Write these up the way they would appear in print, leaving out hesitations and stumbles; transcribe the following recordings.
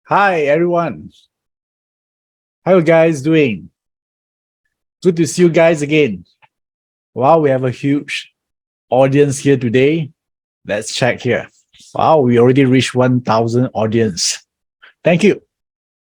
Hi, everyone. How you guys doing? Good to see you guys again. Wow, we have a huge audience here today. Let's check here. Wow, we already reached 1,000 audience. Thank you.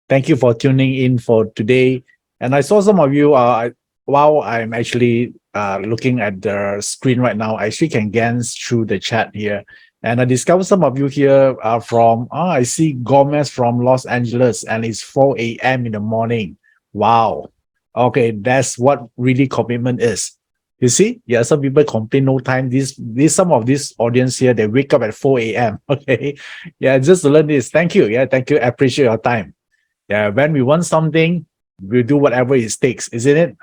Thank you for tuning in for today. And I saw some of you, while I'm actually looking at the screen right now, I actually can glance through the chat here. And I discovered some of you here are from, I see Gomez from Los Angeles, and it's 4 a.m. in the morning. Wow. Okay, that's what really commitment is. You see, yeah, some people complain no time. Some of this audience here, they wake up at 4 a.m. Okay. Yeah, just to learn this. Thank you. Yeah, thank you. I appreciate your time. Yeah, when we want something, we'll do whatever it takes, isn't it?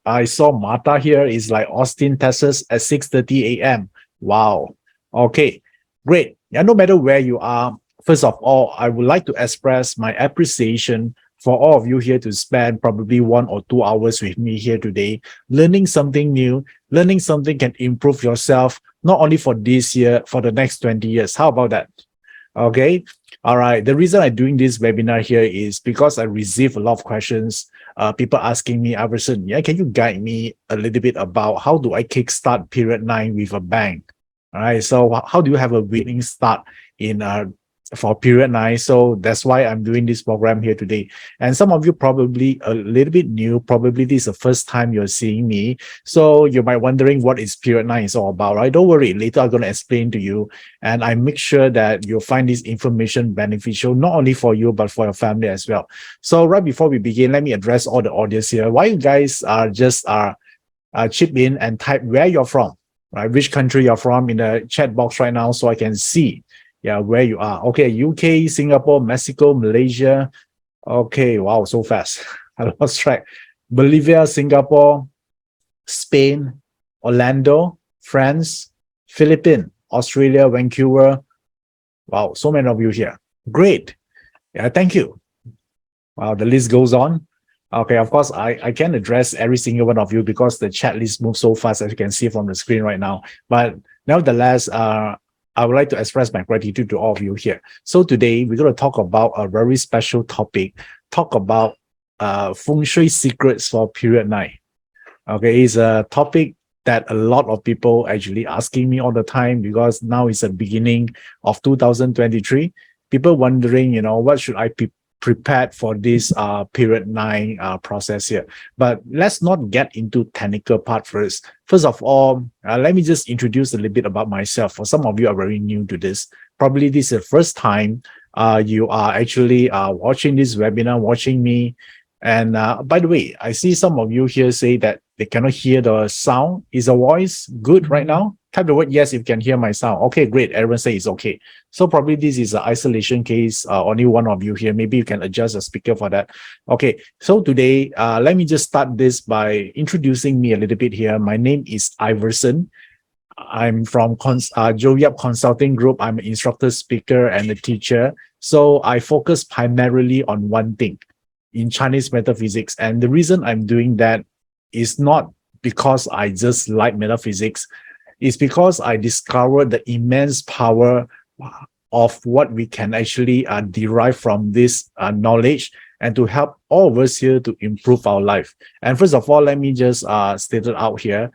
I saw Martha here is like Austin, Texas at 6:30 a.m. Wow. Okay, great. Yeah, no matter where you are, first of all, I would like to express my appreciation for all of you here to spend probably 1 or 2 hours with me here today, learning something new, learning something can improve yourself, not only for this year, for the next 20 years. How about that? Okay. All right. The reason I'm doing this webinar here is because I receive a lot of questions. People asking me, Iverson, yeah, can you guide me a little bit about how do I kickstart period 9 with a bang? All right. So how do you have a winning start in for period 9? So that's why I'm doing this program here today. And some of you probably a little bit new, probably this is the first time you're seeing me. So you might wondering what is period 9 is all about, right? Don't worry, later I'm going to explain to you. And I make sure that you'll find this information beneficial, not only for you, but for your family as well. So right before we begin, let me address all the audience here. Why you guys are just chip in and type where you're from, right? Which country you're from in the chat box right now so I can see, yeah, where you are. Okay, UK, Singapore, Mexico, Malaysia. Okay, wow, so fast. I lost track. Bolivia, Singapore, Spain, Orlando, France, Philippines, Australia, Vancouver. Wow, so many of you here. Great. Yeah, thank you. Wow, the list goes on. Okay, of course, I can address every single one of you because the chat list moves so fast, as you can see from the screen right now. But nevertheless, I would like to express my gratitude to all of you here. So today, we're going to talk about a very special topic, talk about Feng Shui secrets for period 9. Okay, it's a topic that a lot of people actually asking me all the time because now it's the beginning of 2023. People wondering, what should I be prepared for this period 9 process here. But let's not get into technical part first. First of all, let me just introduce a little bit about myself. For some of you are very new to this. Probably this is the first time you are actually watching this webinar, watching me. And by the way, I see some of you here say that they cannot hear the sound. Is the voice good right now? Type the word yes if you can hear my sound. Okay, great. Everyone say it's okay. So probably this is an isolation case. Only one of you here. Maybe you can adjust the speaker for that. Okay, so today, let me just start this by introducing me a little bit here. My name is Iverson. I'm from Joyap Consulting Group. I'm an instructor, speaker, and a teacher. So I focus primarily on one thing in Chinese metaphysics. And the reason I'm doing that is not because I just like metaphysics. It's because I discovered the immense power of what we can actually derive from this knowledge and to help all of us here to improve our life. And first of all, let me just state it out here.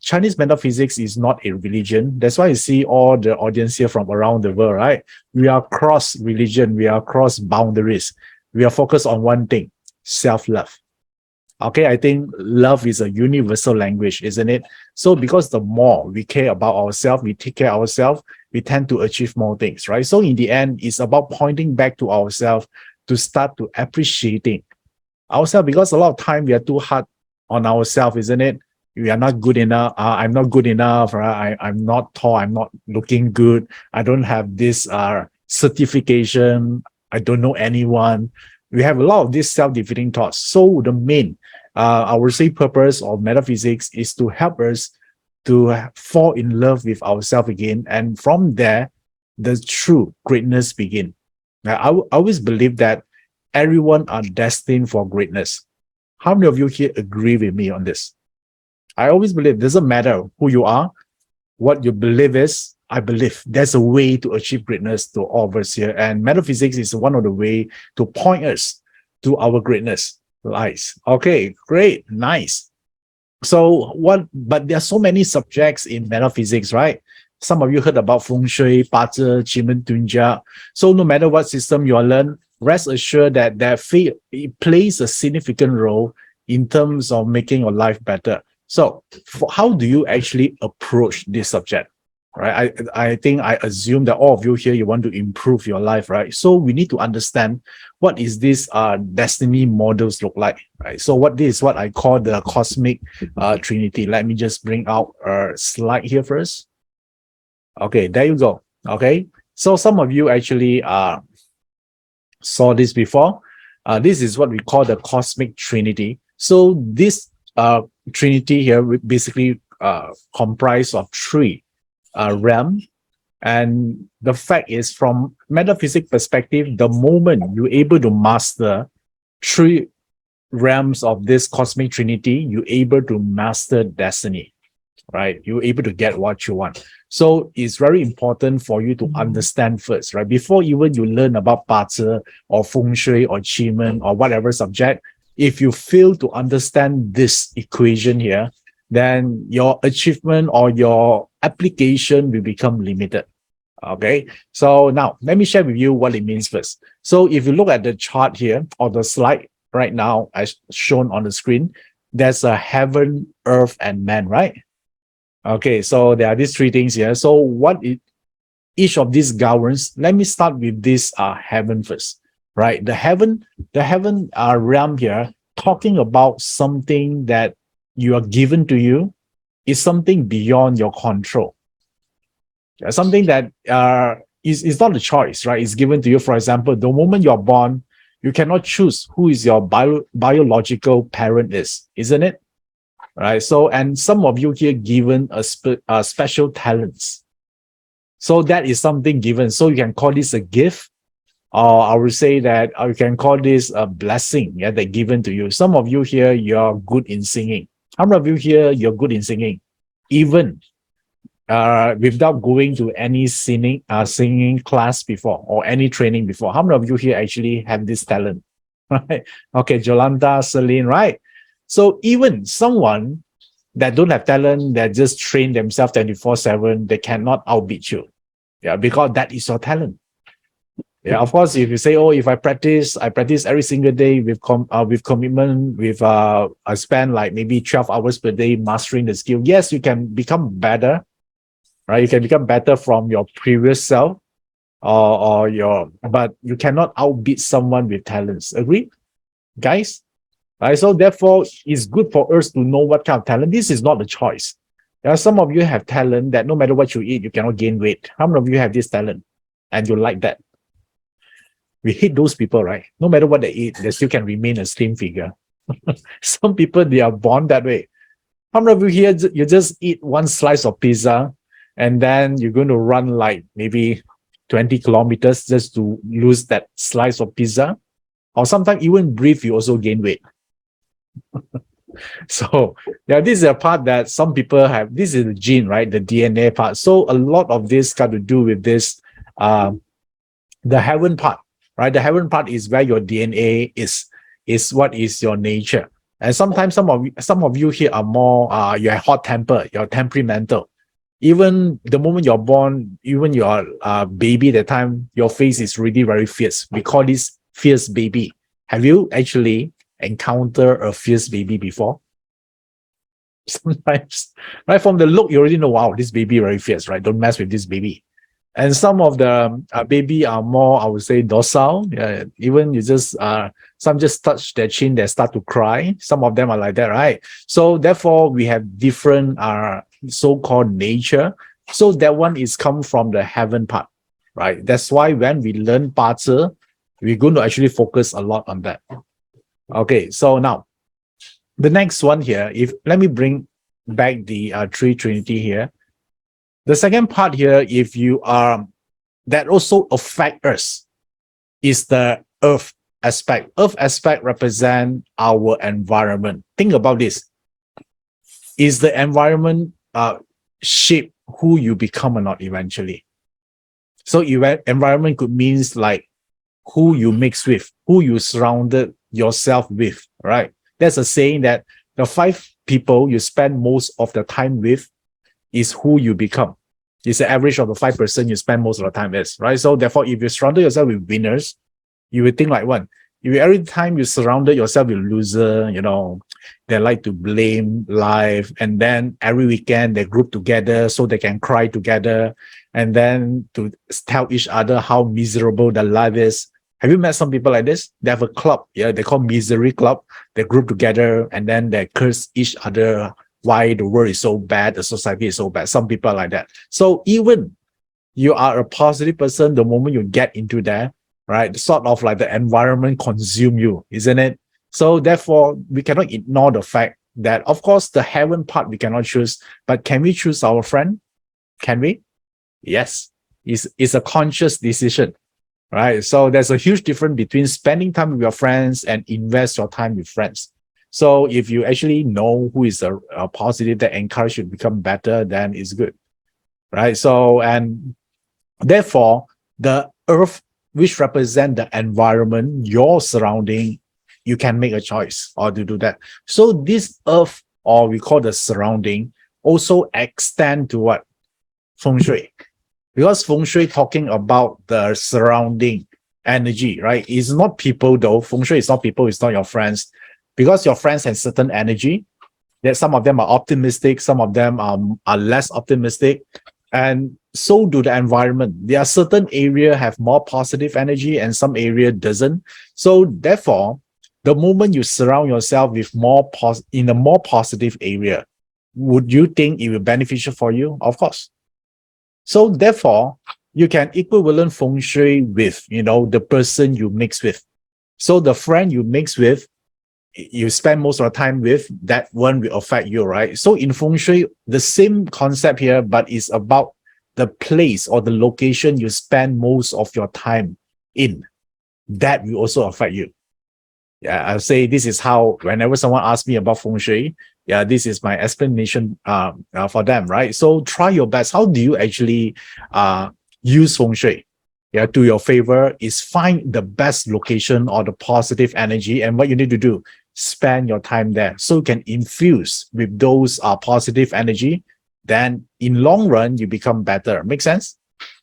Chinese metaphysics is not a religion. That's why you see all the audience here from around the world, right? We are cross religion. We are cross boundaries. We are focused on one thing, self-love. Okay, I think love is a universal language, isn't it? So because the more we care about ourselves, we take care of ourselves, we tend to achieve more things, right? So in the end, it's about pointing back to ourselves to start to appreciating ourselves, because a lot of time we are too hard on ourselves, isn't it? We are not good enough. I'm not good enough. Right? I'm not tall. I'm not looking good. I don't have this certification. I don't know anyone. We have a lot of these self-defeating thoughts. So the main, I would say, purpose of metaphysics is to help us to fall in love with ourselves again. And from there, the true greatness begin. Now, I always believe that everyone are destined for greatness. How many of you here agree with me on this? I always believe it doesn't matter who you are, what your belief is, I believe there's a way to achieve greatness to all of us here. And metaphysics is one of the way to point us to our greatness lies. Okay, great, nice. So but there are so many subjects in metaphysics, right? Some of you heard about Feng Shui, BaZi, Qimeng Tunjia. So no matter what system you learn, rest assured that it plays a significant role in terms of making your life better. So how do you actually approach this subject? Right? I think I assume that all of you here, you want to improve your life, right? So we need to understand what is this destiny models look like, right? So this is what I call the cosmic trinity. Let me just bring out a slide here first. Okay, there you go. Okay, so some of you actually saw this before. This is what we call the cosmic trinity. So this trinity here basically comprised of three realm. And the fact is, from metaphysics perspective, the moment you're able to master three realms of this cosmic trinity, you're able to master destiny, right? You're able to get what you want. So it's very important for you to understand first, right? Before even you learn about BaZi or Feng Shui or Qimeng or whatever subject, if you fail to understand this equation here, then your achievement or your application will become limited. Okay, so now let me share with you what it means first. So if you look at the chart here or the slide right now as shown on the screen, there's a heaven, earth, and man, right? Okay, so there are these three things here. So each of these governs, let me start with this heaven first, right? The heaven realm here, talking about something that you are given to you, is something beyond your control. Something that is not a choice, right? It's given to you. For example, the moment you're born, you cannot choose who is your biological parent isn't it? Right. So, and some of you here given a special talents. So that is something given. So you can call this a gift, or I would say that you can call this a blessing, yeah, that given to you. Some of you here, you're good in singing. How many of you here, you're good in singing? Even without going to any singing class before or any training before. How many of you here actually have this talent? Right? Okay, Jolanta, Celine, right? So even someone that don't have talent, that just train themselves 24/7, they cannot outbeat you. Yeah, because that is your talent. Yeah, of course, if you say, oh, if I practice every single day with commitment, I spend like maybe 12 hours per day mastering the skill. Yes, you can become better, right? You can become better from your previous self, but you cannot outbeat someone with talents. Agree, guys? Right? So therefore, it's good for us to know what kind of talent. This is not a choice. There are some of you have talent that no matter what you eat, you cannot gain weight. How many of you have this talent and you like that? We hate those people, right? No matter what they eat, they still can remain a slim figure. Some people, they are born that way. How many of you here, you just eat one slice of pizza and then you're going to run like maybe 20 kilometers just to lose that slice of pizza? Or sometimes even breathe, you also gain weight. So yeah, this is a part that some people have. This is the gene, right? The DNA part. So a lot of this got to do with this, the heaven part, right? The heaven part is where your DNA is what is your nature. And sometimes some of you here are more you're hot temper, you're temperamental. Even the moment you're born, even you're a baby, that time your face is really very fierce. We call this fierce baby. Have you actually encountered a fierce baby before? Sometimes, right, from the look, you already know, wow, this baby very fierce, right? Don't mess with this baby. And some of the baby are more, I would say, docile. Even you just some just touch their chin, they start to cry. Some of them are like that, right? So therefore, we have different so-called nature. So that one is come from the heaven part, right? That's why when we learn BaZi, we're going to actually focus a lot on that. Okay, so now the next one here, let me bring back the tree trinity here. The second part here, if you are, that also affect us, is the earth aspect. Earth aspect represent our environment. Think about this. Is the environment shaped who you become or not eventually. So environment could means like who you mix with, who you surrounded yourself with, right? There's a saying that the 5 people you spend most of the time with is who you become. It's the average of the 5% you spend most of the time with, right? So therefore, if you surround yourself with winners, you would think like one. If every time you surrounded yourself with loser, they like to blame life, and then every weekend they group together so they can cry together, and then to tell each other how miserable their life is. Have you met some people like this? They have a club, they call misery club. They group together and then they curse each other why the world is so bad, the society is so bad. Some people are like that. So even you are a positive person, the moment you get into that, right, sort of like the environment consume you, isn't it? So therefore, we cannot ignore the fact that, of course, the heaven part we cannot choose, but can we choose our friend? Can we? Yes. It's a conscious decision, right? So there's a huge difference between spending time with your friends and invest your time with friends. So if you actually know who is a positive that encourage you to become better, then it's good, right? So, and therefore, the earth, which represent the environment, your surrounding, you can make a choice or to do that. So this earth, or we call the surrounding, also extend to what? Feng Shui. Because Feng Shui talking about the surrounding energy, right? It's not people though. Feng Shui is not people, it's not your friends. Because your friends have certain energy, that some of them are optimistic, some of them are less optimistic, and so do the environment. There are certain area have more positive energy and some area doesn't. So therefore, the moment you surround yourself with in a more positive area, would you think it will be beneficial for you? Of course. So therefore, you can equivalent Feng Shui with, the person you mix with. So the friend you mix with, you spend most of the time with, that one will affect you, right? So in Feng Shui, the same concept here, but it's about the place or the location you spend most of your time in. That will also affect you. Yeah, I'll say this is how, whenever someone asks me about Feng Shui, this is my explanation for them, right? So try your best. How do you actually use Feng Shui? To your favor is find the best location or the positive energy, and what you need to do, spend your time there so you can infuse with those positive energy. Then in long run, you become better. Make sense?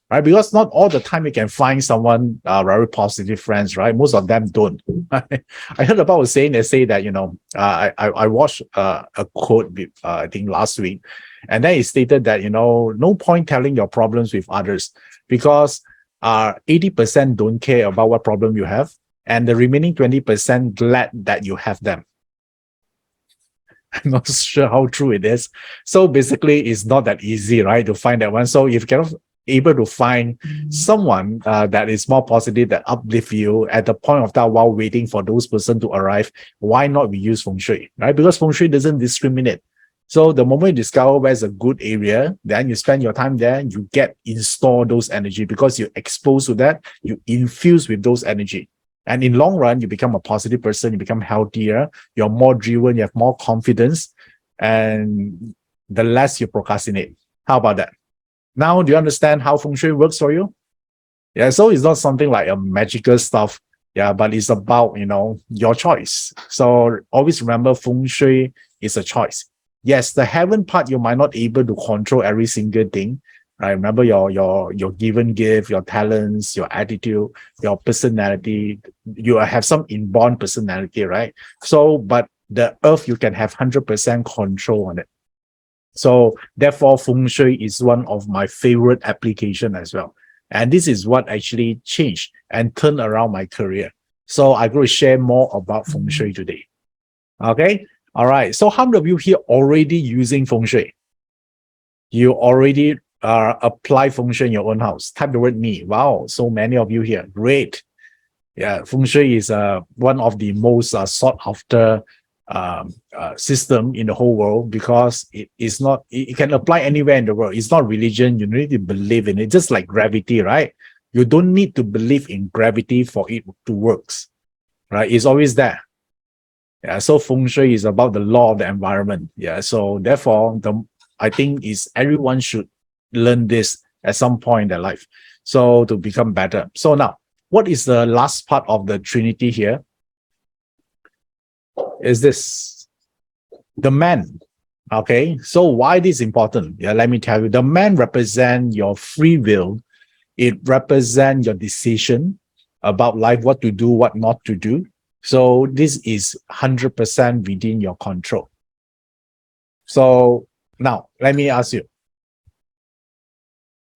Right? Because not all the time you can find someone very positive friends, right? Most of them don't. I heard about a saying they say that, I watched a quote, I think last week, and then it stated that, no point telling your problems with others because 80% don't care about what problem you have, and the remaining 20% glad that you have them. I'm not sure how true it is. So basically, it's not that easy, right, to find that one. So if you cannot able to find someone that is more positive, that uplift you at the point of time while waiting for those person to arrive, why not we use Feng Shui, right? Because Feng Shui doesn't discriminate. So the moment you discover where's a good area, then you spend your time there, you get install those energy because you're exposed to that, you infuse with those energy. And in long run, you become a positive person, you become healthier, you're more driven, you have more confidence, and the less you procrastinate. How about that? Now, do you understand how Feng Shui works for you? Yeah, so it's not something like a magical stuff. Yeah, but it's about, your choice. So always remember Feng Shui is a choice. Yes, the heaven part, you might not able to control every single thing. Right? Remember your given gift, your talents, your attitude, your personality. You have some inborn personality, right? So, but the earth, you can have 100% control on it. So therefore, Feng Shui is one of my favorite application as well. And this is what actually changed and turned around my career. So I'm going to share more about Feng Shui today. Okay. All right. So how many of you here already using Feng Shui? You already apply Feng Shui in your own house. Type the word me. Wow. So many of you here. Great. Yeah. Feng Shui is one of the most sought after system in the whole world because it can apply anywhere in the world. It's not religion. You need to believe in it, just like gravity, right? You don't need to believe in gravity for it to work, right? It's always there. Yeah, so Feng Shui is about the law of the environment. Yeah, so therefore, I think everyone should learn this at some point in their life. So to become better. So now, what is the last part of the trinity here? Is this the man? Okay, so why this is important? Yeah, let me tell you. The man represents your free will. It represents your decision about life, what to do, what not to do. So this is 100% within your control. So now, let me ask you.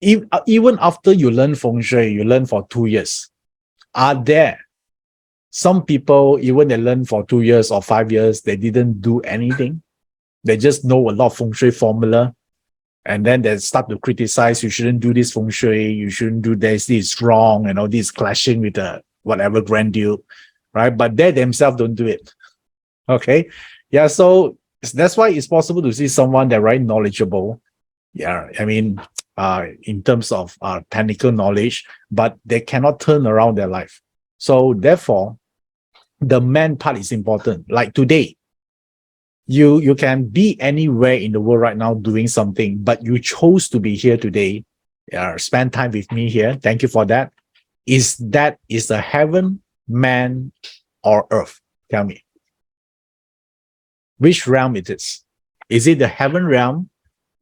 Even after you learn Feng Shui, you learn for 2 years, are there some people, even they learn for 2 years or 5 years, they didn't do anything? They just know a lot of Feng Shui formula, and then they start to criticize, you shouldn't do this Feng Shui, you shouldn't do this is wrong, and all this clashing with the whatever grand duke, right? But they themselves don't do it. Okay. Yeah, so that's why it's possible to see someone that right knowledgeable. Yeah, I mean, in terms of technical knowledge, but they cannot turn around their life. So therefore, the man part is important. Like today, you can be anywhere in the world right now doing something, but you chose to be here today, spend time with me here. Thank you for that. Is the heaven, man, or earth? Tell me. Which realm it is? Is it the heaven realm,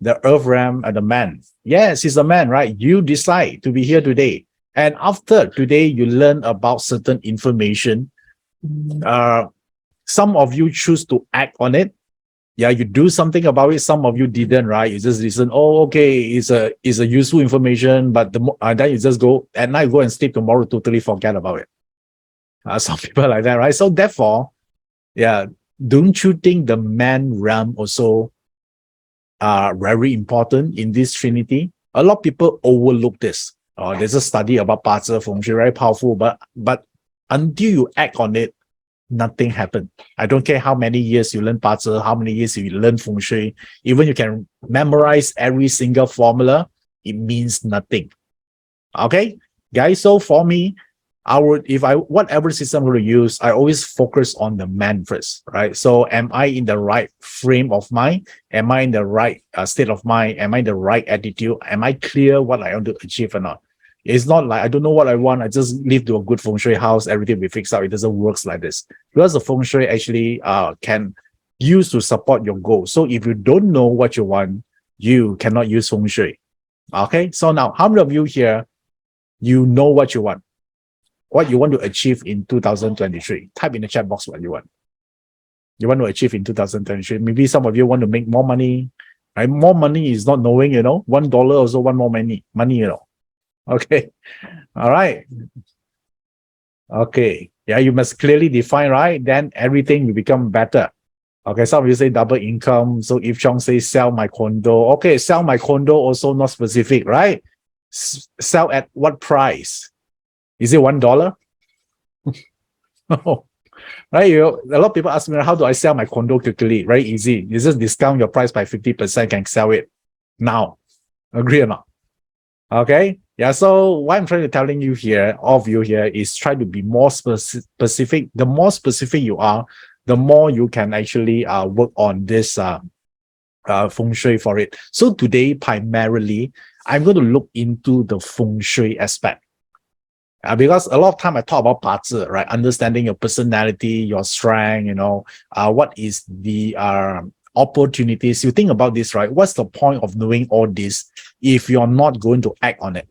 the earth realm, and the man? Yes, it's the man, right? You decide to be here today. And after today, you learn about certain information. Some of you choose to act on it. Yeah, you do something about it. Some of you didn't, right? You just listen. Oh, okay, it's a useful information, but then you just go at night, go and sleep. Tomorrow, totally forget about it. Some people like that, right? So therefore, yeah, don't you think the man realm also are very important in this trinity? A lot of people overlook this. There's a study about BaZi Feng Shui, very powerful, but until you act on it, nothing happened. I don't care how many years you learn BaZi, how many years you learn Feng Shui, even you can memorize every single formula, it means nothing. Okay, guys, so for me, whatever system I'm going to use, I always focus on the man first, right? So am I in the right frame of mind? Am I in the right state of mind? Am I in the right attitude? Am I clear what I want to achieve or not? It's not like I don't know what I want. I just live to a good Feng Shui house. Everything will be fixed out. It doesn't work like this. Because the Feng Shui actually can use to support your goal. So if you don't know what you want, you cannot use Feng Shui. Okay. So now, how many of you here, you know what you want? What you want to achieve in 2023? Type in the chat box what you want. You want to achieve in 2023. Maybe some of you want to make more money. Right? More money is not knowing, $1 also one more money, Okay. All right. Okay. Yeah, you must clearly define, right? Then everything will become better. Okay, some of you say double income. So if Chong says sell my condo, okay, sell my condo also not specific, right? Sell at what price? Is it $1? No. Right? A lot of people ask me, how do I sell my condo quickly? Very easy. You just discount your price by 50%, can sell it now. Agree or not? Okay. Yeah. So what I'm trying to telling you here, all of you here, is try to be more specific. The more specific you are, the more you can actually work on this Feng Shui for it. So today, primarily, I'm going to look into the Feng Shui aspect. Because a lot of time I talk about BaZi, right? Understanding your personality, your strength, what is the opportunities. You think about this, right? What's the point of knowing all this if you're not going to act on it?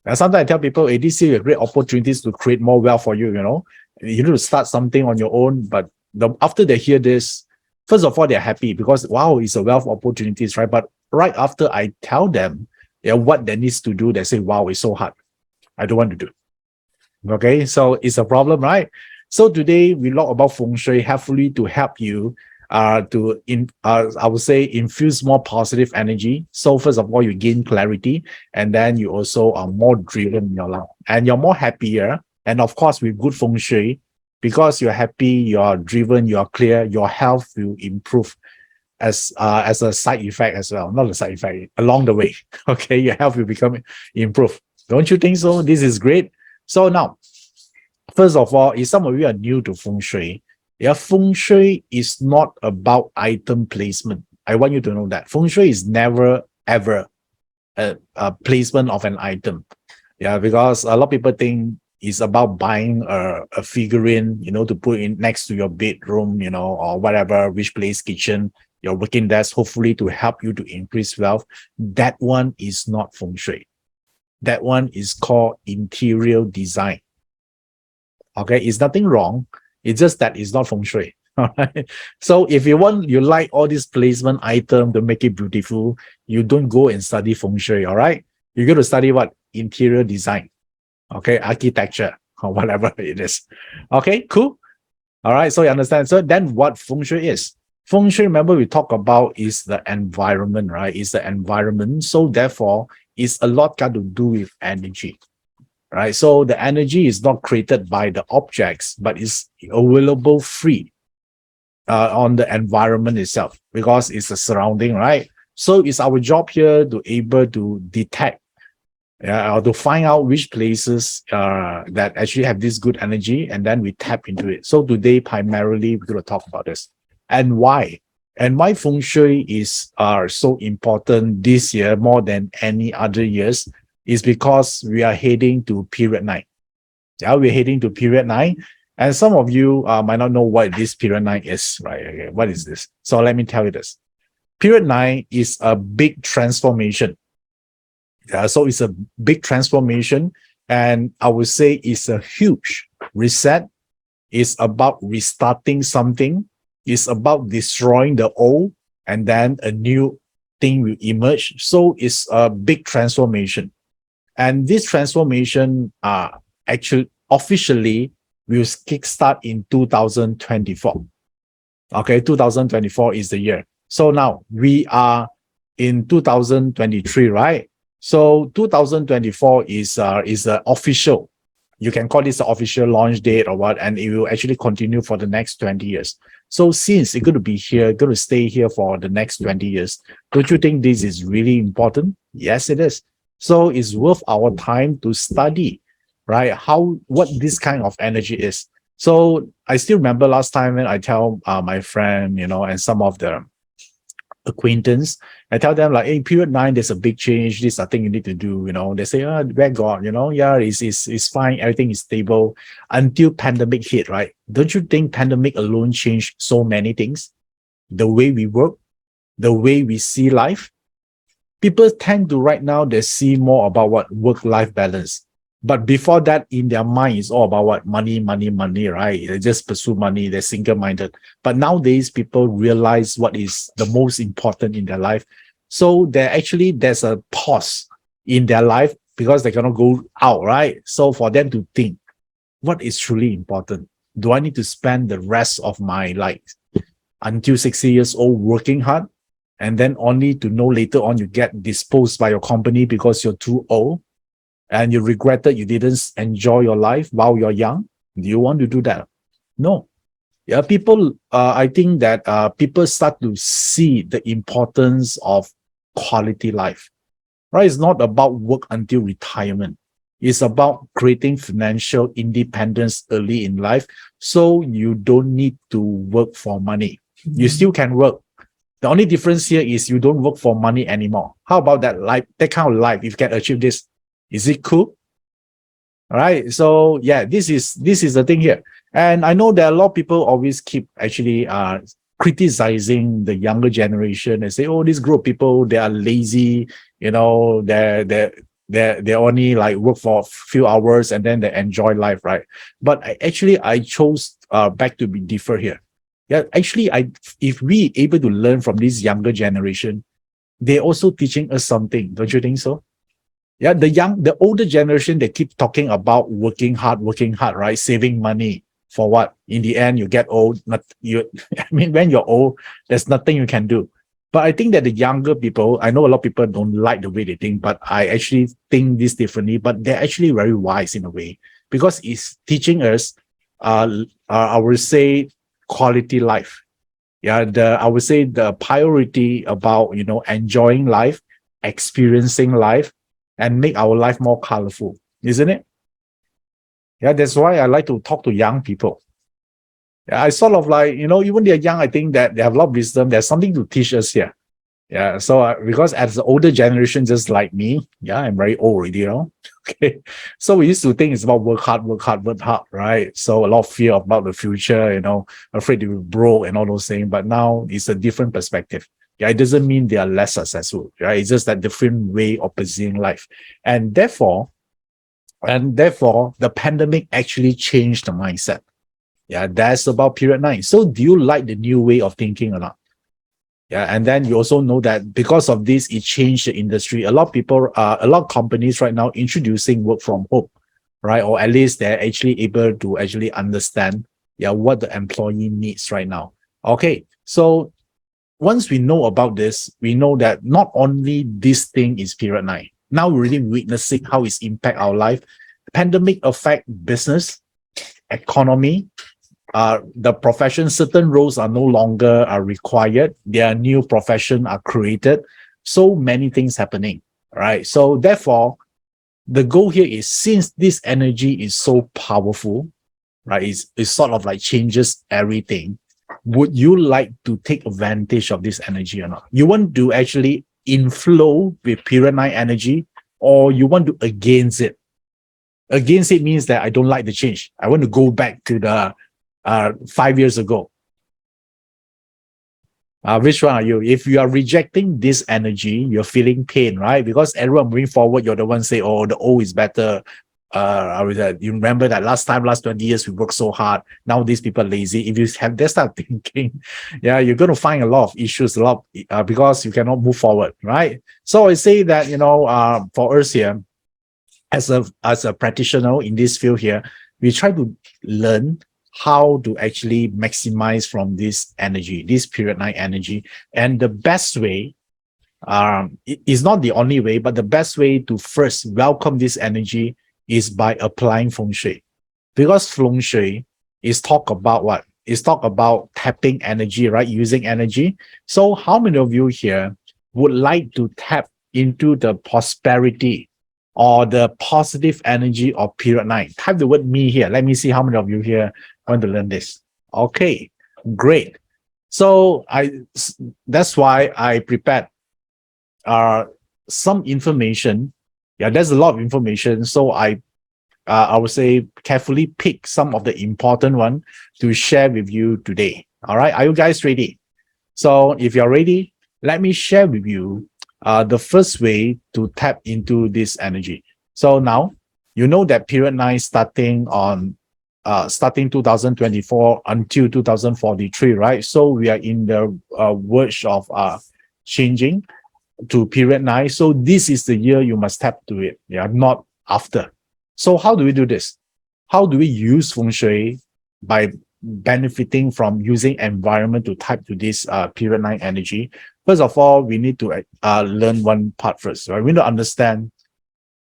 And sometimes I tell people, hey, this is a great opportunities to create more wealth for you, You need to start something on your own, but after they hear this, first of all, they're happy because, wow, it's a wealth opportunities, right? But right after I tell them what they need to do, they say, wow, it's so hard. I don't want to do. Okay, so it's a problem, right? So today we talk about Feng Shui, hopefully to help you I would say infuse more positive energy. So first of all, you gain clarity, and then you also are more driven in your life, and you're more happier. And of course, with good Feng Shui, because you're happy, you're driven, you're clear, your health will improve as a side effect as well. Not a side effect, along the way. Okay, your health will become improve. Don't you think so? This is great. So now, first of all, if some of you are new to Feng Shui, Feng Shui is not about item placement. I want you to know that. Feng Shui is never, ever a placement of an item. Yeah, because a lot of people think it's about buying a figurine, to put in next to your bedroom, or whatever, which place, kitchen, your working desk, hopefully to help you to increase wealth. That one is not feng shui. That one is called interior design. Okay, it's nothing wrong. It's just that it's not feng shui. All right. So if you like all these placement item to make it beautiful, you don't go and study feng shui. All right. You got to study what? Interior design. Okay, architecture or whatever it is. Okay, cool. All right. So you understand. So then what feng shui is? Feng shui, remember we talk about is the environment, right? It's the environment. So therefore, it's a lot got to do with energy. Right. So the energy is not created by the objects, but is available free on the environment itself because it's a surrounding, right? So it's our job here to able to detect or to find out which places that actually have this good energy, and then we tap into it. So today, primarily, we're going to talk about this and why. And why feng shui is so important this year more than any other years is because we are heading to period 9. Yeah, we're heading to period 9. And some of you might not know what this period 9 is, right? Okay, what is this? So let me tell you this. Period 9 is a big transformation. So it's a big transformation. And I would say it's a huge reset. It's about restarting something. It's about destroying the old, and then a new thing will emerge. So it's a big transformation. And this transformation actually officially will kickstart in 2024. Okay, 2024 is the year. So now we are in 2023, right? So 2024 is the official. You can call this the official launch date or what, and it will actually continue for the next 20 years. So since it's going to be here, going to stay here for the next 20 years, don't you think this is really important? Yes, it is. So it's worth our time to study, right? What this kind of energy is. So I still remember last time when I tell my friend, and some of the acquaintance, I tell them like, hey, period 9, there's a big change. This is a thing you need to do. They say, where God, yeah, it's fine. Everything is stable until pandemic hit, right? Don't you think pandemic alone changed so many things? The way we work, the way we see life. People tend to right now, they see more about what work-life balance. But before that, in their mind, it's all about what? Money, money, money, right? They just pursue money. They're single-minded. But nowadays, people realize what is the most important in their life. So there's a pause in their life because they cannot go out, right? So for them to think, what is truly important? Do I need to spend the rest of my life until 60 years old working hard? And then only to know later on you get disposed by your company because you're too old and you regretted you didn't enjoy your life while you're young. Do you want to do that? No. Yeah, I think that people start to see the importance of quality life, right? It's not about work until retirement. It's about creating financial independence early in life so you don't need to work for money. You still can work. The only difference here is you don't work for money anymore. How about that life, that kind of life, if you can achieve this? Is it cool? All right. So yeah, this is the thing here. And I know that a lot of people always keep actually criticizing the younger generation and say, oh, this group of people, they are lazy, they only like work for a few hours and then they enjoy life, right? But I chose back to be different here. Yeah, actually, if we able to learn from this younger generation, they're also teaching us something. Don't you think so? Yeah, the older generation, they keep talking about working hard, right? Saving money for what? In the end, you get old. When you're old, there's nothing you can do. But I think that the younger people, I know a lot of people don't like the way they think, but I actually think this differently. But they're actually very wise in a way because it's teaching us, I would say, quality life. Yeah, I would say the priority about enjoying life, experiencing life, and make our life more colorful, isn't it? Yeah, that's why I like to talk to young people. Yeah, I sort of like, even they're young, I think that they have a lot of wisdom. There's something to teach us here. Yeah. So because as the older generation, just like me, yeah, I'm very old already, Okay. So we used to think it's about work hard, work hard, work hard, right? So a lot of fear about the future, afraid to be broke and all those things. But now it's a different perspective. Yeah, it doesn't mean they are less successful, right? It's just that different way of perceiving life. And therefore, the pandemic actually changed the mindset. Yeah, that's about period 9. So do you like the new way of thinking or not? Yeah, and then you also know that because of this, it changed the industry. A lot of people, a lot of companies right now introducing work from home, right? Or at least they're actually able to actually understand, yeah, what the employee needs right now. Okay, so once we know about this, we know that not only this thing is period 9. Now we're really witnessing how it's impact our life. Pandemic affect business, economy, the profession, certain roles are no longer are required. There are new profession are created. So many things happening, right? So therefore, the goal here is since this energy is so powerful, right? It's sort of like changes everything. Would you like to take advantage of this energy or not? You want to actually inflow with period 9 energy, or you want to against it? Against it means that I don't like the change. I want to go back to the 5 years ago. Which one are you? If you are rejecting this energy, you're feeling pain, right? Because everyone moving forward, you're the one say, "Oh, the old is better." You remember that last 20 years, we worked so hard. Now these people are lazy. If you have that start thinking, yeah, you're going to find a lot of issues, because you cannot move forward, right? So I say that for us here, as a practitioner in this field here, we try to learn how to actually maximize from this energy, this period 9 energy. And the best way, it is not the only way, but the best way to first welcome this energy is by applying Feng Shui. Because Feng Shui is talk about what? It's talk about tapping energy, right? Using energy. So how many of you here would like to tap into the prosperity or the positive energy of period 9? Type the word me here. Let me see how many of you here want to learn this. Okay, great. So that's why I prepared some information. Yeah, there's a lot of information. So I would say carefully pick some of the important one to share with you today. All right, are you guys ready? So if you're ready, let me share with you the first way to tap into this energy. So now you know that period 9 starting 2024 until 2043, right? So we are in the verge of changing to period 9. So this is the year you must tap to it, yeah, not after. So how do we do this? How do we use Feng Shui by benefiting from using environment to type to this period 9 energy? First of all, we need to learn one part first, right? We need to understand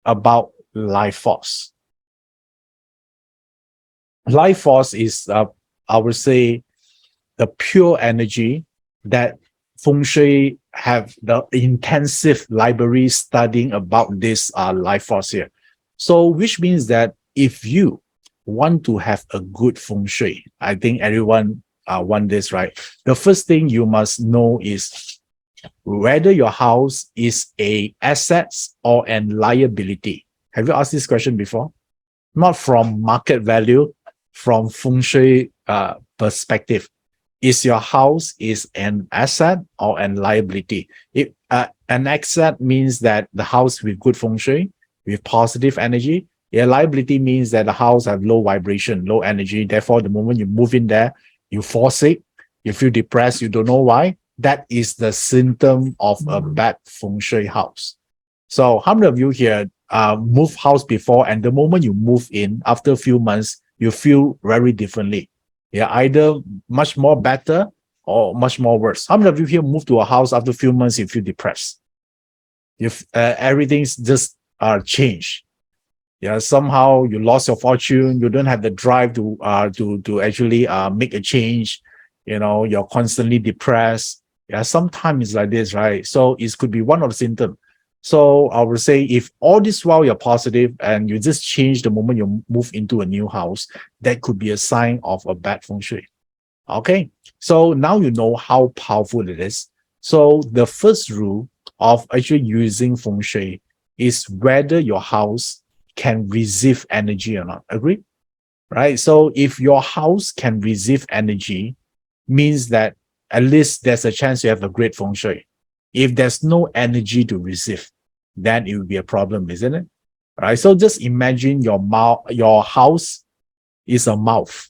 about life force. Life force is, I would say, the pure energy that Feng Shui have the intensive library studying about this life force here. So which means that if you want to have a good Feng Shui, I think everyone want this, right? The first thing you must know is whether your house is a assets or an liability. Have you asked this question before? Not from market value, from Feng Shui perspective. Is your house is an asset or an liability? If an asset means that the house with good Feng Shui, with positive energy. A liability means that the house have low vibration, low energy. Therefore, the moment you move in there, you fall sick, you feel depressed, you don't know why. That is the symptom of a bad Feng Shui house. So how many of you here move house before, and the moment you move in, after a few months, you feel very differently? Yeah, either much more better or much more worse. How many of you here move to a house after a few months, you feel depressed? If everything's just changed. Yeah, somehow you lost your fortune, you don't have the drive to actually make a change, you're constantly depressed. Yeah, sometimes it's like this, right? So it could be one of the symptoms. So I would say if all this while you're positive and you just change the moment you move into a new house, that could be a sign of a bad Feng Shui. Okay, so now you know how powerful it is. So the first rule of actually using Feng Shui is whether your house can receive energy or not. Agree? Right? So if your house can receive energy, means that at least there's a chance you have a great Feng Shui. If there's no energy to receive, then it will be a problem, isn't it? Right? So just imagine your house is a mouth,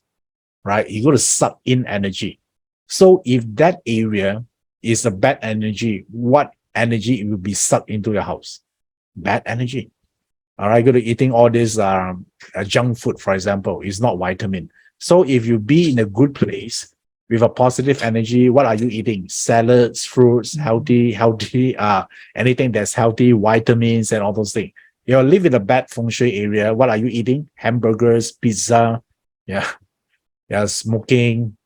right? You're going to suck in energy. So if that area is a bad energy, what energy it will be sucked into your house? Bad energy. All right, good eating all this junk food, for example, is not vitamin. So if you be in a good place with a positive energy, what are you eating? Salads, fruits, healthy, anything that's healthy, vitamins, and all those things. You live in a bad feng shui area. What are you eating? Hamburgers, pizza, yeah, yeah, smoking.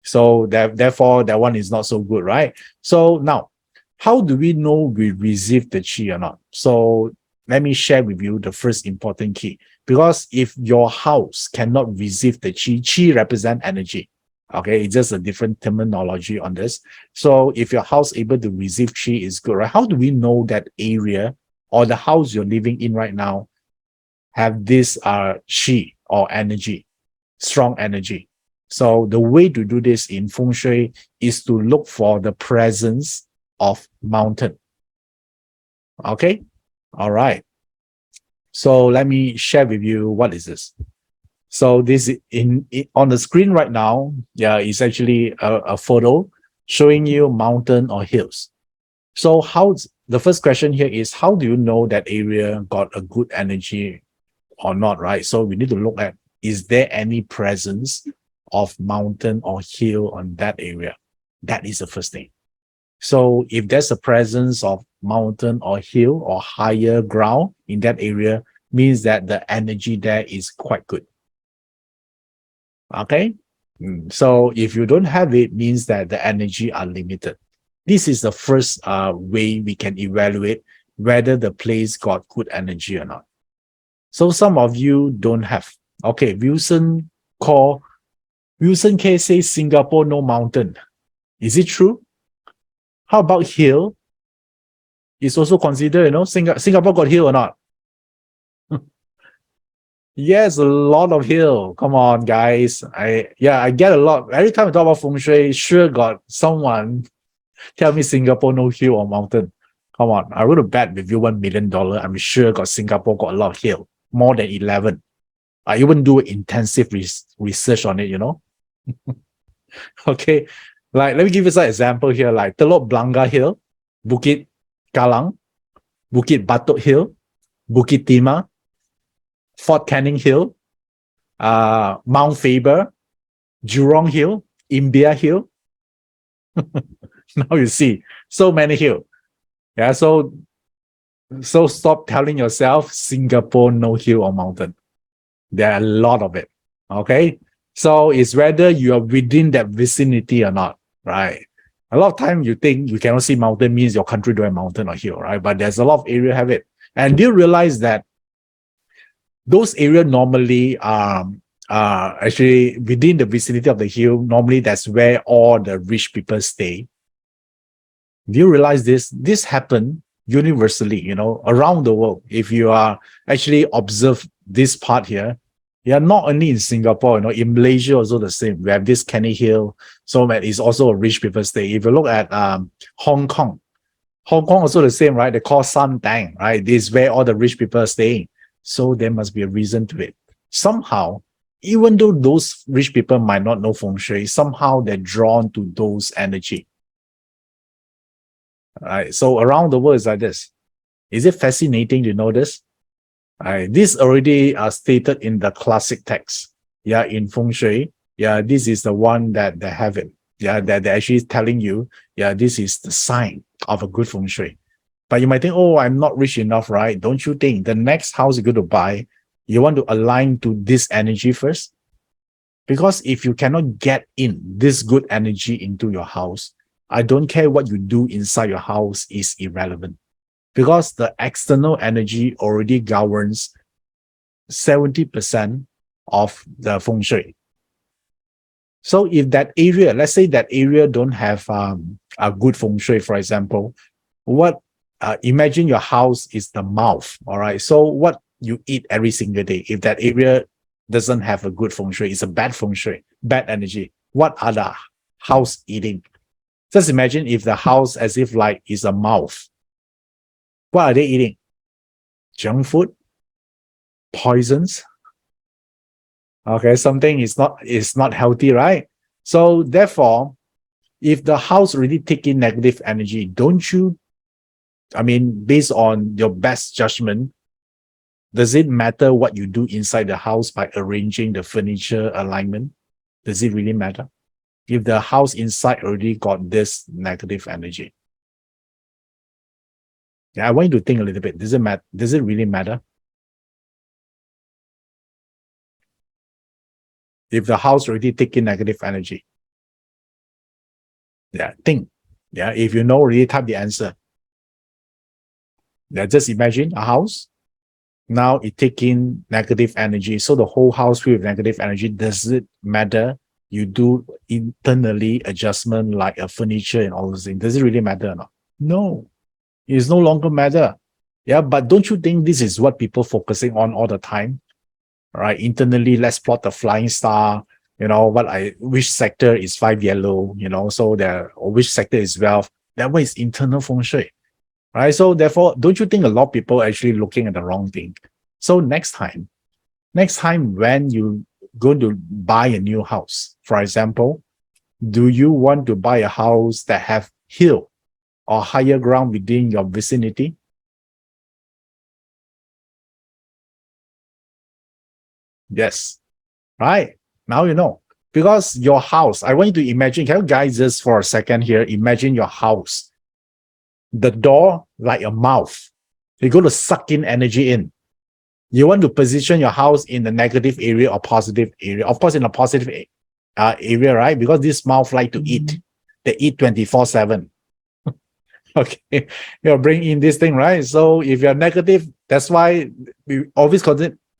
So therefore, that one is not so good, right? So now, how do we know we receive the chi or not? So let me share with you the first important key. Because if your house cannot receive the chi represent energy. Okay, it's just a different terminology on this. So if your house able to receive chi is good, right? How do we know that area or the house you're living in right now have this chi or energy, strong energy? So the way to do this in Feng Shui is to look for the presence of mountain. Okay, all right. So let me share with you what is this. So this on the screen right now, yeah, is actually a photo showing you mountain or hills. So the first question here is, how do you know that area got a good energy or not, right? So we need to look at, is there any presence of mountain or hill on that area? That is the first thing. So if there's a presence of mountain or hill or higher ground in that area, means that the energy there is quite good. Okay. So if you don't have it, means that the energy are limited. This is the first way we can evaluate whether the place got good energy or not. So some of you don't have. Okay, Wilson K says Singapore no mountain. Is it true? How about hill? It's also considered, Singapore got hill or not? Yes, a lot of hill. Come on, guys. I get a lot. Every time I talk about feng shui, sure got someone tell me Singapore no hill or mountain. Come on, I would have bet with you $1 million. I'm sure got Singapore got a lot of hill, more than 11. I even do intensive research on it, Okay, like let me give you some example here, like Telok Blangah Hill, Bukit Kalang, Bukit Batok Hill, Bukit Timah, Fort Canning Hill, Mount Faber, Jurong Hill, Imbiah Hill. Now you see so many hill. Yeah, so stop telling yourself Singapore no hill or mountain. There are a lot of it. Okay, so it's whether you are within that vicinity or not, right? A lot of time you think you cannot see mountain means your country don't have mountain or hill, right? But there's a lot of area have it. And do you realize that those areas normally are actually within the vicinity of the hill? Normally that's where all the rich people stay. Do you realize this? This happened universally, around the world. If you are actually observe this part here, yeah, not only in Singapore, in Malaysia also the same. We have this Kenny Hill, so that is also a rich people stay. If you look at Hong Kong also the same, right? They call San Tang, right? This is where all the rich people are staying. So there must be a reason to it. Somehow, even though those rich people might not know feng shui, somehow they're drawn to those energy. Right? So around the world is like this. Is it fascinating to know this? This already stated in the classic text. Yeah, in feng shui. Yeah, this is the one that they have it. Yeah, that they're actually telling you. Yeah, this is the sign of a good feng shui. But you might think, oh, I'm not rich enough, right? Don't you think the next house you're going to buy, you want to align to this energy first? Because if you cannot get in this good energy into your house, I don't care what you do inside your house is irrelevant. Because the external energy already governs 70% of the feng shui. So if that area, let's say that area don't have a good feng shui, for example, what imagine your house is the mouth, all right? So what you eat every single day, if that area doesn't have a good feng shui, it's a bad feng shui, bad energy. What are the house eating? Just imagine if the house as if like is a mouth. What are they eating? Junk food, poisons. Okay, something is not healthy, right? So therefore, if the house really take in negative energy, don't you, I mean, based on your best judgment, does it matter what you do inside the house by arranging the furniture alignment? Does it really matter? If the house inside already got this negative energy. Yeah, I want you to think a little bit. Does it matter? Does it really matter? If the house already taking negative energy. Yeah, think. Yeah, if you know already, type the answer. Yeah, just imagine a house. Now it take in negative energy. So the whole house filled with negative energy. Does it matter? You do internally adjustment like a furniture and all those things. Does it really matter or not? No, it's no longer matter. Yeah, but don't you think this is what people focusing on all the time? Right? Internally, let's plot the flying star. You know which sector is 5 yellow. So there, or which sector is wealth. That one is internal feng shui. Right? So therefore, don't you think a lot of people actually looking at the wrong thing? So next time when you go to buy a new house, for example, do you want to buy a house that have hill or higher ground within your vicinity? Yes. Right? Now you know. Because your house, I want you to imagine, can you guys just for a second here, imagine your house, the door like a mouth. You're going to suck in energy in. You want to position your house in the negative area or positive area. Of course, in a positive area, right? Because this mouth like to eat. They eat 24/7. Okay. Bring in this thing, right? So if you're negative, that's why we always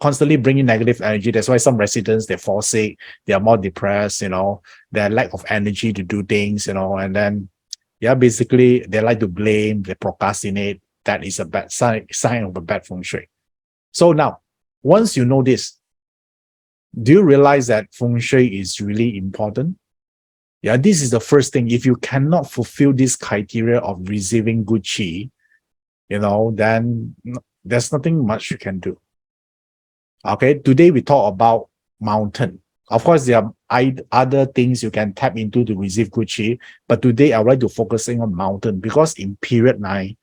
constantly bring in negative energy. That's why some residents, they fall sick, they are more depressed, their lack of energy to do things, and then, yeah, basically they like to blame, they procrastinate. That is a bad sign of a bad feng shui. So now, once you know this, do you realize that feng shui is really important? Yeah, this is the first thing. If you cannot fulfill this criteria of receiving good qi, then there's nothing much you can do. Okay, today we talk about mountain. Of course, there are other things you can tap into to receive good qi, but today I would like to focusing on mountain because in period 9,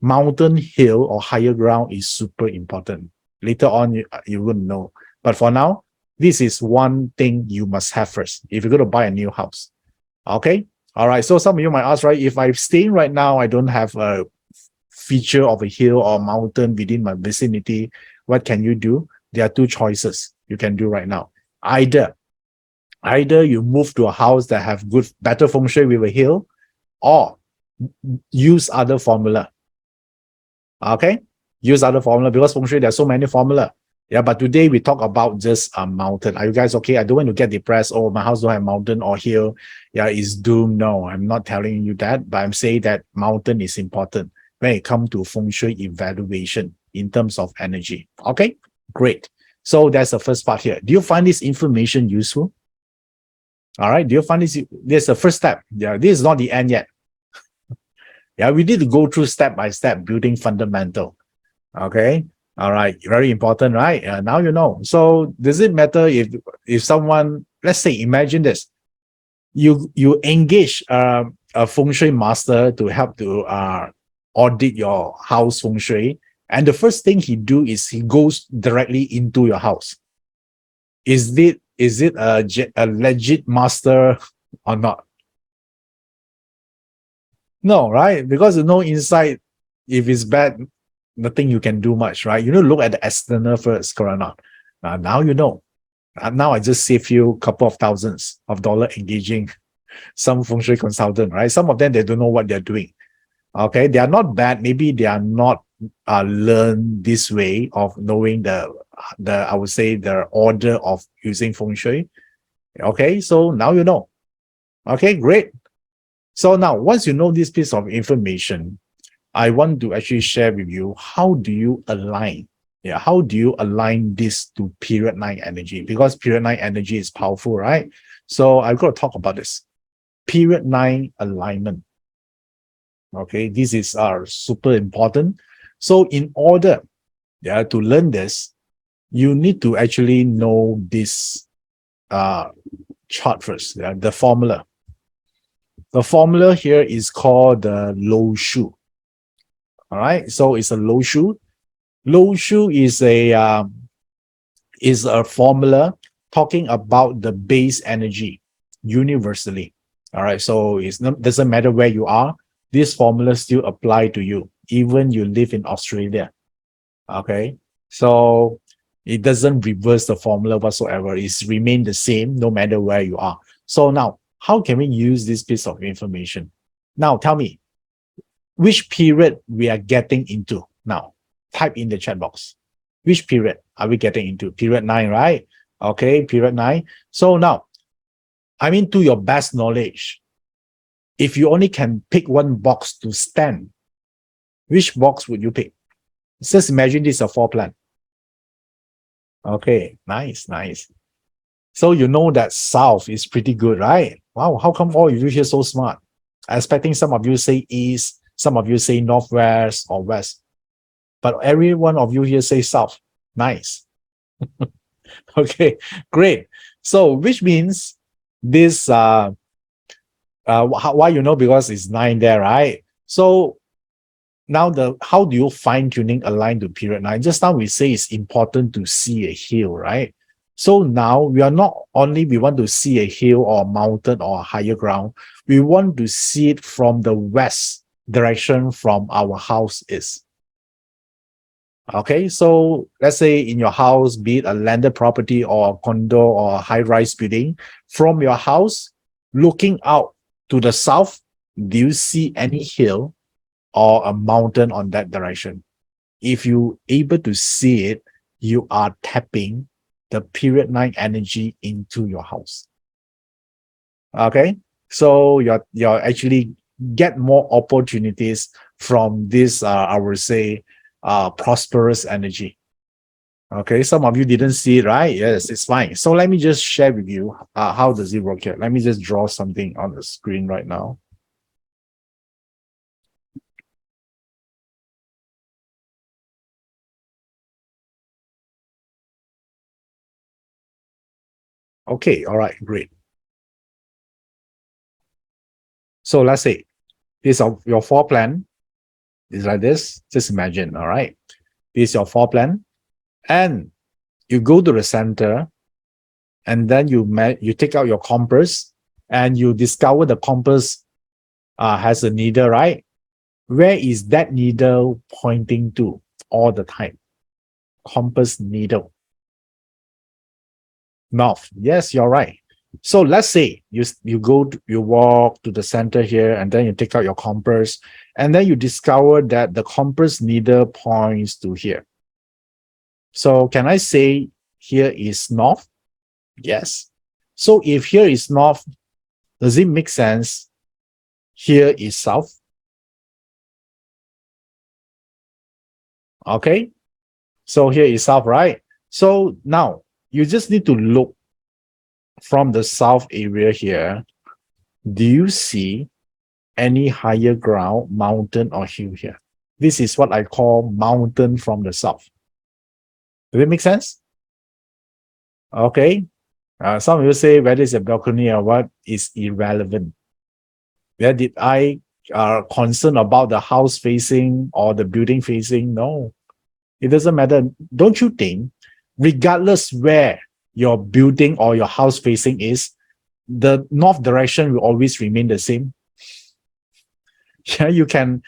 mountain, hill, or higher ground is super important. Later on, you will know. But for now, this is one thing you must have first if you're going to buy a new house. Okay? All right. So some of you might ask, right, if I'm staying right now, I don't have a feature of a hill or mountain within my vicinity, what can you do? There are two choices you can do right now. Either you move to a house that have better feng shui with a hill, or use other formula. Okay, use other formula because feng shui there's so many formula. Yeah, but today we talk about just a mountain. Are you guys okay? I don't want to get depressed. Oh, my house don't have mountain or hill. Yeah, it's doomed. No, I'm not telling you that, but I'm saying that mountain is important when it comes to feng shui evaluation in terms of energy. Okay, great. So that's the first part here. Do you find this information useful? All right. Do you find this the first step? Yeah, this is not the end yet. Yeah, we need to go through step by step building fundamental. Okay. All right. Very important, right? Now you know. So does it matter if someone, let's say, imagine this, you engage a feng shui master to help to audit your house feng shui, and the first thing he do is he goes directly into your house. Is it a legit master or not? No, right? Because you know inside, if it's bad, nothing you can do much, right? You need to look at the external first, correct or not? Now you know. Now I just save you a couple of thousands of dollars engaging some feng shui consultant, right? Some of them, they don't know what they're doing. Okay, they are not bad. Maybe they are not learned this way of knowing the I would say the order of using feng shui. Okay, so now you know. Okay, great. So now, once you know this piece of information, I want to actually share with you how do you align. Yeah, how do you align this to period 9 energy? Because period 9 energy is powerful, right? So I've got to talk about this. Period 9 alignment. Okay, this is super important. So in order to learn this, you need to actually know this uh, chart first, the formula. The formula here is called the low shoe. All right, so it's a low shoe. Low shoe is a formula talking about the base energy universally. All right, so it doesn't matter where you are. This formula still apply to you, even you live in Australia. Okay, so it doesn't reverse the formula whatsoever. It's remain the same no matter where you are. So now, how can we use this piece of information? Now, tell me, which period we are getting into now? Type in the chat box. Which period are we getting into? Period 9, right? Okay, period 9. So now, I mean, to your best knowledge, if you only can pick one box to stand, which box would you pick? Just imagine this is a floor plan. Okay, nice, nice. So you know that south is pretty good, right? Wow, how come all of you here so smart? I'm expecting some of you say east, some of you say northwest or west, but every one of you here say south. Nice. Okay, great. So which means this why you know, because it's 9 there, right? So now how do you fine tuning align to period 9? Just now we say it's important to see a hill, right? So now we are not only we want to see a hill or a mountain or a higher ground, we want to see it from the west direction from our house is. Okay, so let's say in your house, be it a landed property or a condo or a high-rise building, from your house, looking out to the south, do you see any hill or a mountain on that direction? If you able to see it, you are tapping the period 9 energy into your house. Okay, so you're actually get more opportunities from this I would say prosperous energy. Okay, some of you didn't see it, right? Yes, it's fine. So let me just share with you how does it work here. Let me just draw something on the screen right now. Okay, all right, great. So let's say this is your floor plan is like this. Just imagine, all right? This is your floor plan, and you go to the center, and then you take out your compass, and you discover the compass has a needle, right? Where is that needle pointing to all the time? Compass needle. North. Yes, you're right. So let's say you walk to the center here, and then you take out your compass, and then you discover that the compass needle points to here. So can I say here is north? Yes. So if here is north, does it make sense here is south? Okay. So here is south, right? So now you just need to look from the south area here. Do you see any higher ground, mountain or hill here? This is what I call mountain from the south. Does it make sense? Okay. Some of you say whether it's a balcony or what is irrelevant. Where did I concern about the house facing or the building facing? No, it doesn't matter. Don't you think, regardless where your building or your house facing is, the north direction will always remain the same? Yeah, you can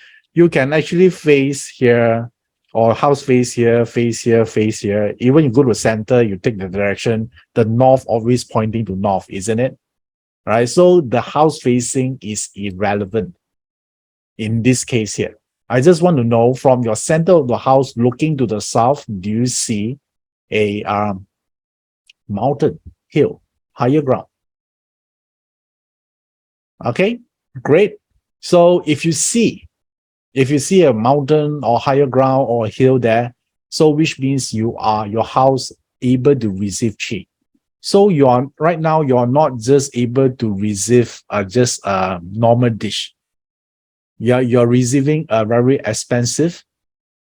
actually face here or house face here, face here, face here. Even you go to the center, you take the direction, the north always pointing to north, isn't it? Right? So the house facing is irrelevant in this case here. I just want to know from your center of the house looking to the south, do you see a mountain, hill, higher ground? Okay, great. So if you see a mountain or higher ground or a hill there, so which means your house able to receive chi. So you are right now you are not just able to receive just a normal dish. You're receiving a very expensive,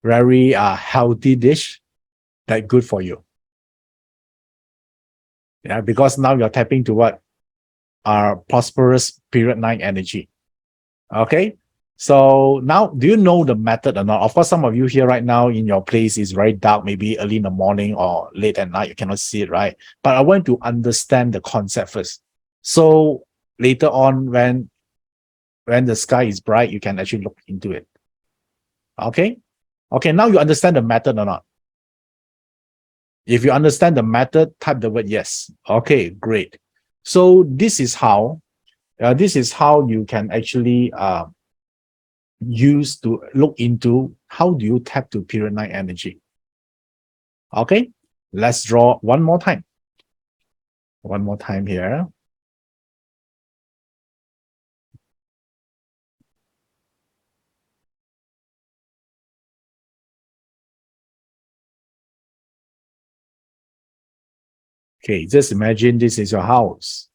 very healthy dish that good for you. Yeah, because now you're tapping to what are prosperous period 9 energy. Okay. So now, do you know the method or not? Of course, some of you here right now in your place is very dark, maybe early in the morning or late at night. You cannot see it, right? But I want to understand the concept first. So later on, when the sky is bright, you can actually look into it. Okay. Okay. Now you understand the method or not? If you understand the method, type the word yes. Okay, great. So this is how you can actually use to look into how do you tap to period 9 energy. Okay, let's draw one more time. One more time here. Okay, just imagine this is your house.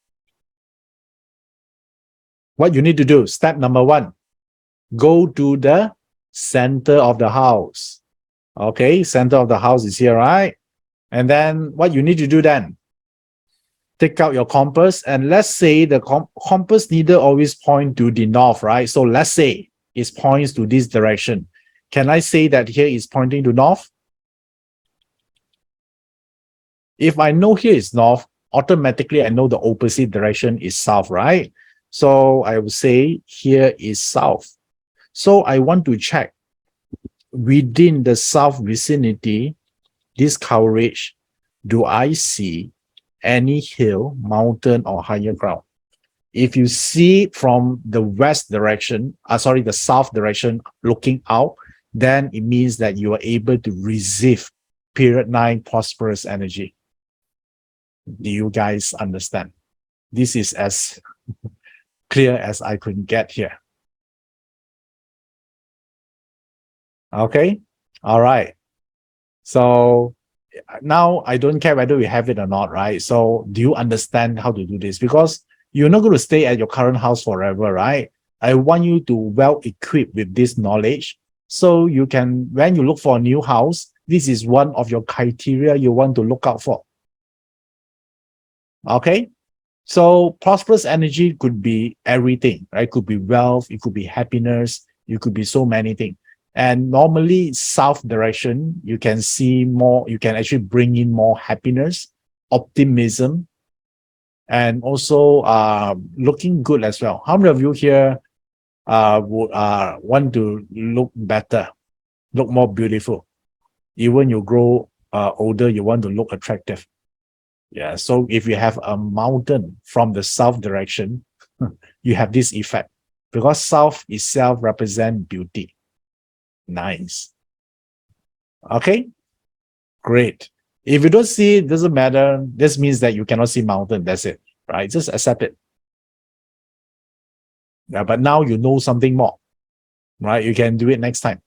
What you need to do, step number 1, go to the center of the house. Okay, center of the house is here, right? And then what you need to do then, take out your compass, and let's say the compass needle always point to the north, right? So let's say it points to this direction. Can I say that here is pointing to north? If I know here is north, automatically I know the opposite direction is south, right? So I would say here is south. So I want to check within the south vicinity, this coverage, do I see any hill, mountain, or higher ground? If you see from the west direction, the south direction looking out, then it means that you are able to receive period 9 prosperous energy. Do you guys understand? This is as clear as I could get here. Okay. All right. So now I don't care whether we have it or not, right? So do you understand how to do this? Because you're not going to stay at your current house forever, right? I want you to well equipped with this knowledge. So you can, when you look for a new house, this is one of your criteria you want to look out for. Okay. So prosperous energy could be everything, right? It could be wealth, it could be happiness, it could be so many things. And normally south direction, you can see more, you can actually bring in more happiness, optimism, and also looking good as well. How many of you here would want to look better, look more beautiful? Even you grow older, you want to look attractive. Yeah, so if you have a mountain from the south direction, you have this effect because south itself represents beauty. Nice. Okay, great. If you don't see it, doesn't matter. This means that you cannot see mountain. That's it, right? Just accept it. Yeah, but now you know something more, right? You can do it next time.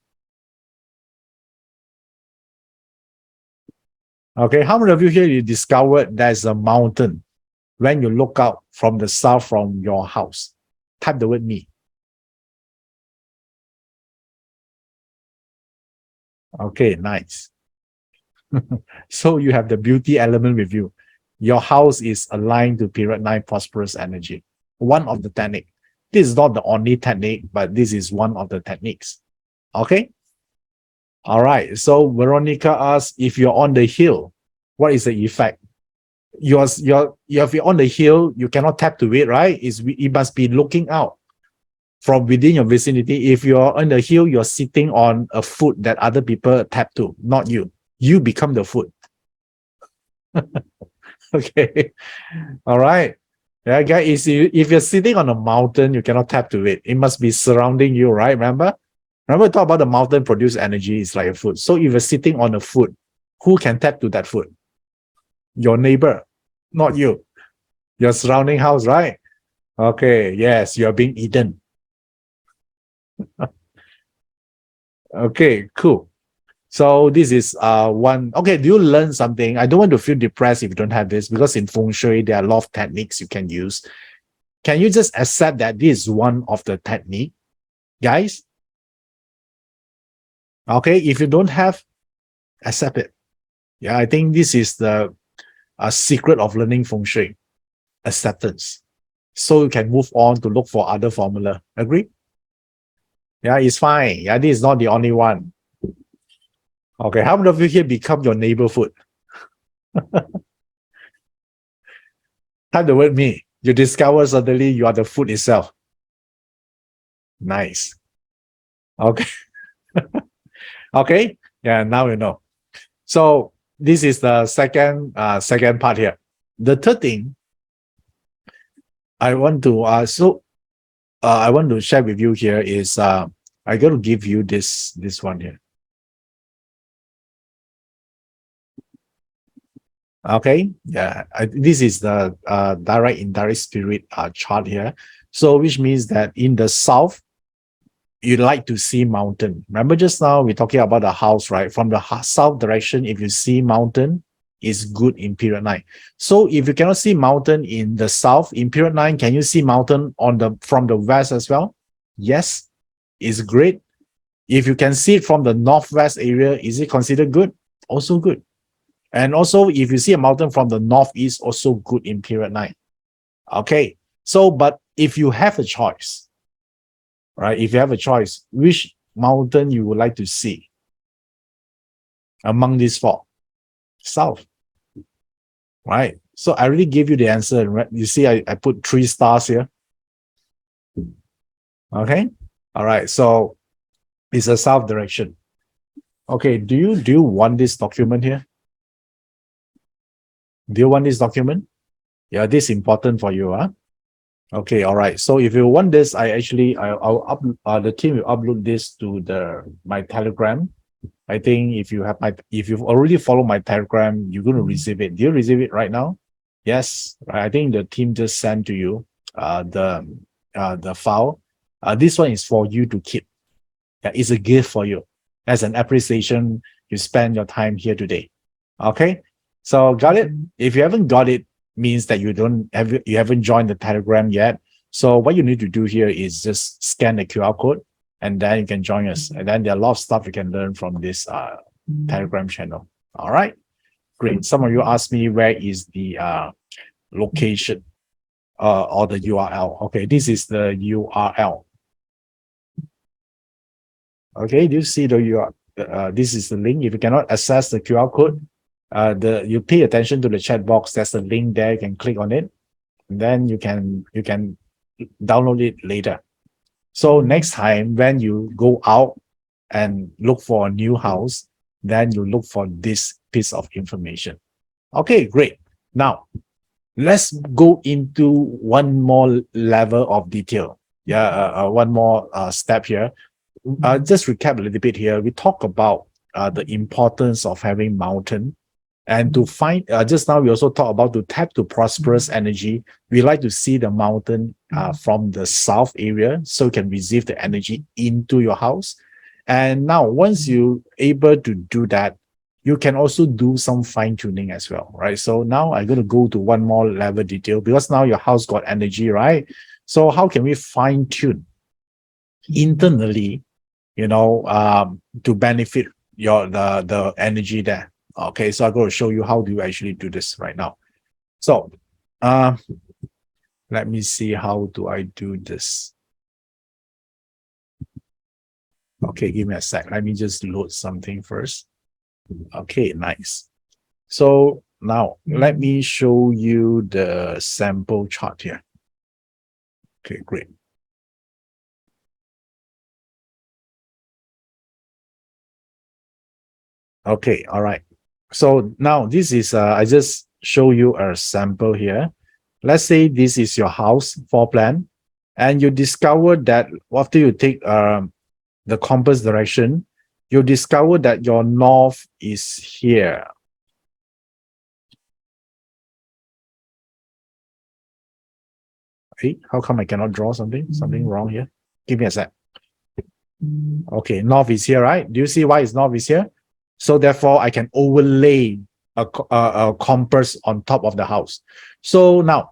Okay, how many of you here you discovered there's a mountain when you look out from the south from your house? Type the word me. Okay, nice. So you have the beauty element with you. Your house is aligned to period 9 prosperous energy. One of the technique. This is not the only technique, but this is one of the techniques. Okay. All right. So Veronica asks, if you're on the hill, what is the effect? If you're on the hill, you cannot tap to it, right? It must be looking out from within your vicinity. If you're on the hill, you're sitting on a foot that other people tap to, not you. You become the foot. Okay. All right. Yeah, guys, if you're sitting on a mountain, you cannot tap to it. It must be surrounding you, right? Remember we talk about the mountain produce energy. It's like a foot. So if you're sitting on a foot, who can tap to that foot? Your neighbor, not you. Your surrounding house, right? Okay, yes, you're being eaten. Okay, cool. So this is one. Okay, do you learn something? I don't want to feel depressed if you don't have this, because in Feng Shui there are a lot of techniques you can use. Can you just accept that this is one of the technique, guys? Okay, if you don't have, accept it. Yeah, I think this is the secret of learning Feng Shui, acceptance. So you can move on to look for other formula. Agree? Yeah, it's fine. Yeah, this is not the only one. Okay, how many of you here become your neighborhood? Type the word me. You discover suddenly you are the food itself. Nice. Okay. Okay. Yeah, now you know. So this is the second part here. The third thing I want to I want to share with you here is I got to give you this one here. Okay, yeah, this is the direct indirect spirit chart here. So which means that in the south, you like to see mountain. Remember just now we're talking about the house, right? From the south direction, if you see mountain, is good in period 9. So if you cannot see mountain in the south in period 9, can you see mountain on the from the west as well? Yes, is great. If you can see it from the northwest area, is it considered good? Also good. And also, if you see a mountain from the northeast, also good in period 9. Okay. So, but if you have a choice, right? If you have a choice, which mountain you would like to see among these four? South, right? So I already gave you the answer. Right? You see, I put 3 stars here. Okay. All right. So it's a south direction. Okay. Do you want this document here? Do you want this document? Yeah, this is important for you, huh? Okay, all right. So if you want this, I'll up the team will upload this to my Telegram. I think if you've already followed my Telegram, you're going to receive it. Do you receive it right now? Yes, right. I think the team just sent to you the file. This one is for you to keep. Yeah, it's a gift for you as an appreciation you spend your time here today. Okay, so got it. If you haven't got it, means that you haven't joined the Telegram yet. So what you need to do here is just scan the QR code, and then you can join us. And then there are a lot of stuff you can learn from this Telegram channel. All right, great. Some of you asked me where is the location or the URL. Okay, this is the URL. Okay, do you see the URL? This is the link. If you cannot access the QR code, you pay attention to the chat box. There's a link there. You can click on it, and then you can download it later. So next time when you go out and look for a new house, then you look for this piece of information. Okay, great. Now let's go into one more level of detail. Yeah, one more step here. Just recap a little bit here. We talk about the importance of having mountain, and to find just now we also talk about to tap to prosperous energy. We like to see the mountain from the south area, so you can receive the energy into your house. And now once you able to do that, you can also do some fine tuning as well, right? So now I'm going to go to one more level detail, because now your house got energy, right? So how can we fine tune internally, to benefit the energy there? Okay, so I'm going to show you how do you actually do this right now. So let me see, how do I do this? Okay, give me a sec. Let me just load something first. Okay, nice. So now let me show you the sample chart here. Okay, great. Okay, all right. So now this is I just show you a sample here. Let's say this is your house floor plan, and you discover that after you take the compass direction, you discover that your north is here. Hey, how come I cannot draw something? Something wrong here. Give me a sec. Okay, north is here, right? Do you see why north is here? So therefore, I can overlay a compass on top of the house. So now,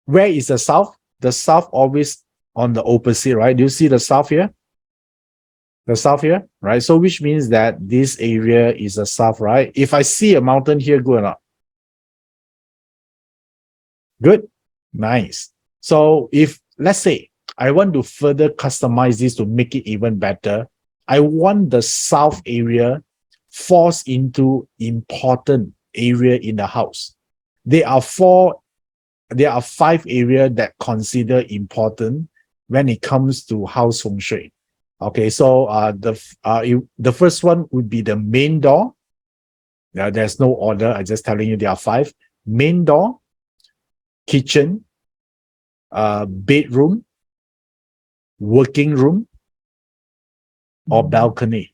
where is the south? The south always on the opposite, right? Do you see the south here? The south here, right? So which means that this area is the south, right? If I see a mountain here, good or not? Good. Nice. So if, let's say, I want to further customize this to make it even better, I want the south area falls into important area in the house. There are five areas that consider important when it comes to house feng shui. Okay, so the first one would be the main door. Now, there's no order. I'm just telling you there are five. Main door, kitchen, bedroom, working room, or balcony.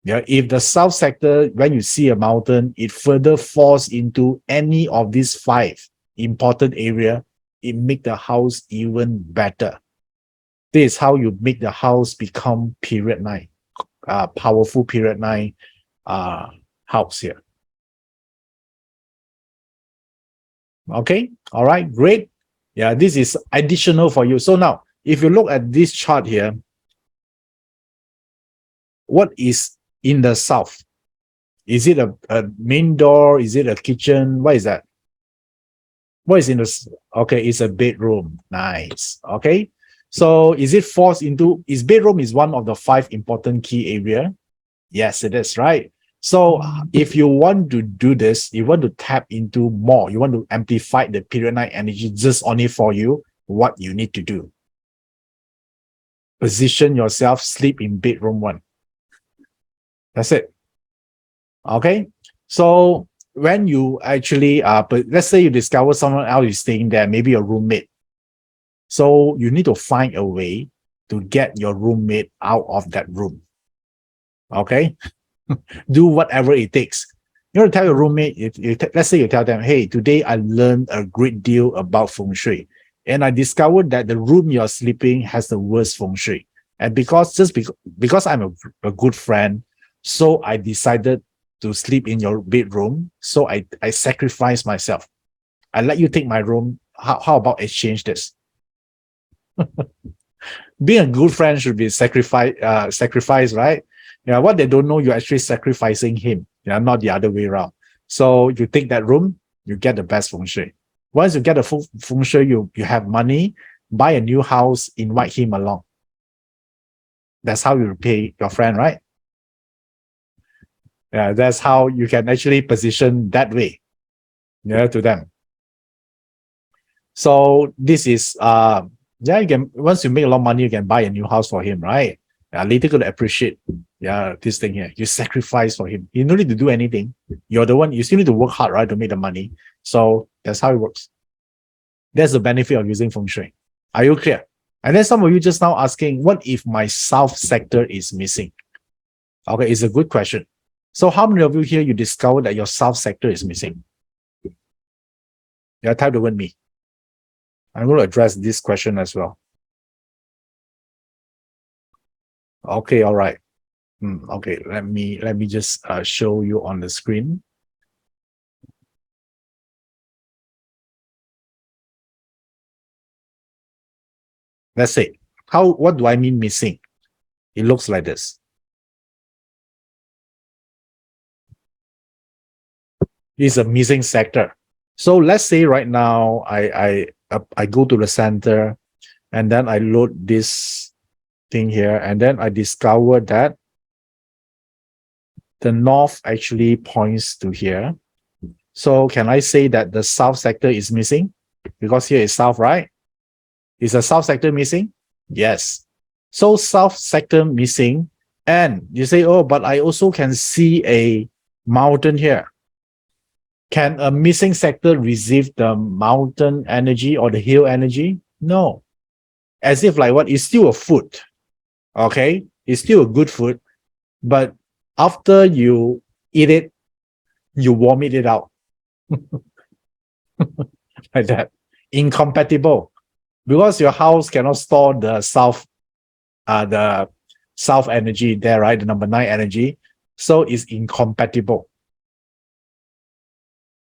Yeah, if the south sector, when you see a mountain, it further falls into any of these five important area, it make the house even better. This is how you make the house become period 9, powerful period 9 house here. Okay, all right, great. Yeah, this is additional for you. So now, if you look at this chart here, what is in the south? Is it a main door? Is it a kitchen? What is that? What is in the, okay, it's a bedroom. Nice. Okay. So is it falls into, is bedroom is one of the five important key area? Yes, it is, right? So if you want to do this, you want to tap into more, you want to amplify the period 9 energy just only for you, what you need to do? Position yourself, sleep in bedroom 1. That's it. Okay. So when you actually, but let's say you discover someone else is staying there, maybe a roommate. So you need to find a way to get your roommate out of that room. Okay. Do whatever it takes. You want to tell your roommate, let's say you tell them, hey, today I learned a great deal about Feng Shui. And I discovered that the room you're sleeping has the worst Feng Shui. And because I'm a good friend, so I decided to sleep in your bedroom. So I sacrifice myself. I let you take my room. How about exchange this? Being a good friend should be sacrifice, right? Yeah, what they don't know, you're actually sacrificing him. Yeah, not the other way around. So you take that room, you get the best feng shui. Once you get the feng shui, you have money, buy a new house, invite him along. That's how you repay your friend, right? Yeah, that's how you can actually position that way, yeah, to them. So this is yeah, you can, once you make a lot of money, you can buy a new house for him, right? Later going to appreciate, yeah, this thing here. You sacrifice for him. You don't need to do anything. You're the one, you still need to work hard, right, to make the money. So that's how it works. That's the benefit of using feng shui. Are you clear? And then some of you just now asking, what if my south sector is missing? Okay, it's a good question. So how many of you here, you discovered that your south sector is missing? Yeah, type the word me. I'm going to address this question as well. Okay, all right. Okay, let me just show you on the screen. Let's say, what do I mean missing? It looks like this. It's a missing sector. So let's say right now I go to the center and then I load this thing here, and then I discover that the north actually points to here. So can I say that the south sector is missing? Because here is south, right? Is the south sector missing? Yes. So south sector missing. And you say, oh, but I also can see a mountain here. Can a missing sector receive the mountain energy or the hill energy? No. As if like what? It's still a food. Okay? It's still a good food. But after you eat it, you vomit it out. Like that. incompatible because your house cannot store the south energy there, right? The number 9 energy. So it's incompatible.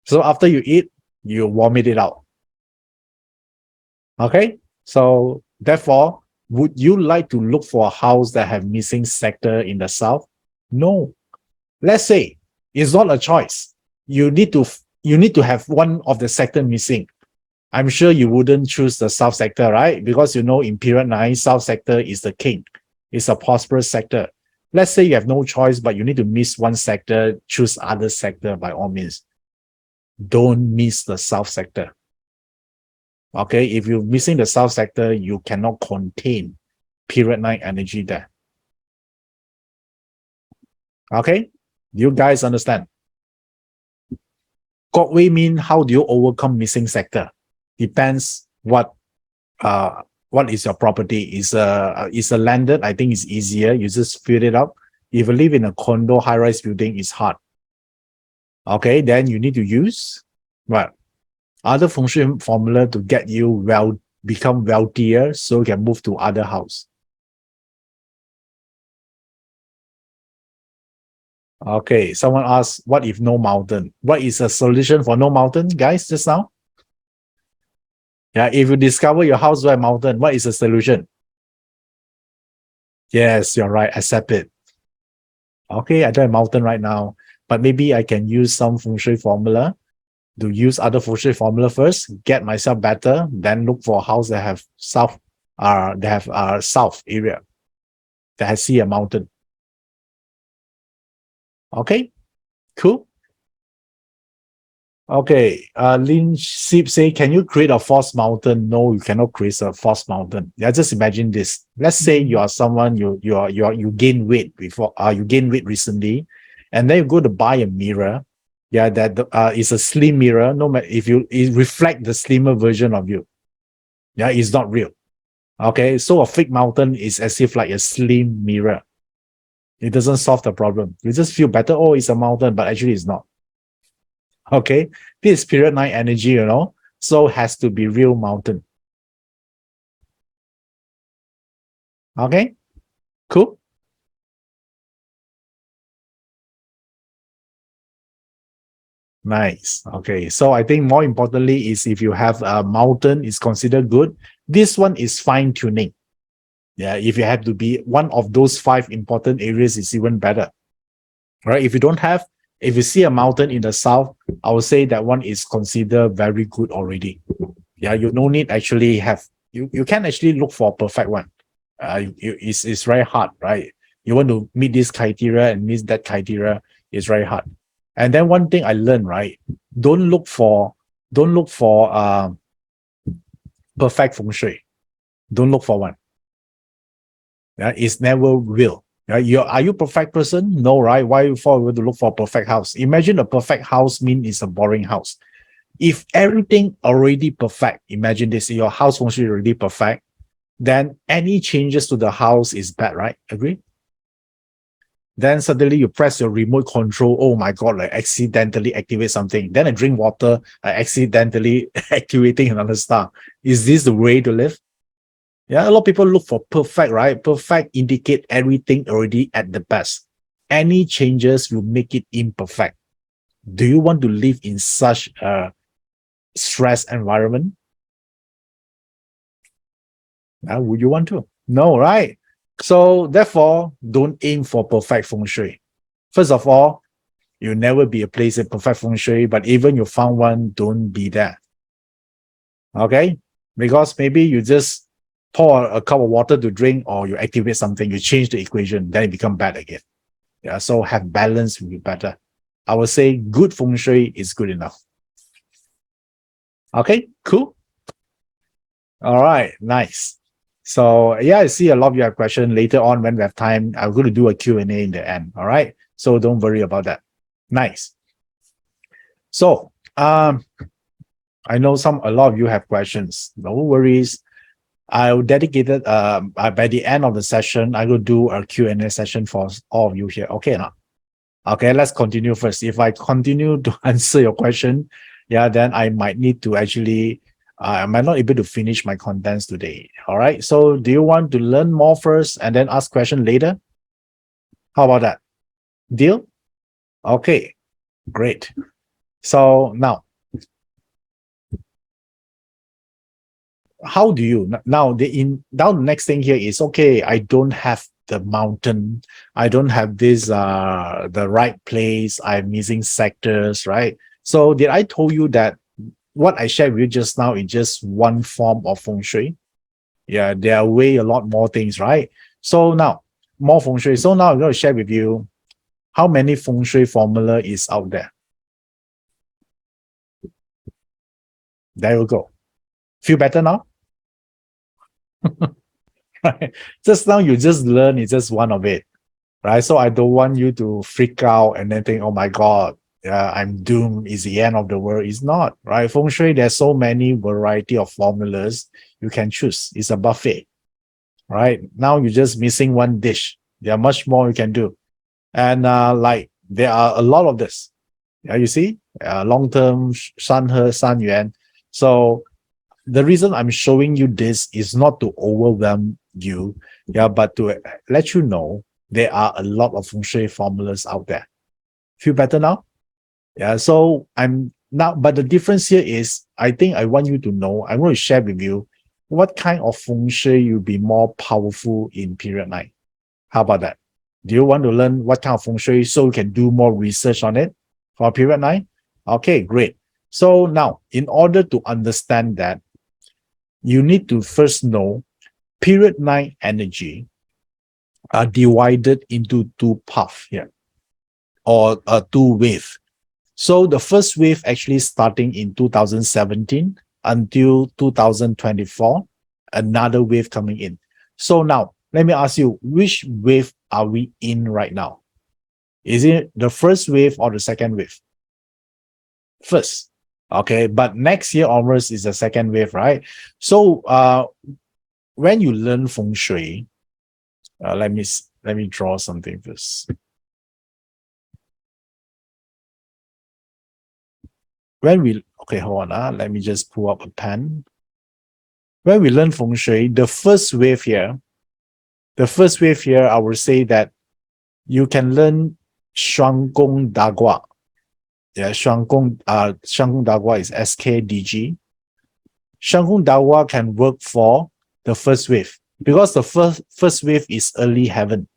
So after you eat, you vomit it out. Okay? So therefore, would you like to look for a house that have missing sector in the south? No. Let's say it's not a choice. You need to have one of the sector missing. I'm sure you wouldn't choose the south sector, right? Because you know in period 9, south sector is the king. It's a prosperous sector. Let's say you have no choice, but you need to miss one sector, choose other sector by all means. Don't miss the south sector. Okay, if you're missing the south sector, you cannot contain period 9 energy there. Okay, you guys understand? Godway mean how do you overcome missing sector? Depends what is your property. Is a landed, I think it's easier. You just fill it up. If you live in a condo high-rise building, it's hard. Okay, then you need to use what? Other Feng Shui formula to get you become wealthier so you can move to other house. Okay, someone asked, what if no mountain? What is a solution for no mountain, guys, just now? Yeah, if you discover your house by mountain, what is the solution? Yes, you're right, accept it. Okay, I don't have mountain right now, but maybe I can use some Feng Shui formula to use other Feng Shui formula first, get myself better, then look for a house that have south area that has see a mountain. Okay, cool. Okay, Lin Sip say, can you create a false mountain? No, you cannot create a false mountain. Yeah, just imagine this. Let's say you are someone you gain weight before you gain weight recently, and then you go to buy a mirror. Yeah, that is a slim mirror. No matter if it reflect the slimmer version of you. Yeah, it's not real. Okay, so a fake mountain is as if like a slim mirror. It doesn't solve the problem. You just feel better. Oh, it's a mountain, but actually it's not. Okay, this is period 9 energy, so has to be real mountain. Okay, cool. Nice. Okay, so I think more importantly is if you have a mountain, is considered good. This one is fine tuning. Yeah, if you have to be one of those 5 important areas, is even better. Right? If you see a mountain in the south, I would say that one is considered very good already. Yeah, you no need actually have you can actually look for a perfect one. It's very hard, right? You want to meet this criteria and meet that criteria, is very hard. And then one thing I learned, right? Don't look for perfect Feng Shui. Don't look for one. Yeah, it's never real. Right? Are you a perfect person? No, right? Why you to look for a perfect house? Imagine a perfect house means it's a boring house. If everything already perfect, imagine this, your house Feng Shui already perfect, then any changes to the house is bad, right? Agree? Then suddenly you press your remote control. Oh my God, like accidentally activate something. Then I drink water, I accidentally activating another star. Is this the way to live? Yeah, a lot of people look for perfect, right? Perfect indicate everything already at the best. Any changes will make it imperfect. Do you want to live in such a stress environment? Would you want to? No, right? So therefore, don't aim for perfect Feng Shui. First of all, you'll never be a place in perfect Feng Shui, but even you found one, don't be there. Okay? Because maybe you just pour a cup of water to drink, or you activate something, you change the equation, then it become bad again. Yeah, so have balance will be better. I would say good Feng Shui is good enough. Okay, cool. All right, nice. So yeah, I see a lot of you have questions. Later on, when we have time, I'm going to do a Q&A in the end. All right, so don't worry about that. Nice. So I know a lot of you have questions. No worries. I'll dedicate it by the end of the session. I will do a Q&A session for all of you here. Okay, now. Okay, let's continue first. If I continue to answer your question, yeah, then I might need to actually I might not able to finish my contents today. All right. So do you want to learn more first and then ask question later? How about that? Deal? Okay, great. So now, how do you now the next thing here is okay, I don't have the mountain, I don't have this the right place, I'm missing sectors, right? So did I told you that what I shared with you just now is just one form of feng shui? Yeah, there are way a lot more things, right? So now more feng shui. So now I'm going to share with you how many feng shui formula is out there. There you go. Feel better now? Right? Just now you just learn, it's just one of it, right? So I don't want you to freak out and then think, oh my God, I'm doomed. It's the end of the world. It's not, right? Feng Shui, there's so many variety of formulas you can choose. It's a buffet, right? Now you're just missing one dish. There are much more you can do. And like there are a lot of this. Yeah, you see, long-term, San He, San Yuan. So the reason I'm showing you this is not to overwhelm you, yeah, but to let you know there are a lot of feng shui formulas out there. Feel better now? Yeah, so I'm now, but the difference here is I think I want you to know, I'm going to share with you what kind of feng shui will be more powerful in period 9. How about that? Do you want to learn what kind of feng shui so you can do more research on it for period 9? Okay, great. So now, in order to understand that, you need to first know period 9 energy are divided into two paths here, or two wave. So the first wave actually starting in 2017 until 2024, another wave coming in. So now, let me ask you, which wave are we in right now? Is it the first wave or the second wave? First. Okay, but next year onwards is the second wave, right? So when you learn feng shui, let me draw something first. Hold on, let me just pull up a pen. When we learn feng shui, the first wave here, I will say that you can learn Shuang Gong Dagua. Yeah, Shuang Gong Dagua is SKDG. Shuang Gong Dagua can work for the first wave because the first wave is early heaven.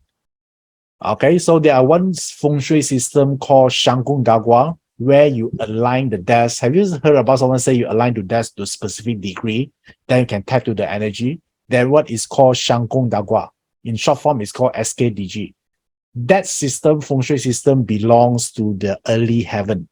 Okay, so there are one feng shui system called Shuang Gong Dagua where you align the desk. Have you heard about someone say you align the desk to a specific degree, then you can tap to the energy? Then what is called Shuang Gong Dagua. In short form, it's called SKDG. That system, feng shui system, belongs to the early heaven.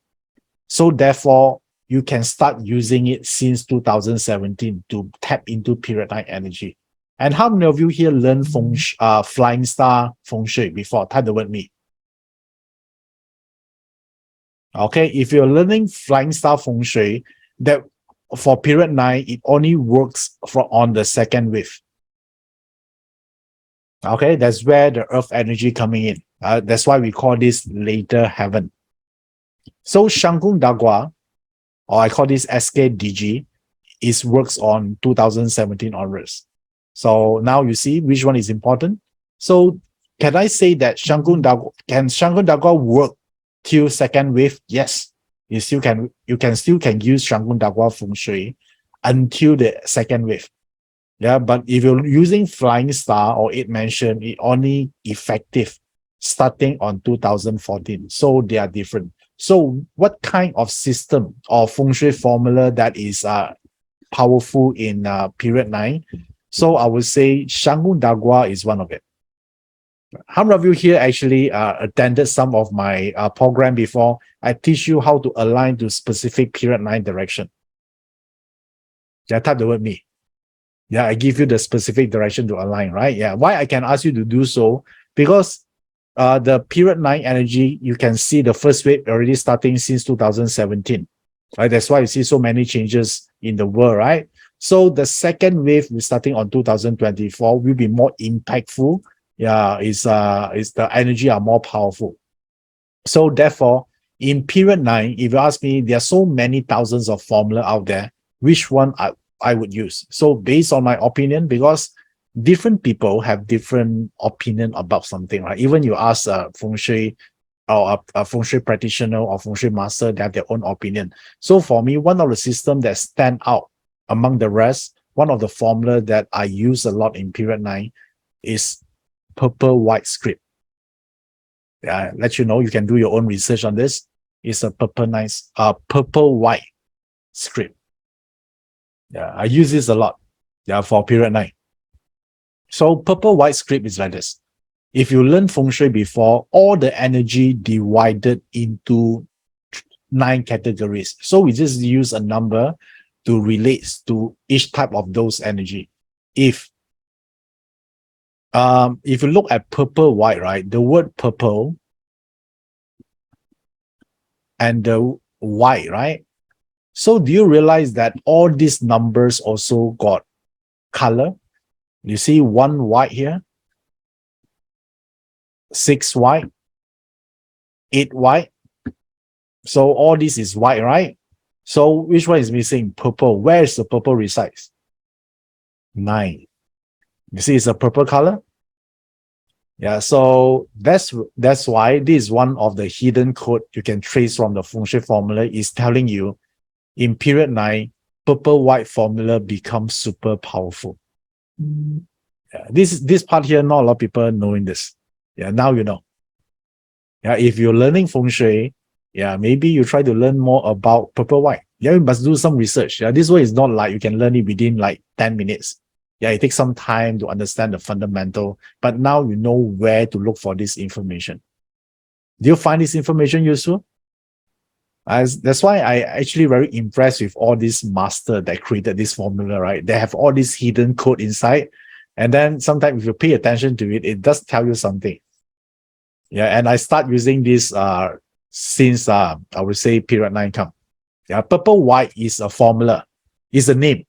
So therefore, you can start using it since 2017 to tap into period 9 energy. And how many of you here learned Flying Star Feng Shui before? Type the word me. Okay, if you're learning Flying Star Feng Shui, that for period 9, it only works on the second wave. Okay, that's where the earth energy coming in. That's why we call this later heaven. So Shuang Gong Dagua, or I call this SKDG, works on 2017 onwards. So now you see which one is important. So can I say that Shuang Gong Dagua work till second wave? Yes, you can still use Shuang Gong Dagua Feng Shui until the second wave. Yeah, but if you're using Flying Star or 8 Mansion, it only effective starting on 2014. So they are different. So what kind of system or feng shui formula that is powerful in period 9? So I would say Shuang Gong Dagua is one of it. How many of you here actually attended some of my program before? I teach you how to align to specific period 9 direction. Yeah, type the word me. Yeah, I give you the specific direction to align, right? Yeah, why I can ask you to do so? Because the period 9 energy, you can see the first wave already starting since 2017. Right? That's why you see so many changes in the world, right? So the second wave starting on 2024 will be more impactful. Yeah, is the energy are more powerful. So therefore, in period 9, if you ask me, there are so many thousands of formula out there. Which one I would use. So based on my opinion, because different people have different opinion about something, right? Even you ask a Feng Shui or a Feng Shui practitioner or Feng Shui master, they have their own opinion. So for me, one of the systems that stand out among the rest, one of the formula that I use a lot in period 9 is purple white script. Let you know, you can do your own research on this. It's a purple white script. I use this a lot. For period 9. So purple white script is like this. If you learn Feng Shui before, all the energy divided into 9 categories. So we just use a number to relate to each type of those energy. If you look at purple white, right, the word purple and the white, right? So do you realize that all these numbers also got color? You see 1 white here, 6 white, 8 white. So all this is white, right? So which one is missing? Purple. Where is the purple resides? 9. You see it's a purple color? So that's why this is one of the hidden code you can trace from the Feng Shui formula, is telling you in period 9, purple white formula becomes super powerful. This part here, not a lot of people knowing this. Now you know. If you're learning Feng Shui, maybe you try to learn more about purple white. You must do some research. This way is not like you can learn it within like 10 minutes. It takes some time to understand the fundamental, but now you know where to look for this information. Do you find this information useful? That's why I actually very impressed with all these master that created this formula, right? They have all this hidden code inside. And then sometimes if you pay attention to it, it does tell you something. And I start using this since I would say period 9 come. Purple white is a formula, is a name,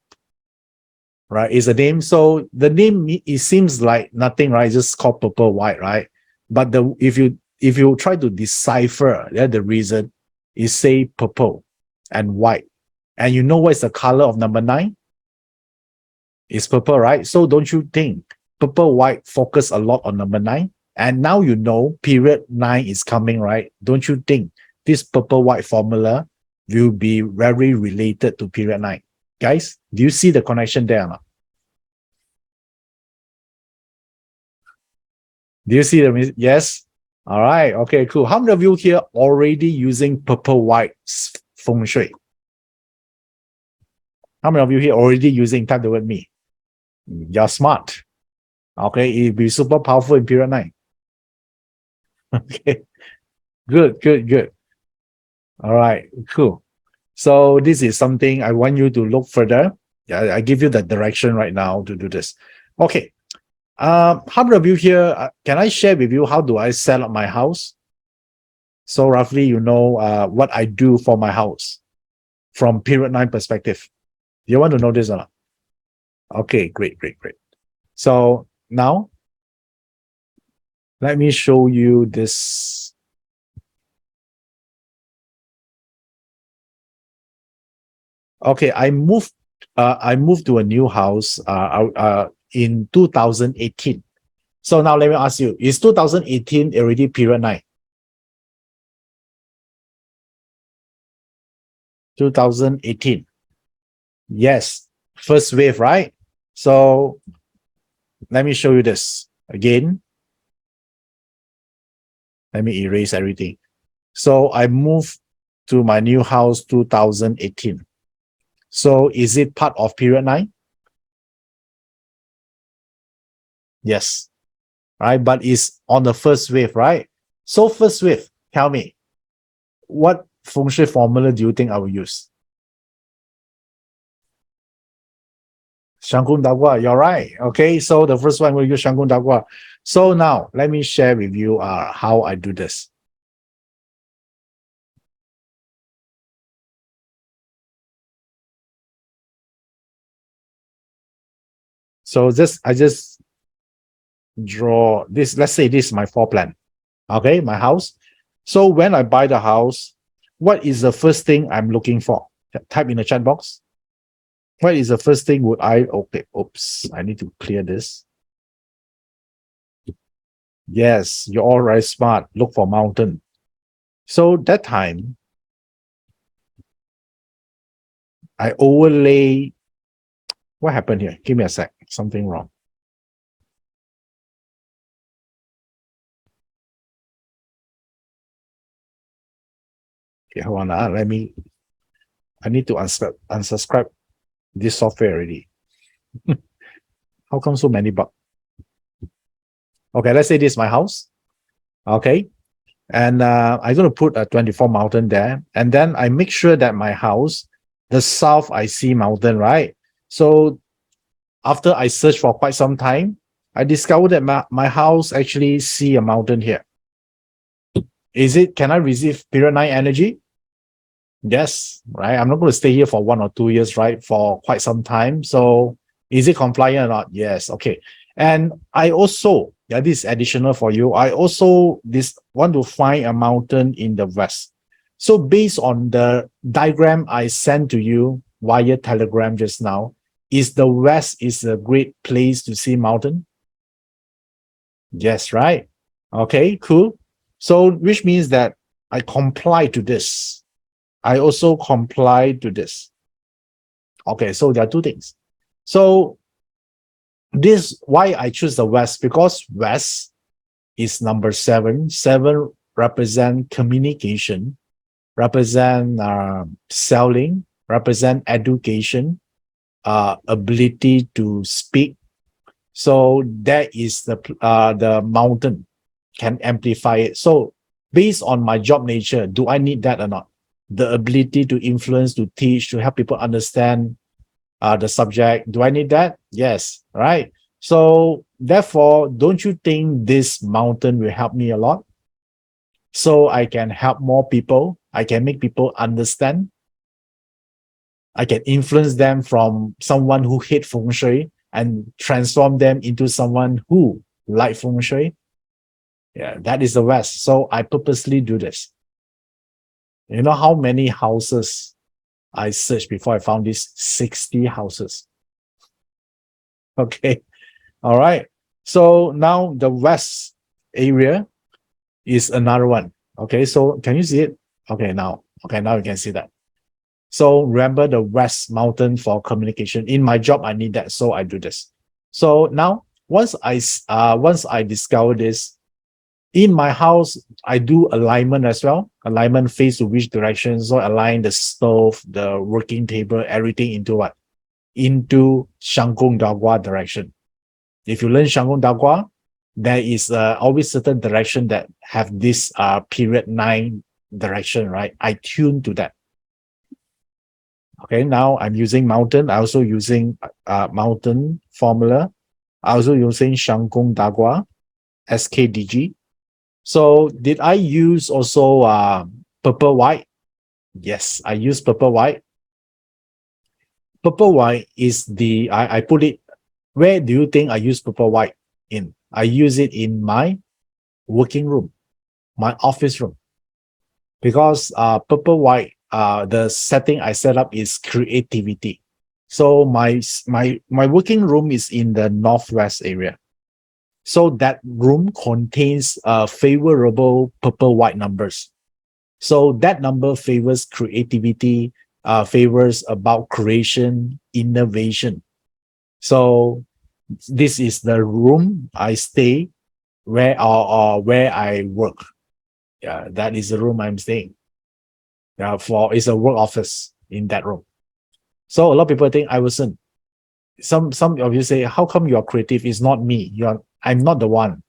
right? Is a name. So the name, it seems like nothing, right? It's just called purple white, right? But if you try to decipher the reason, is say purple and white, and you know what's the color of number 9? It's purple, right? So don't you think purple white focus a lot on number 9? And now you know period 9 is coming, right? Don't you think this purple white formula will be very related to period 9? Guys, do you see the connection there or not? Do you see the, yes? All right, okay, cool. How many of you here already using purple white Feng Shui? How many of you here already using? Type the word me. You're smart. Okay, it'll be super powerful in period 9. Okay, good. All right, cool. So this is something I want you to look further. I give you the direction right now to do this. Okay. How many of you here, can I share with you how do I set up my house? So roughly you know what I do for my house from period 9 perspective. You want to know this or not? Okay, great. So now, let me show you this. Okay, I moved to a new house in 2018. So now let me ask you, is 2018 already period 9? 2018. Yes, first wave, right? So let me show you this again. Let me erase everything. So I moved to my new house 2018. So is it part of period 9? Yes. Right, but it's on the first wave, right? So first wave, tell me, what Feng Shui formula do you think I will use? Shangkung Dagua, you're right. Okay, so the first one will use Shangkung Dagua. So now let me share with you how I do this. So I just draw this. Let's say this is my floor plan. Okay, my house. So when I buy the house, what is the first thing I'm looking for? Type in the chat box. What is the first thing would I, okay, oops, I need to clear this. Yes, you're all right, smart. Look for mountain. So that time, I overlay. What happened here? Give me a sec. Something wrong. Okay, hold on. I need to unsubscribe this software already. How come so many bugs? Okay, let's say this is my house. Okay. And I'm going to put a 24 mountain there. And then I make sure that my house, the south, I see mountain, right? So after I search for quite some time, I discovered that my house actually see a mountain here. Can I receive period 9 energy? Yes, right. I'm not going to stay here for 1 or 2 years, right? For quite some time. So is it compliant or not? Yes. Okay. And I also, yeah, this is additional for you. I also want to find a mountain in the west. So based on the diagram I sent to you via Telegram just now, is the west is a great place to see mountain? Yes, right. Okay, cool. So which means that I comply to this. I also comply to this. Okay, so there are two things. So this why I choose the West, because West is number 7. 7 represent communication, represent selling, represent education, ability to speak. So that is the mountain can amplify it. So based on my job nature, do I need that or not? The ability to influence, to teach, to help people understand the subject. Do I need that? Yes, right? So therefore, don't you think this mountain will help me a lot? So I can help more people. I can make people understand. I can influence them from someone who hate Feng Shui and transform them into someone who like Feng Shui. Yeah, that is the West. So I purposely do this. You know how many houses I searched before I found these 60 houses? Okay. All right. So now the west area is another one. Okay. So can you see it? Okay. Now you can see that. So remember the west mountain for communication. In my job, I need that. So I do this. So now once I discover this, in my house, I do alignment as well. Alignment face to which direction. So align the stove, the working table, everything into what? Into Shangkung Dagwa direction. If you learn Shangkung Dagwa, there is always certain direction that have this period 9 direction, right? I tune to that. Okay, now I'm using mountain. I also using mountain formula. I also using Shangkung Dagwa, SKDG. So did I use also purple white? Yes, I use purple white. Purple white is I put it, where do you think I use purple white in? I use it in my working room, my office room, because purple white, the setting I set up is creativity. So my working room is in the northwest area. So that room contains favorable purple white numbers. So that number favors creativity, favors about creation, innovation. So this is the room I stay or where I work. Yeah, that is the room I'm staying. Yeah, it's a work office in that room. So a lot of people think Iverson. Some of you say, how come you are creative? It's not me. I'm not the one.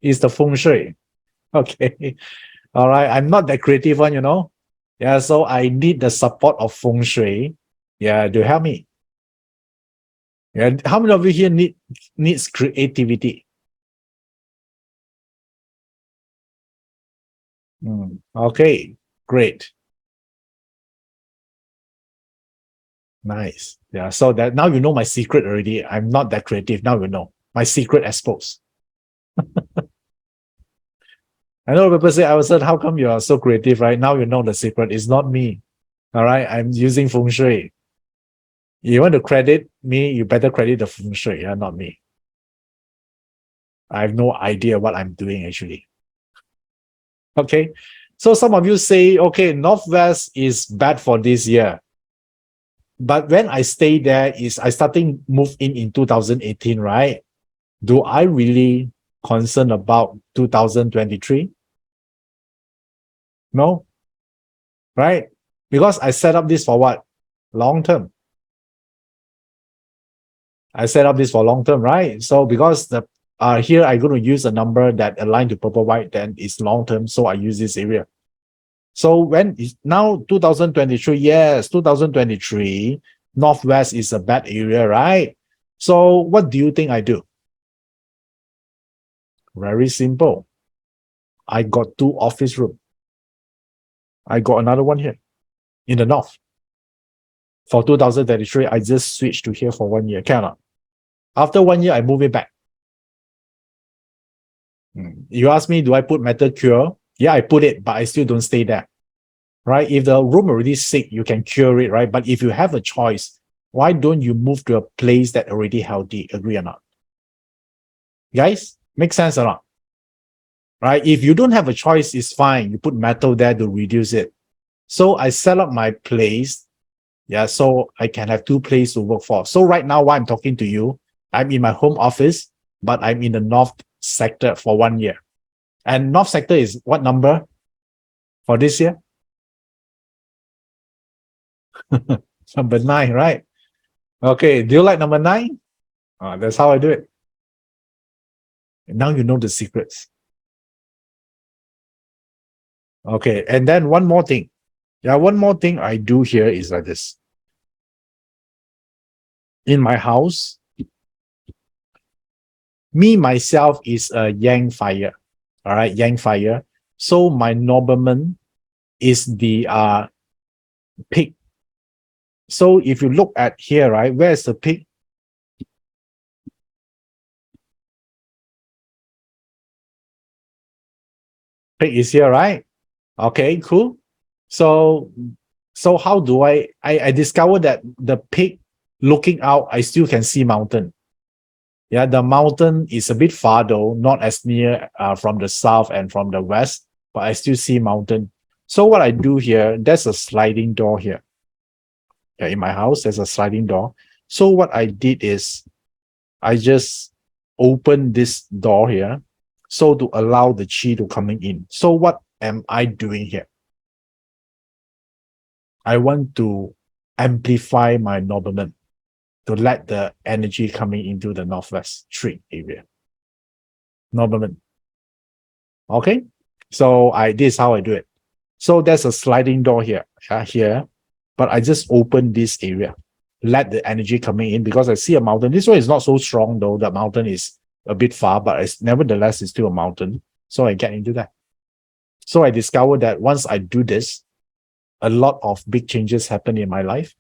It's the feng shui. Okay. All right. I'm not that creative one, Yeah, so I need the support of feng shui. Yeah, to help me. Yeah. How many of you here needs creativity? Okay, great. Nice. Yeah. So that now you know my secret already. I'm not that creative. Now you know. My secret exposed. I know people say, I was said, how come you are so creative, right? Now you know the secret. It's not me. All right. I'm using feng shui. You want to credit me, you better credit the Feng Shui, yeah, not me. I have no idea what I'm doing actually. Okay. So some of you say, okay, Northwest is bad for this year. But when I stay there, I starting move in 2018, right? Do I really concern about 2023? No, right? Because I set up this for what? Long term. I set up this for long term, right? So because the here I'm going to use a number that align to purple white, then it's long term. So I use this area. So when is now 2023, yes, 2023, Northwest is a bad area, right? So what do you think I do? Very simple. I got 2 office room. I got another one here in the north. For 2023, I just switched to here for 1 year. Cannot. After 1 year, I move it back. You ask me, do I put metal cure? Yeah, I put it, but I still don't stay there. Right? If the room already sick, you can cure it, right? But if you have a choice, why don't you move to a place that already healthy? Agree or not? Guys, make sense or not? Right? If you don't have a choice, it's fine. You put metal there to reduce it. So I set up my place. Yeah, so I can have 2 places to work for. So right now, while I'm talking to you, I'm in my home office, but I'm in the north sector for 1 year. And north sector is what number for this year? Number 9, right? Okay, do you like number 9? That's how I do it. And now you know the secrets. Okay, and then one more thing. Yeah, one more thing I do here is like this. In my house, me, myself is a yang fire. All right, yang fire. So my nobleman is the pig. So if you look at here, right, where's the pig? Pig is here, right? Okay, cool. So how do I discovered that the pig looking out, I still can see mountain. Yeah, the mountain is a bit far though, not as near from the south and from the west, but I still see mountain. So what I do here, there's a sliding door here. Yeah, in my house, there's a sliding door. So what I did is I just open this door here so to allow the chi to coming in. So what am I doing here? I want to amplify my nobleman to let the energy coming into the northwest street area. Nobleman. Okay. So this is how I do it. So there's a sliding door here, here, but I just open this area, let the energy coming in because I see a mountain. This one is not so strong though. The mountain is a bit far, but nevertheless, it's still a mountain. So I get into that. So I discovered that once I do this, a lot of big changes happen in my life.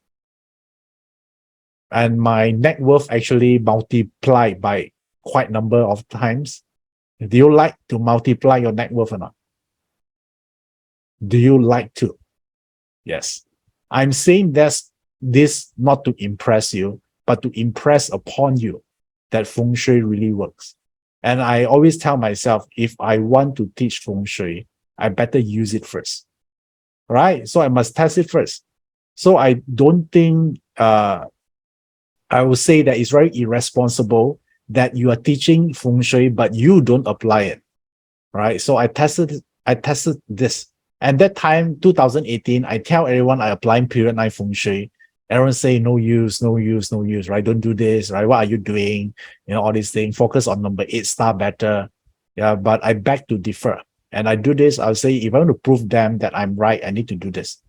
And my net worth actually multiplied by quite a number of times. Do you like to multiply your net worth or not? Do you like to? Yes. I'm saying this not to impress you, but to impress upon you that Feng Shui really works. And I always tell myself, if I want to teach Feng Shui, I better use it first. Right? So I must test it first. So I don't think I would say that it's very irresponsible that you are teaching Feng Shui, but you don't apply it. Right? So I tested this. And that time, 2018, I tell everyone I applying period 9 Feng Shui. Everyone say no use, no use, no use, right? Don't do this, right? What are you doing? You know, all these things. Focus on number 8 star better. Yeah, but I beg to differ. And I do this, I'll say, if I want to prove them that I'm right, I need to do this.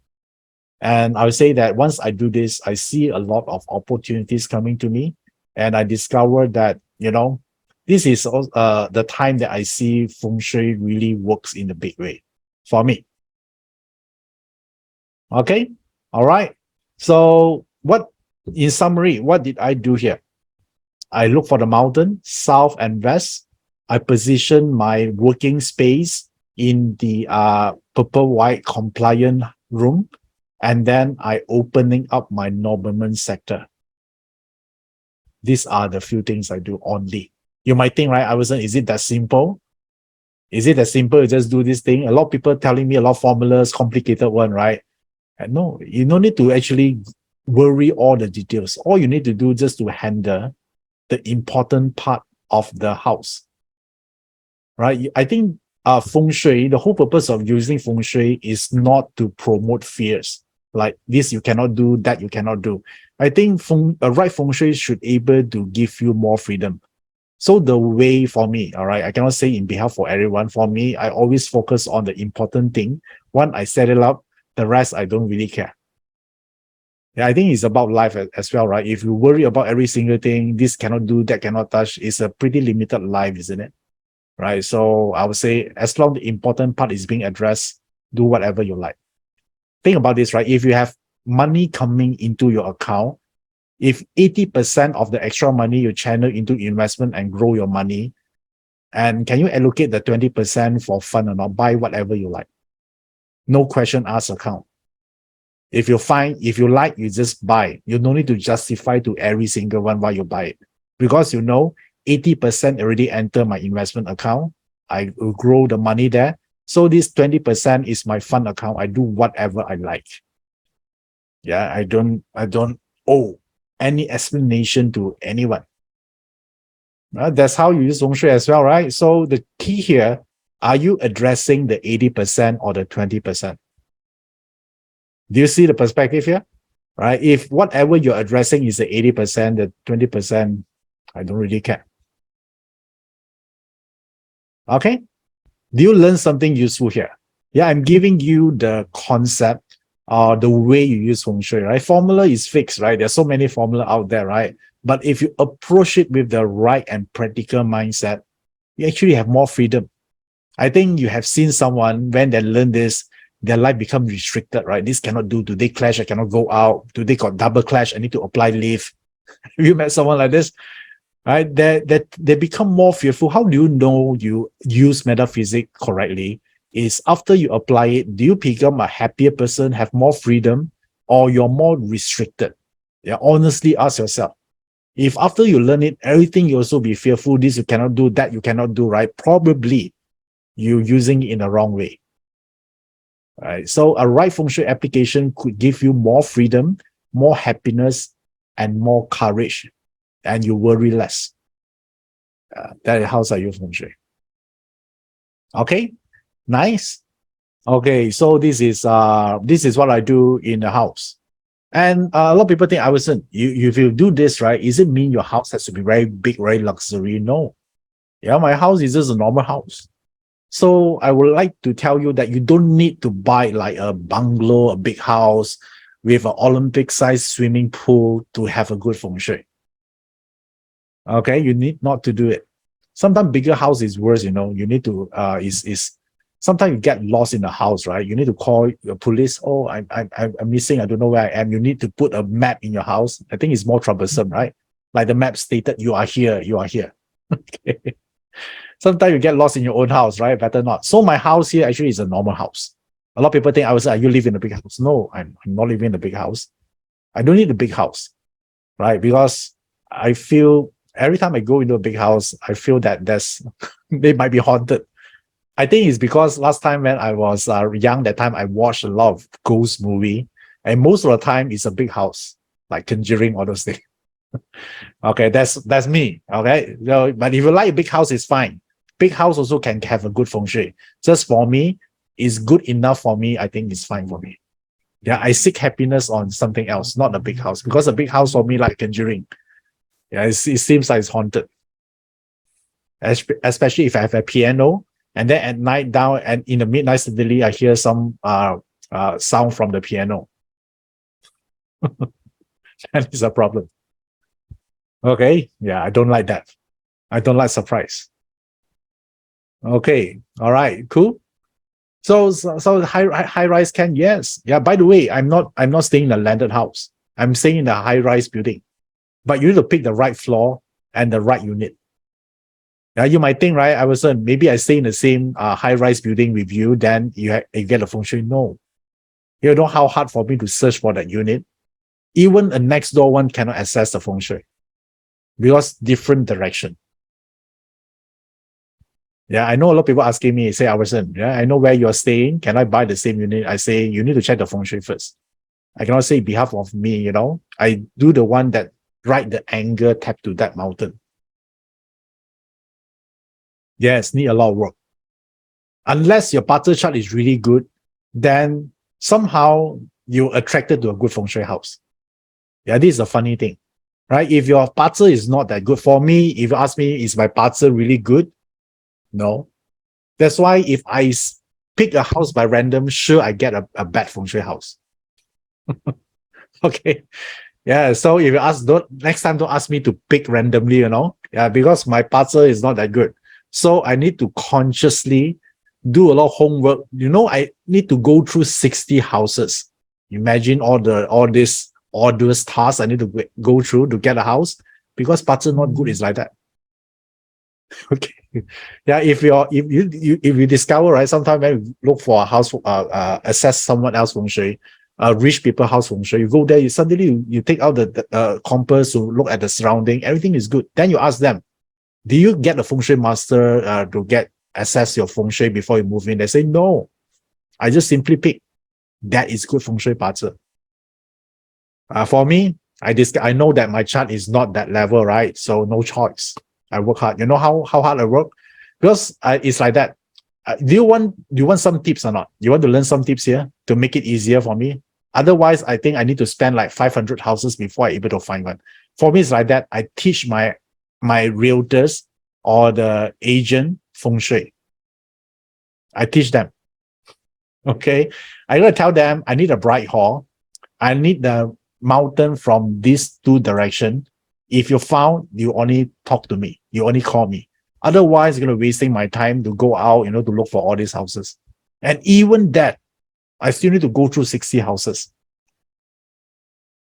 And I would say that once I do this, I see a lot of opportunities coming to me. And I discover that, you know, this is the time that I see Feng Shui really works in a big way for me. Okay. All right. So in summary, what did I do here? I look for the mountain, south and west. I position my working space in the purple white compliant room. And then I opening up my nobleman sector. These are the few things I do only. You might think, right, Iverson, is it that simple? Is it that simple? You just do this thing? A lot of people telling me a lot of formulas, complicated one, right? And no, you don't need to actually worry all the details. All you need to do just to handle the important part of the house, right? I think Feng Shui, the whole purpose of using Feng Shui is not to promote fears. Like this you cannot do, that you cannot do. I think right Feng Shui should able to give you more freedom. So the way for me, all right, I cannot say in behalf for everyone. For me, I always focus on the important thing. Once I set it up, the rest I don't really care. Yeah, I think it's about life as well, right? If you worry about every single thing, this cannot do, that cannot touch, it's a pretty limited life, isn't it? Right. So I would say as long the important part is being addressed, do whatever you like. Think about this, right? If you have money coming into your account, if 80% of the extra money you channel into investment and grow your money, and can you allocate the 20% for fun or not? Buy whatever you like. No question asked account. If you like, you just buy. You don't need to justify to every single one why you buy it. Because 80% already enter my investment account. I will grow the money there. So this 20% is my fund account. I do whatever I like. Yeah, I don't owe any explanation to anyone. That's how you use Feng Shui as well, right? So the key here, are you addressing the 80% or the 20%? Do you see the perspective here? Right? If whatever you're addressing is the 80%, the 20%, I don't really care. Okay? Do you learn something useful here? Yeah, I'm giving you the concept or the way you use Feng Shui, right? Formula is fixed, right? There's so many formula out there, right? But if you approach it with the right and practical mindset, you actually have more freedom. I think you have seen someone when they learn this, their life become restricted, right? This cannot do. Today clash, I cannot go out. Today got double clash, I need to apply leave. Have you met someone like this? Right? They become more fearful. How do you know you use metaphysics correctly? Is after you apply it, do you become a happier person, have more freedom, or you're more restricted? Yeah, honestly ask yourself. If after you learn it, everything you also be fearful, this you cannot do, that you cannot do, right? Probably you're using it in the wrong way. Right? So a right Feng Shui application could give you more freedom, more happiness, and more courage, and you worry less. That is how I use Feng Shui. Okay, nice. Okay, so this is what I do in the house. And a lot of people think, Iverson, if you do this, right, is it mean your house has to be very big, very luxury? No. Yeah, my house is just a normal house. So I would like to tell you that you don't need to buy like a bungalow, a big house with an Olympic-sized swimming pool to have a good Feng Shui. Okay, you need not to do it. Sometimes bigger house is worse, you need to sometimes you get lost in the house, right? You need to call your police. Oh, I'm missing. I don't know where I am. You need to put a map in your house. I think it's more troublesome, right? Like the map stated, you are here, you are here. Okay. Sometimes you get lost in your own house, right? Better not. So my house here actually is a normal house. A lot of people think are you live in a big house? No, I'm not living in a big house. I don't need a big house, right? Because I feel every time I go into a big house, I feel that they might be haunted. I think it's because last time when I was young, that time I watched a lot of ghost movie, and most of the time it's a big house, like Conjuring, all those things. Okay, that's me. Okay, but if you like a big house, it's fine. Big house also can have a good Feng Shui. Just for me, it's good enough for me. I think it's fine for me. Yeah, I seek happiness on something else, not a big house, because a big house for me like Conjuring. Yeah, it seems like it's haunted. Especially if I have a piano, and then at night down and in the midnight suddenly I hear some sound from the piano. That is a problem. Okay, yeah, I don't like that. I don't like surprise. Okay, all right, cool. So high rise can, yes, yeah. By the way, I'm not staying in a landed house. I'm staying in a high rise building, but you need to pick the right floor and the right unit. Now you might think, right, Iverson, maybe I stay in the same high rise building with you, then you get a Feng Shui. No, you know how hard for me to search for that unit. Even a next door one cannot access the Feng Shui. because different direction. Yeah, I know a lot of people asking me, say, Iverson, yeah, I know where you're staying. Can I buy the same unit? I say, you need to check the Feng Shui first. I cannot say behalf of me, you know. I do the one that right the angle tap to that mountain. Yes, need a lot of work. Unless your parter chart is really good, then somehow you're attracted to a good Feng Shui house. Yeah, this is a funny thing, right? If your parter is not that good, for me, if you ask me, is my parter really good? No. That's why if I pick a house by random, sure, I get a bad Feng Shui house. Okay. Yeah. So if you ask, next time don't ask me to pick randomly, you know. Yeah, because my parter is not that good. So I need to consciously do a lot of homework. You know, I need to go through 60 houses. Imagine all these arduous tasks I need to go through to get a house, because parter not good is like that. Okay. Yeah, if you discover, right, sometimes when you look for a house, assess someone else Feng Shui, rich people house Feng Shui, you go there, you suddenly you take out the compass to look at the surrounding, everything is good. Then you ask them, do you get a Feng Shui master to assess your Feng Shui before you move in? They say, no, I just simply pick that is good Feng Shui parter. For me, I know that my chart is not that level, right? So no choice. I work hard. You know how hard I work? Because it's like that. Do you want some tips or not? You want to learn some tips here to make it easier for me? Otherwise, I think I need to spend like 500 houses before I'm able to find one. For me, it's like that. I teach my realtors or the agent Feng Shui. I teach them. Okay. I gotta tell them I need a bright hall. I need the mountain from these two directions. If you found, you only talk to me. You only call me. Otherwise, you're going to wasting my time to go out, you know, to look for all these houses. And even that, I still need to go through 60 houses.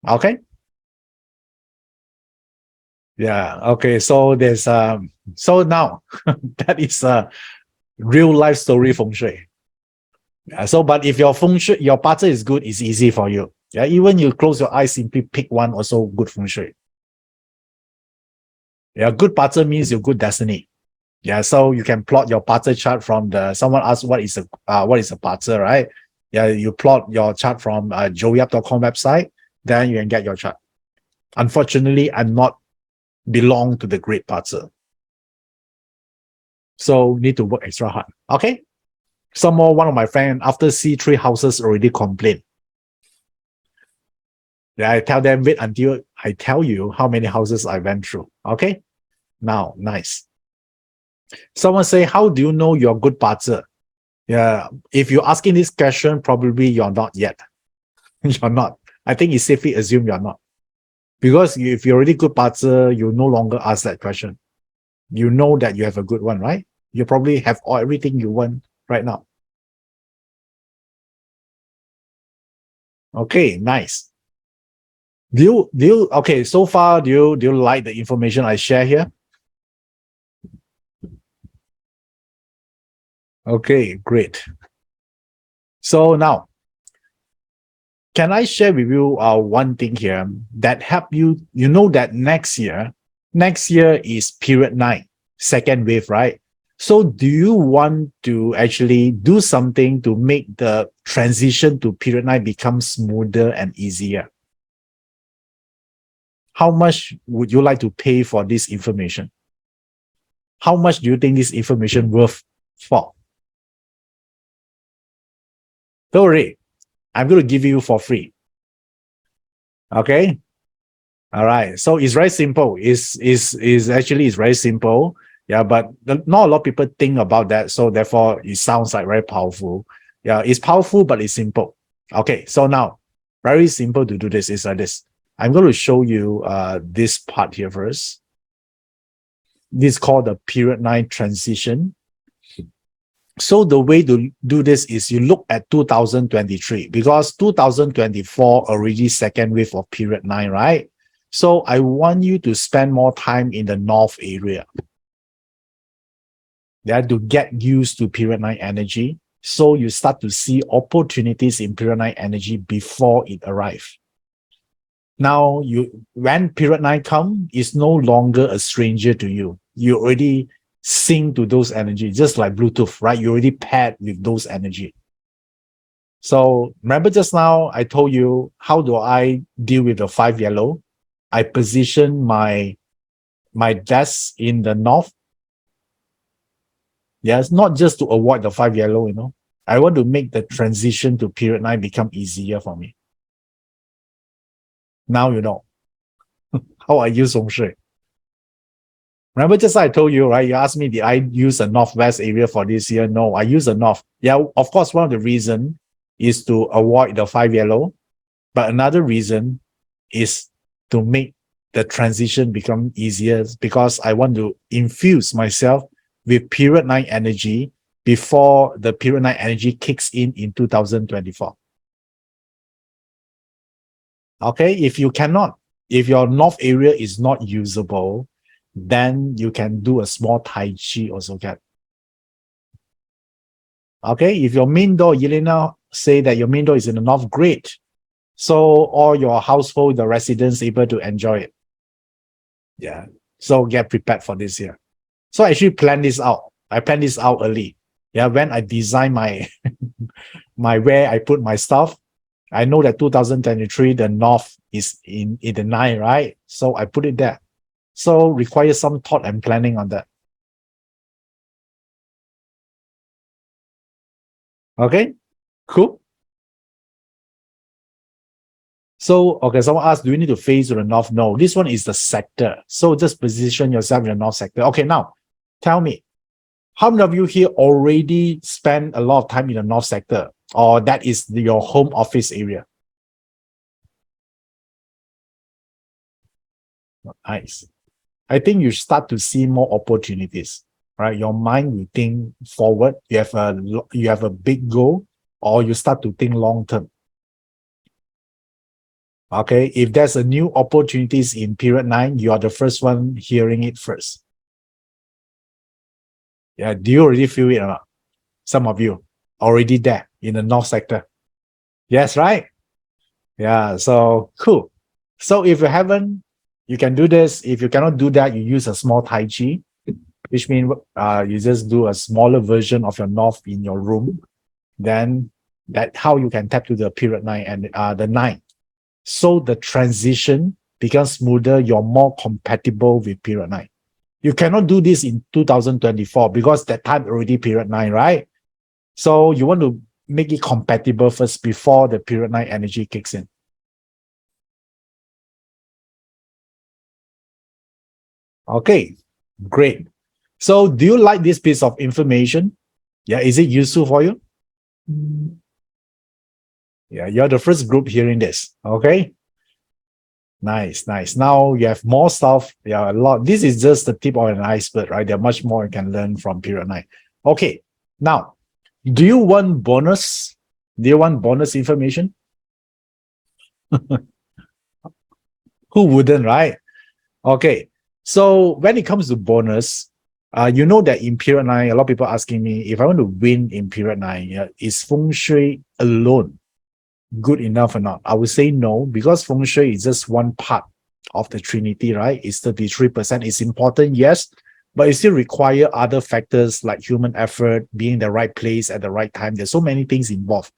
Okay? Yeah. Okay. So there's so now that is a real life story Feng Shui. Yeah, so but if your Feng Shui, your parter is good, it's easy for you. Yeah, even you close your eyes, simply pick one also good Feng Shui. Yeah, good parter means your good destiny. Yeah, so you can plot your parter chart from someone asked what is a parter, right? Yeah, you plot your chart from joeyup.com website, then you can get your chart. Unfortunately, I'm not belong to the great parter. So need to work extra hard. Okay. Some more, one of my friends after C3 houses already complained. Yeah, I tell them wait until I tell you how many houses I went through. Okay. Now, nice. Someone say, how do you know you're a good parter? Yeah, if you're asking this question, probably you're not yet. You're not. I think it's safely assumed you're not. Because if you're already good parter, you no longer ask that question. You know that you have a good one, right? You probably have everything you want right now. Okay, nice. Okay, so far, do you like the information I share here? Okay, great. So now, can I share with you one thing here that help you? You know that next year is period 9, second wave, right? So do you want to actually do something to make the transition to period 9 become smoother and easier? How much would you like to pay for this information? How much do you think this information worth for? Don't worry, I'm going to give you for free. Okay. All right. So it's very simple. It's very simple. Yeah, but not a lot of people think about that. So therefore, it sounds like very powerful. Yeah, it's powerful, but it's simple. Okay. So now, very simple to do this is like this. I'm going to show you this part here first. This is called the period 9 transition. So the way to do this is you look at 2023 because 2024 already second wave of period 9, right? So I want you to spend more time in the north area. Yeah, to get used to period 9 energy. So you start to see opportunities in period 9 energy before it arrives. Now, when period 9 come, it's no longer a stranger to you. You already sync to those energy, just like Bluetooth, right? You already paired with those energy. So remember just now, I told you, how do I deal with the 5 yellow? I position my desk in the north. Yes, not just to avoid the 5 yellow, I want to make the transition to period 9 become easier for me. Now you know how I use Feng Shui. Remember just I told you, right? You asked me, did I use a northwest area for this year? No, I use a north. Yeah, of course, one of the reasons is to avoid the 5 yellow. But another reason is to make the transition become easier, because I want to infuse myself with period 9 energy before the period 9 energy kicks in 2024. Okay, if your north area is not usable, then you can do a small Tai Chi also get. Okay, if your main door, Yelena say that your main door is in the north, great. So all your household, the residents able to enjoy it. Yeah. So get prepared for this year. So I actually plan this out. I plan this out early. Yeah. When I design my where I put my stuff, I know that 2023, the north is in the 9, right? So I put it there. So requires some thought and planning on that. Okay, cool. So, okay, someone asked, do you need to face to the north? No, this one is the sector. So just position yourself in the north sector. Okay, now tell me, how many of you here already spend a lot of time in the north sector, or that is your home office area? Nice. I think you start to see more opportunities, right? Your mind will think forward. You have a big goal, or you start to think long term. Okay, if there's a new opportunities in period 9, you are the first one hearing it first. Yeah, do you already feel it or not? Some of you already there in the north sector. Yes, right? Yeah, so cool. So if you haven't, you can do this. If you cannot do that, you use a small Tai Chi, which means you just do a smaller version of your north in your room. Then that's how you can tap to the period 9 and the 9. So the transition becomes smoother. You're more compatible with period 9. You cannot do this in 2024 because that time already period 9, right? So you want to make it compatible first before the period 9 energy kicks in. Okay, great. So do you like this piece of information? Yeah, is it useful for you? Yeah, you're the first group hearing this. Okay. Nice, nice. Now you have more stuff. Yeah, a lot. This is just the tip of an iceberg, right? There's much more you can learn from period 9. Okay. Now, do you want bonus? Do you want bonus information? Who wouldn't, right? Okay. So when it comes to bonus, you know that in period 9, a lot of people asking me, if I want to win in period 9, is Feng Shui alone good enough or not? I would say no, because Feng Shui is just one part of the trinity, right? It's 33%. It's important, yes, but it still require other factors like human effort, being in the right place at the right time. There's so many things involved,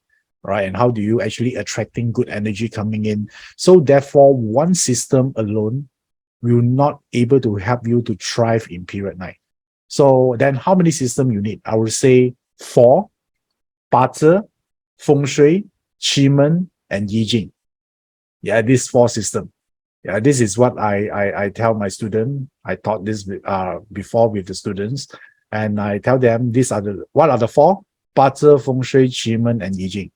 right? And how do you actually attracting good energy coming in? So therefore, one system alone will not able to help you to thrive in period 9. So then how many systems you need? I would say 4: BaZi, Feng Shui, Qi and Yi Jing. Yeah, these 4 systems. Yeah, this is what I tell my student. I taught this before with the students, and I tell them what are the 4: BaZi, Feng Shui, Qi and Yi Jing.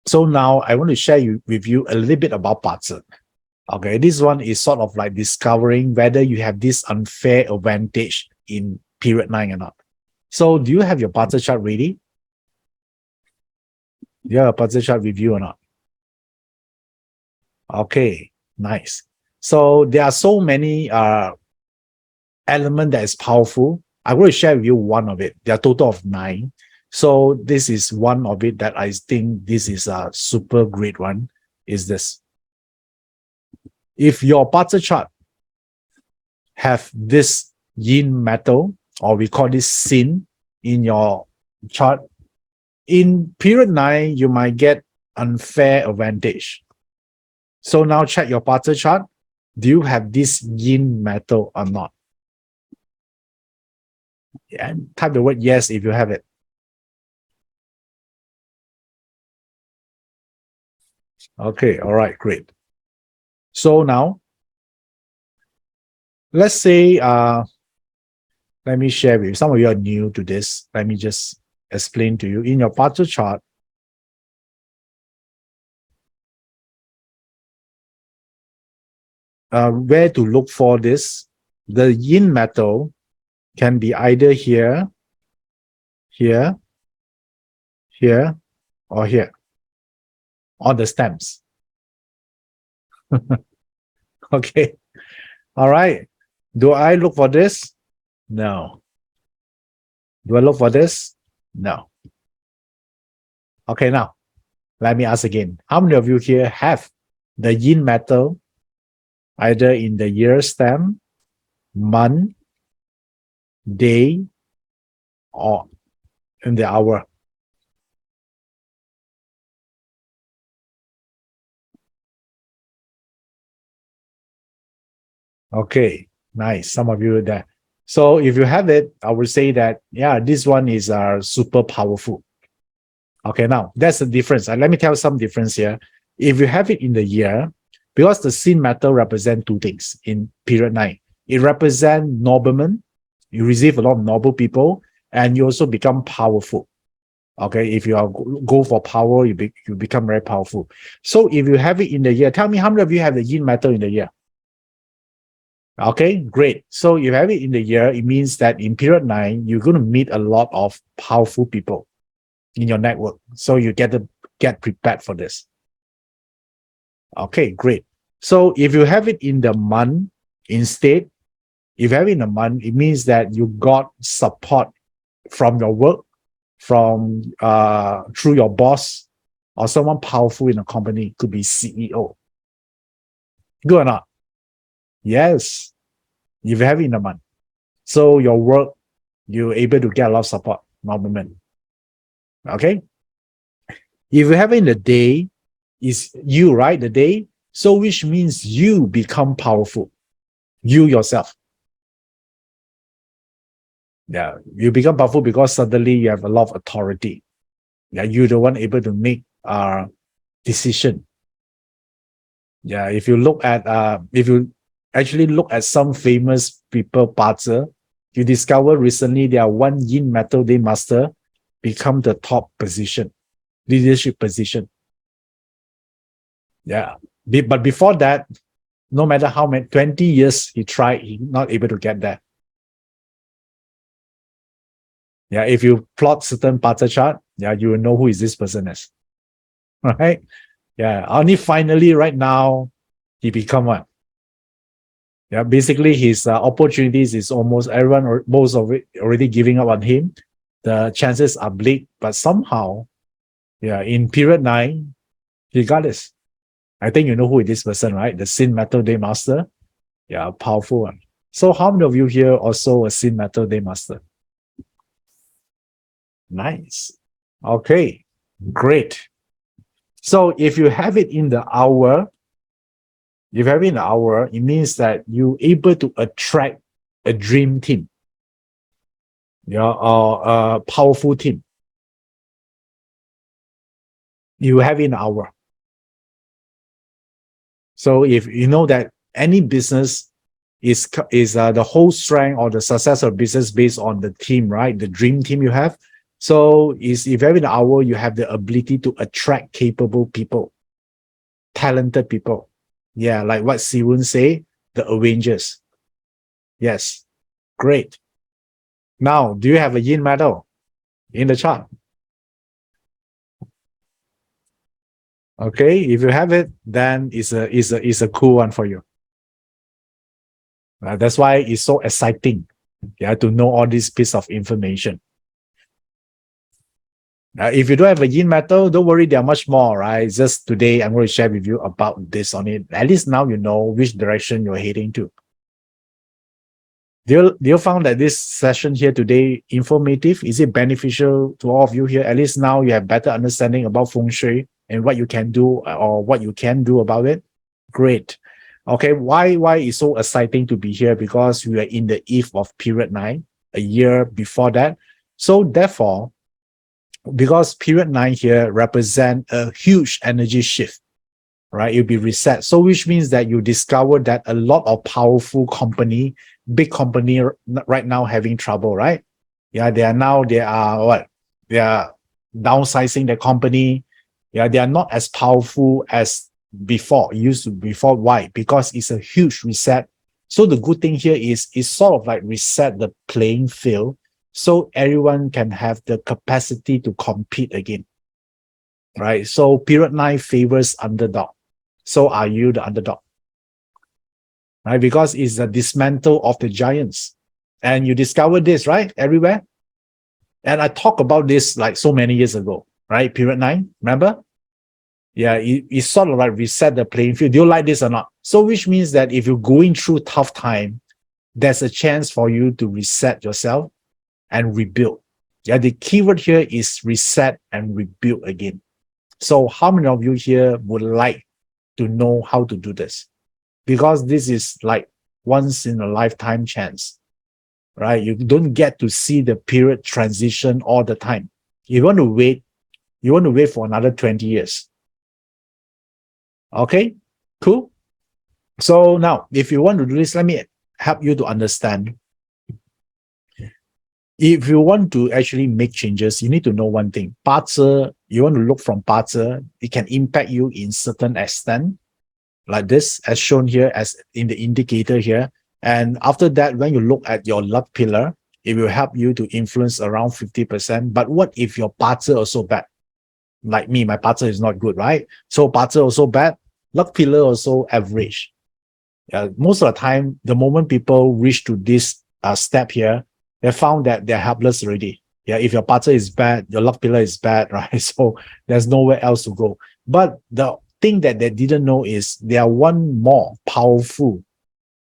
So now I want to share with you a little bit about BaZi. Okay, this one is sort of like discovering whether you have this unfair advantage in period 9 or not. So do you have your BaZi chart ready? Do you have a BaZi chart with you or not? Okay, nice. So there are so many elements that is powerful. I'm going to share with you one of it. There are a total of 9. So this is one of it that I think this is a super great one, is this. if your parts chart have this yin metal, or we call this sin in your chart, in period 9, you might get unfair advantage. So now check your parts chart. Do you have this yin metal or not? And type the word yes if you have it. Okay, all right, great. So now, let's say, let me share with you. Some of you are new to this. Let me just explain to you. In your parts chart, where to look for this, the yin metal can be either here, here, here, or here, on the stems. Okay. All right. Do I look for this? No. Do I look for this? No. Okay, now, let me ask again. How many of you here have the yin metal either in the year stem, month, day, or in the hour? Okay, nice. Some of you there. So if you have it, I would say that, yeah, this one is super powerful. Okay, now that's the difference. Let me tell you some difference here. If you have it in the year, because the sin metal represent two things in period 9. It represents noblemen. You receive a lot of noble people, and you also become powerful. Okay, if you are go for power, you become very powerful. So if you have it in the year, tell me how many of you have the yin metal in the year? Okay, great. So you have it in the year, it means that in period 9, you're going to meet a lot of powerful people in your network. So you get to get prepared for this. Okay, great. So if you have it in the month instead, if you have it in a month, it means that you got support from your work, from through your boss, or someone powerful in a company. Could be CEO. Good or not? Yes. If you have it in a month. So your work, you're able to get a lot of support, moment. Okay? If you have it in the day, is you, right? The day. So which means you become powerful. You yourself. Yeah, you become powerful because suddenly you have a lot of authority. Yeah, you're the one able to make decision. Yeah, if you look at if you actually look at some famous people parts, you discover recently there are one yin metal day master become the top position, leadership position. Yeah. But before that, no matter how many 20 years he tried, he not able to get that. Yeah, if you plot certain parts of chart, yeah, you will know who is this person is. Right? Yeah. Only finally right now he become one. Yeah, basically his opportunities is almost everyone or most of it already giving up on him. The chances are bleak, but somehow, yeah, in period 9, he got this. I think you know who is this person, right? The Sin Metal Day Master. Yeah, powerful one. So how many of you here also a Sin Metal Day Master? Nice. Okay, great. So if you have it in the hour, if you have it in the hour, it means that you're able to attract a dream team. Yeah, or a powerful team. You have it in an hour. So if you know that any business is the whole strength or the success of business based on the team, right? The dream team you have. So if you have an hour, you have the ability to attract capable people, talented people. Yeah, like what Siwon say, the Avengers. Yes, great. Now, do you have a yin metal in the chart? Okay, if you have it, then it's a cool one for you. That's why it's so exciting. Yeah, to know all this piece of information. If you don't have a yin metal, don't worry, there are much more, right? Just today, I'm going to share with you about this on it. At least now you know which direction you're heading to. Do you found that this session here today informative? Is it beneficial to all of you here? At least now you have better understanding about Feng Shui and what you can do or what you can do about it. Great. Okay, why is so exciting to be here? Because we are in the eve of period 9, a year before that. So therefore, because period 9 here represent a huge energy shift, right? It'll be reset. So which means that you discover that a lot of powerful company, big company right now having trouble, right? Yeah, they are what? They are downsizing the company. Yeah, they are not as powerful as before, used to before. Why? Because it's a huge reset. So the good thing here is it's sort of like reset the playing field so everyone can have the capacity to compete again. Right. So period 9 favors underdog. So are you the underdog? Right? Because it's a dismantle of the giants. And you discover this, right? Everywhere. And I talked about this like so many years ago, right? Period 9, remember? Yeah, it sort of like reset the playing field. Do you like this or not? So which means that if you're going through tough time, there's a chance for you to reset yourself and rebuild. Yeah, the keyword here is reset and rebuild again. So how many of you here would like to know how to do this? Because this is like once in a lifetime chance, right? You don't get to see the period transition all the time. You want to wait for another 20 years. Okay, cool. So now, if you want to do this, let me help you to understand. If you want to actually make changes, you need to know one thing. BaZi, you want to look from BaZi, it can impact you in certain extent, like this, as shown here, as in the indicator here. And after that, when you look at your luck pillar, it will help you to influence around 50%. But what if your BaZi also bad? Like me, my BaZi is not good, right? So BaZi also bad, luck pillar also average. Most of the time, the moment people reach to this step here, they found that they're helpless already. Yeah, if your BaZi is bad, your luck pillar is bad, right? So there's nowhere else to go. But the thing that they didn't know is there are one more powerful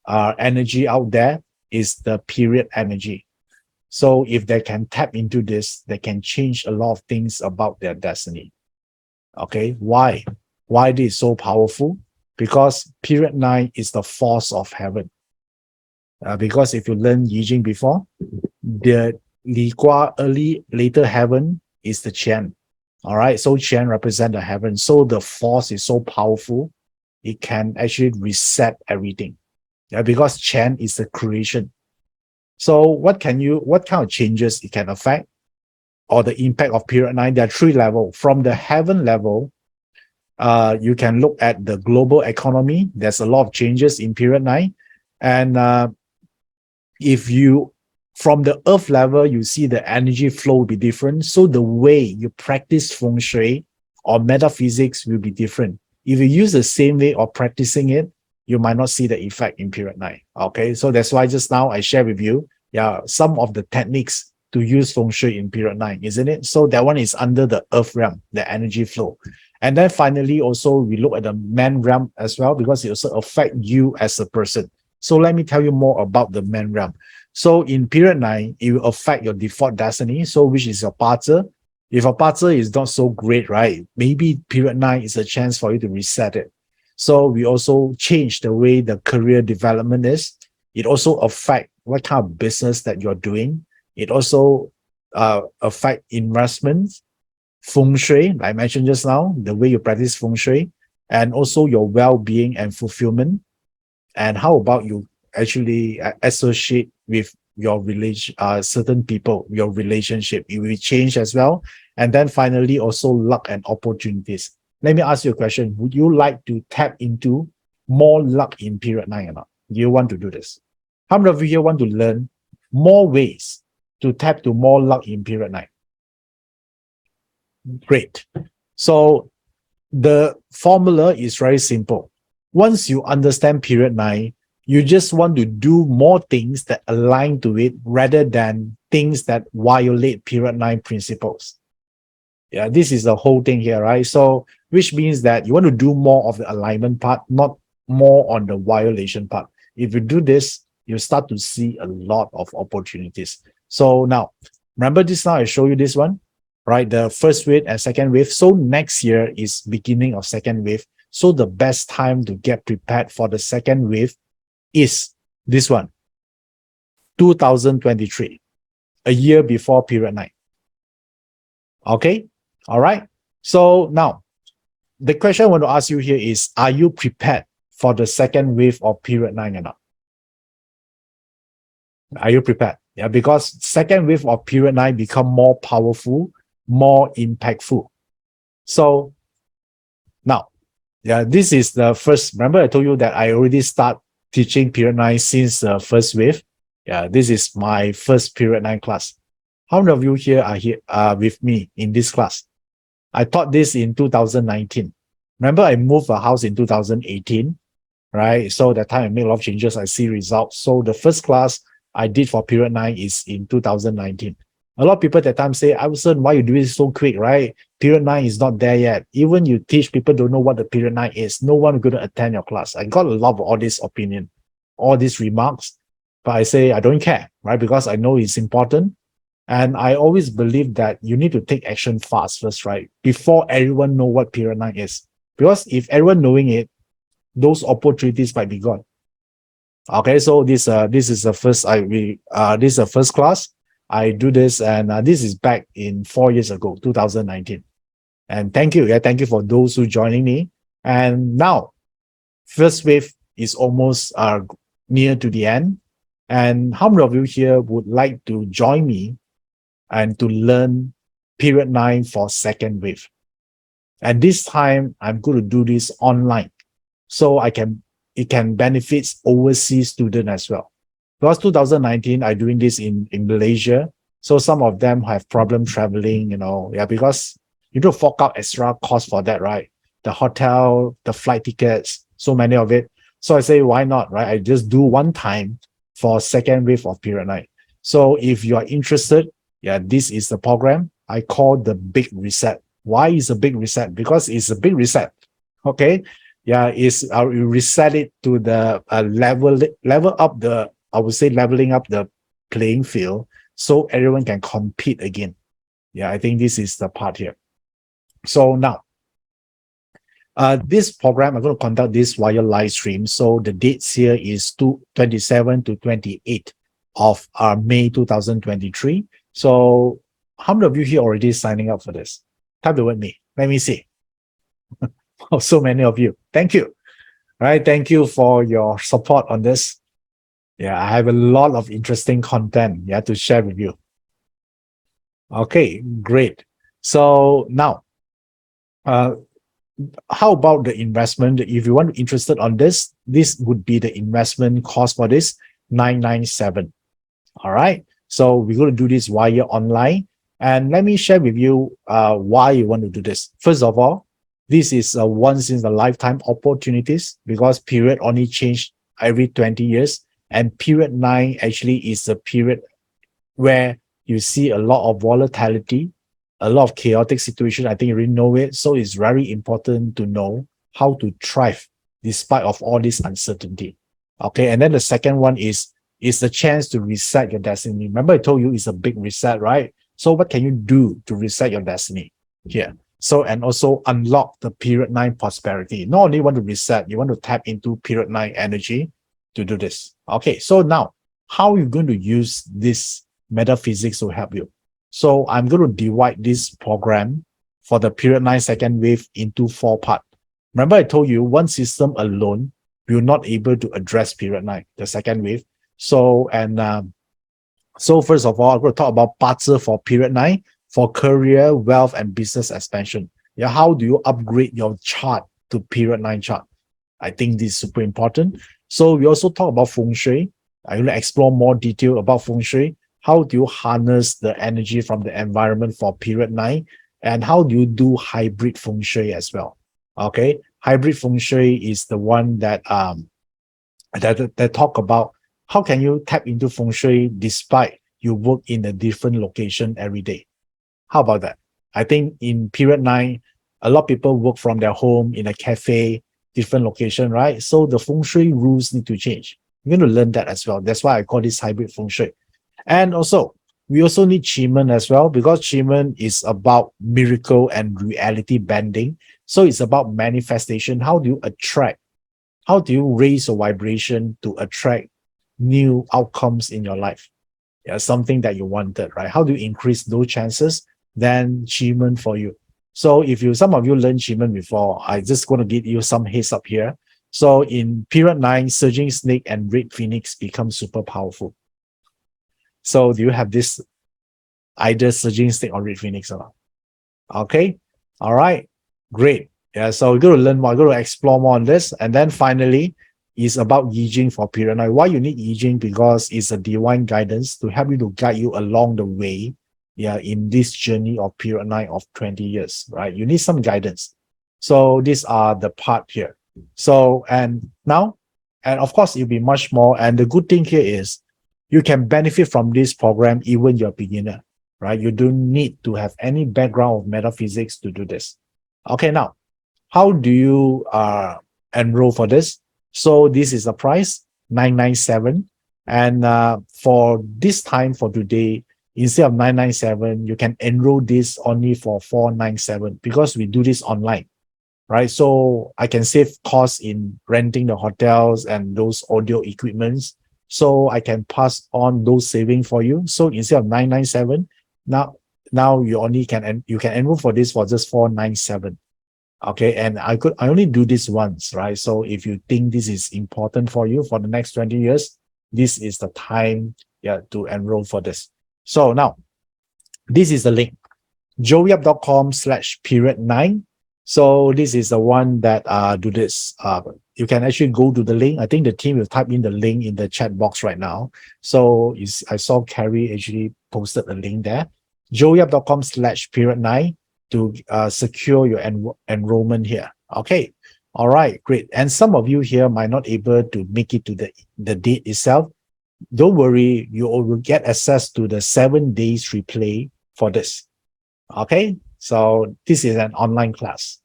energy out there is the period energy. So if they can tap into this, they can change a lot of things about their destiny. Okay, why? Why this is so powerful? Because period 9 is the force of heaven. Because if you learn Yi Jing before, the Li Gua later heaven is the Qian. All right, so Qian represent the heaven. So the force is so powerful, it can actually reset everything. Yeah, because Qian is the creation. So what kind of changes it can affect or the impact of period 9? There are 3 levels. From the heaven level, you can look at the global economy. There's a lot of changes in period 9. And if you, from the earth level, you see the energy flow will be different. So the way you practice Feng Shui or metaphysics will be different. If you use the same way of practicing it, you might not see the effect in period 9. Okay, so that's why just now I share with you, some of the techniques to use Feng Shui in period 9, isn't it? So that one is under the earth realm, the energy flow. And then finally, also we look at the man realm as well, because it also affects you as a person. So let me tell you more about the man realm. So in period 9, it will affect your default destiny. So which is your BaZi. If your BaZi is not so great, right? Maybe period 9 is a chance for you to reset it. So we also change the way the career development is. It also affect what kind of business that you're doing. It also affect investments, Feng Shui, like I mentioned just now, the way you practice Feng Shui, and also your well-being and fulfillment. And how about you actually associate with your certain people, your relationship, it will change as well. And then finally, also luck and opportunities. Let me ask you a question. Would you like to tap into more luck in period 9 or not? Do you want to do this? How many of you here want to learn more ways to tap to more luck in period 9? Great. So the formula is very simple. Once you understand period 9, you just want to do more things that align to it rather than things that violate period 9 principles. Yeah, this is the whole thing here, right? So, which means that you want to do more of the alignment part, not more on the violation part. If you do this, you start to see a lot of opportunities. So now, remember this now I show you this one, right? The first wave and second wave. So next year is beginning of second wave. So the best time to get prepared for the second wave is this one, 2023, a year before period 9. Okay. All right. So now the question I want to ask you here is, are you prepared for the second wave of period 9 or not? Are you prepared? Yeah, because second wave of period 9 become more powerful, more impactful. So now, yeah, this is the first. Remember, I told you that I already start teaching period 9 since the first wave. Yeah, this is my first period 9 class. How many of you here are with me in this class? I taught this in 2019. Remember, I moved a house in 2018, right? So that time I made a lot of changes. I see results. So the first class I did for period 9 is in 2019. A lot of people at that time say, Iverson, why you do it so quick, right? Period 9 is not there yet. Even you teach, people don't know what the period 9 is. No one is going to attend your class. I got a lot of all this opinion, all these remarks, but I say I don't care, right? Because I know it's important. And I always believe that you need to take action fast first, right? Before everyone know what period 9 is. Because if everyone knowing it, those opportunities might be gone. Okay, so this is the first this is the first class. I do this, and this is back in 4 years ago, 2019. And thank you. Yeah, thank you for those who joining me. And now, first wave is almost near to the end. And how many of you here would like to join me and to learn period 9 for second wave? And this time, I'm going to do this online, so it can benefit overseas student as well. Because 2019, I'm doing this in Malaysia. So some of them have problem traveling, because you don't fork out extra cost for that, right? The hotel, the flight tickets, so many of it. So I say, why not, right? I just do one time for second wave of period 9. So if you are interested, yeah, this is the program I call the big reset. Why is a big reset? Because it's a big reset. Okay. Yeah, is you reset it to the level up the, I would say, leveling up the playing field so everyone can compete again. Yeah, I think this is the part here. So now, this program, I'm going to conduct this via live stream. So the dates here is 27 to 28 of May 2023. So how many of you here already signing up for this? Type it with me. Let me see. Oh, so many of you. Thank you. All right. Thank you for your support on this. Yeah, I have a lot of interesting content to share with you. Okay, great. So now, how about the investment? If you want to interested on this, this would be the investment cost for this, 997. All right. So we're going to do this via online. And let me share with you why you want to do this. First of all, this is a once in a lifetime opportunities because period only change every 20 years. And period 9 actually is a period where you see a lot of volatility, a lot of chaotic situation. I think you already know it. So it's very important to know how to thrive despite of all this uncertainty. Okay. And then the second one is the chance to reset your destiny. Remember, I told you it's a big reset, right? So what can you do to reset your destiny here? So, and also unlock the period 9 prosperity. Not only want to reset, you want to tap into period 9 energy to do this. Okay. So now, how are you going to use this metaphysics to help you? So I'm going to divide this program for the period 9 second wave into 4 parts. Remember, I told you one system alone will not able to address period 9, the second wave. So, so first of all, I'm going to talk about BaZi for period 9 for career, wealth, and business expansion. Yeah, how do you upgrade your chart to period 9 chart? I think this is super important. So we also talk about Feng Shui. I'm going to explore more detail about Feng Shui. How do you harness the energy from the environment for period 9? And how do you do hybrid Feng Shui as well? Okay, hybrid Feng Shui is the one that that talk about how can you tap into Feng Shui despite you work in a different location every day. How about that? I think in period 9, a lot of people work from their home in a cafe, different location, right? So the Feng Shui rules need to change. You're going to learn that as well. That's why I call this hybrid Feng Shui. And also, we also need Qi as well, because Qi is about miracle and reality bending. So it's about manifestation. How do you attract? How do you raise a vibration to attract new outcomes in your life? Yeah, something that you wanted, right? How do you increase those chances? Then Qi for you. So if some of you learned Qi before, I just going to give you some heads up here. So in period 9, surging snake and red phoenix become super powerful. So do you have this either surging snake or red phoenix or not? Okay. All right. Great. Yeah. So we're going to learn more. We're going to explore more on this. And then finally, is about Yi Jing for period 9. Why you need Yi Jing? Because it's a divine guidance to help you to guide you along the way. Yeah, in this journey of period 9 of 20 years, right? You need some guidance. So these are the part here. So, and now, and of course, it'll be much more. And the good thing here is you can benefit from this program even you're a beginner, right? You don't need to have any background of metaphysics to do this. Okay, now, how do you enroll for this? So this is the price, $997. And for this time for today, instead of $997, you can enroll this only for $497 because we do this online, right? So I can save costs in renting the hotels and those audio equipments. So I can pass on those savings for you. So instead of $997, now you only can enroll for this for just $497. Okay, and I only do this once, right? So if you think this is important for you for the next 20 years, this is the time, yeah, to enroll for this. So now, this is the link, joeyup.com/period 9. So this is the one that do this. You can actually go to the link. I think the team will type in the link in the chat box right now. So I saw Carrie actually posted a link there, joeyup.com/period 9 to secure your enrollment here. Okay. All right, great. And some of you here might not able to make it to the date itself. Don't worry, you will get access to the 7 days replay for this. Okay, so this is an online class.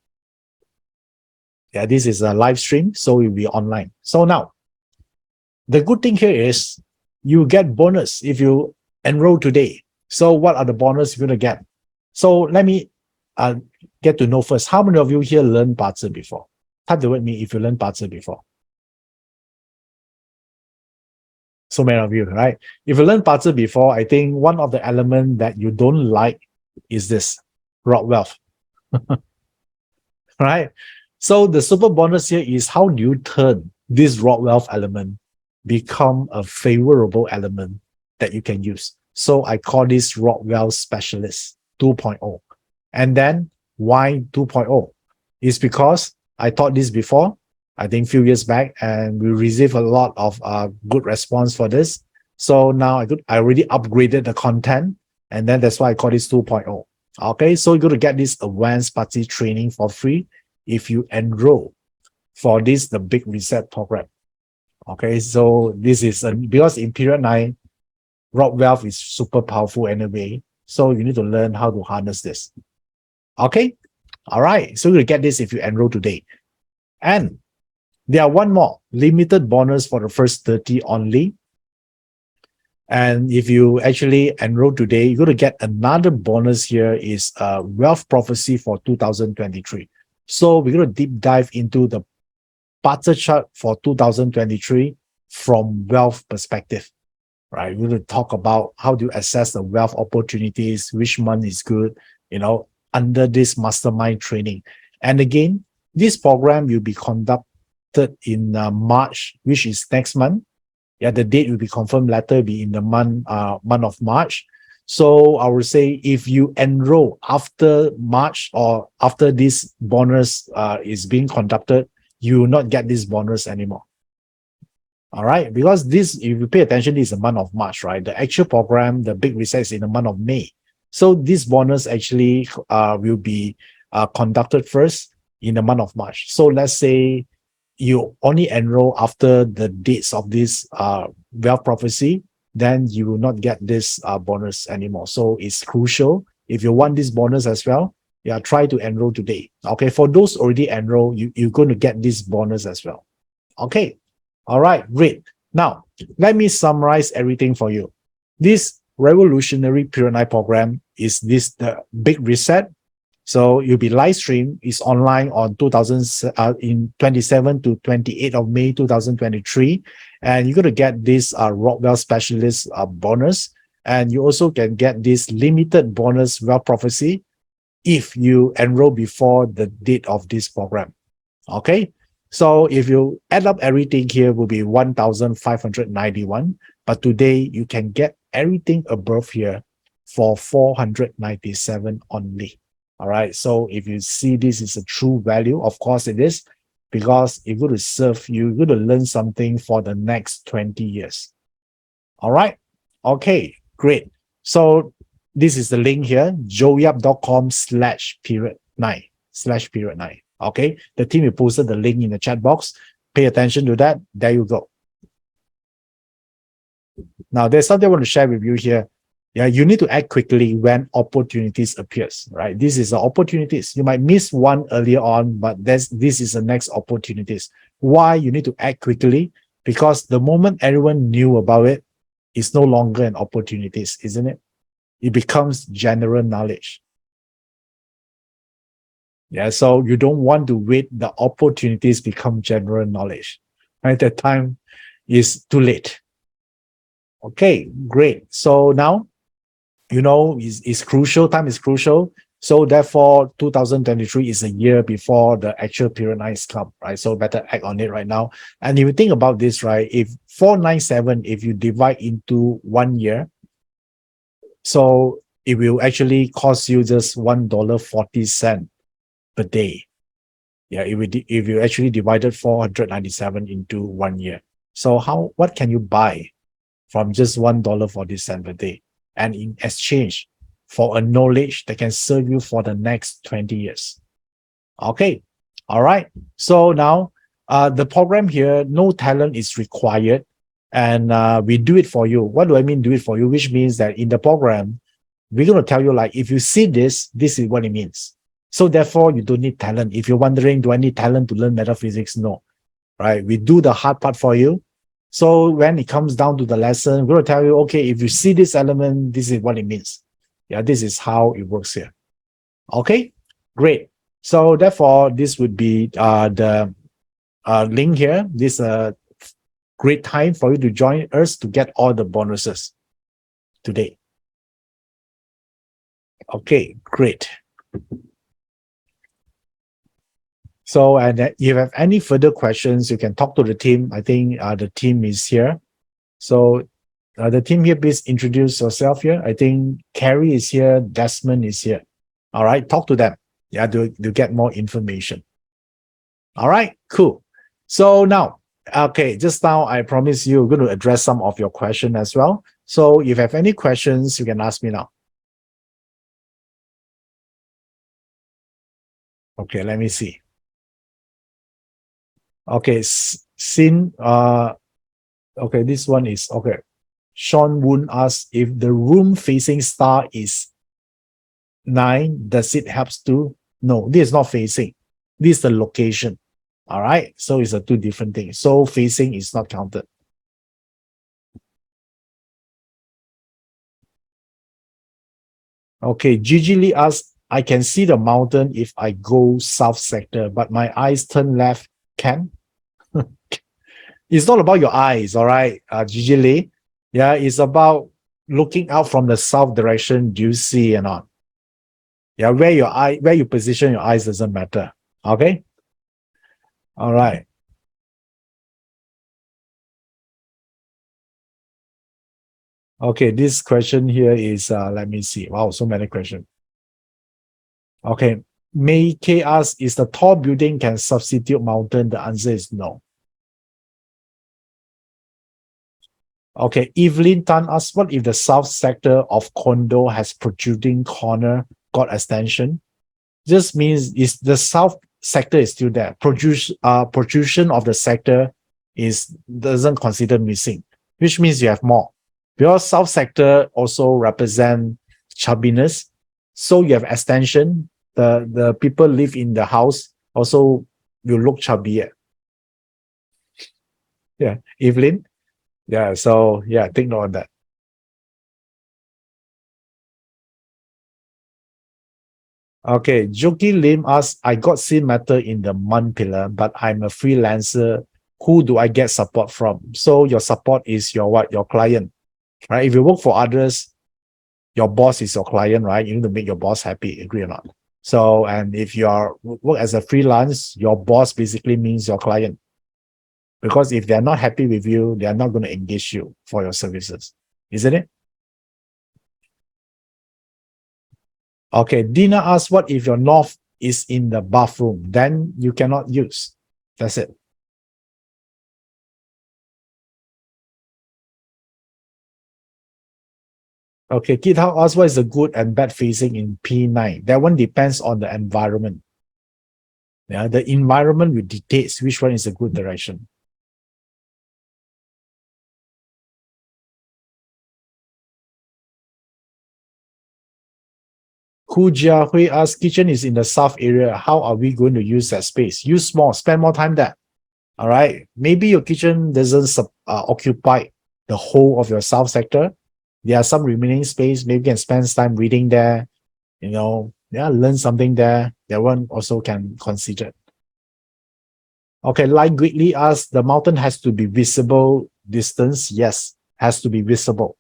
Yeah, this is a live stream, so it will be online. So now, the good thing here is you get bonus if you enroll today. So what are the bonus you're going to get? So let me get to know first. How many of you here learned BaZi before? Type the word me if you learned BaZi before. So many of you, right? If you learned BaZi before, I think one of the elements that you don't like is this, rot wealth. Right? So the super bonus here is how do you turn this rot wealth element become a favorable element that you can use. So I call this rot wealth specialist 2.0. And then why 2.0? It's because I taught this before, I think a few years back, and we received a lot of good response for this. So now I already upgraded the content, and then that's why I call this 2.0. Okay, so you're going to get this advanced BaZi training for free if you enroll for this, the Big Reset program. Okay, so this is because in period 9, rot wealth is super powerful anyway. So you need to learn how to harness this. Okay, all right. So you'll get this if you enroll today. And there are one more limited bonus for the first 30 only. And if you actually enroll today, you're going to get another bonus here is wealth prophecy for 2023. So we're going to deep dive into the BaZi chart for 2023 from wealth perspective, right? We're going to talk about how do you assess the wealth opportunities, which month is good, under this mastermind training. And again, this program will be conducted in March, which is next month. Yeah, the date will be confirmed later, be in the month of March. So I would say if you enroll after March or after this bonus is being conducted, you will not get this bonus anymore. All right, because this, if you pay attention, this is the month of March, right? The actual program, the big reset is in the month of May. So this bonus actually will be conducted first in the month of March. So let's say you only enroll after the dates of this wealth prophecy, then you will not get this bonus anymore. So it's crucial if you want this bonus as well, yeah, try to enroll today. Okay, for those already enrolled, you're going to get this bonus as well. Okay, all right, great. Now, let me summarize everything for you. This revolutionary Period 9 program is the big reset. So you'll be live stream is online on 27 to 28 of May 2023, and you're gonna get this Rockwell specialist bonus, and you also can get this limited bonus Well Prophecy if you enroll before the date of this program. Okay, so if you add up everything here, will be 1,591, but today you can get everything above here for 497 only. All right, so if you see this is a true value, of course it is, because it's going to serve you, you're going to learn something for the next 20 years. All right, okay, great. So this is the link here, joeyup.com/period9. Okay, the team will posted the link in the chat box. Pay attention to that. There you go. Now, there's something I want to share with you here. Yeah, you need to act quickly when opportunities appears, right? This is the opportunities. You might miss one earlier on, but this is the next opportunities. Why you need to act quickly? Because the moment everyone knew about it, it's no longer an opportunities, isn't it? It becomes general knowledge. Yeah, so you don't want to wait the opportunities become general knowledge. Right? That time is too late. Okay, great. So now, you know, is crucial. Time is crucial. So therefore, 2023 is a year before the actual Period 9 come, right? So better act on it right now. And if you think about this, right, if 497, if you divide into 1 year, so it will actually cost you just $1.40 per day. Yeah, if you actually divided 497 into 1 year. So what can you buy from just $1.40 per day? And in exchange for a knowledge that can serve you for the next 20 years. Okay, all right. So now the program here, no talent is required, and we do it for you. What do I mean do it for you? Which means that in the program, we're going to tell you, like, if you see this is what it means. So therefore, you don't need talent. If you're wondering, do I need talent to learn metaphysics? No, right? We do the hard part for you. So when it comes down to the lesson, we're going to tell you, okay, if you see this element, this is what it means. Yeah, this is how it works here. Okay, great. So therefore, this would be the link here. This is a great time for you to join us to get all the bonuses today. Okay, great. So, and if you have any further questions, you can talk to the team. I think the team is here. So the team here, please introduce yourself here. I think Carrie is here. Desmond is here. All right, talk to them. Yeah, to get more information. All right, cool. So now, okay, just now I promise you, we're going to address some of your questions as well. So if you have any questions, you can ask me now. Okay, let me see. Okay, Sin, okay, this one is, okay. Sean Woon asks, if the room facing star is 9, does it helps to? No, this is not facing. This is the location. All right, so it's a two different things. So facing is not counted. Okay, Gigi Lee asks, I can see the mountain if I go south sector, but my eyes turn left. Can? It's not about your eyes, all right, Gigi Lee. Yeah, it's about looking out from the south direction. Do you see or not? Yeah, where you position your eyes doesn't matter. Okay. All right. Okay, this question here is let me see. Wow, so many questions. Okay. May K asks, is the tall building can substitute mountain? The answer is no. Okay, Evelyn Tan asks, what if the south sector of condo has protruding corner got extension? Just means is the south sector is still there. Protrusion of the sector doesn't consider missing, which means you have more. Because south sector also represent chubbiness. So you have extension. The people live in the house also will look chubbier. Yeah, Evelyn. Yeah, so yeah, take note of that. Okay, Joki Lim asks, I got sin matter in the month pillar, but I'm a freelancer. Who do I get support from? So your support is your what? Your client, right? If you work for others, your boss is your client, right? You need to make your boss happy, agree or not? So, and if you are work as a freelance, your boss basically means your client. Because if they're not happy with you, they are not going to engage you for your services, isn't it? Okay, Dina asks, what if your north is in the bathroom? Then you cannot use. That's it. Okay, Kit Hao asks, what is the good and bad phasing in P9? That one depends on the environment. Yeah, the environment will dictate which one is a good direction. Ku Jiahui asks, kitchen is in the south area. How are we going to use that space? Use more, spend more time there. All right. Maybe your kitchen doesn't occupy the whole of your south sector. There are some remaining space. Maybe you can spend time reading there, yeah, learn something there. That one also can consider. Okay, like Greatly asks, the mountain has to be visible distance. Yes, has to be visible.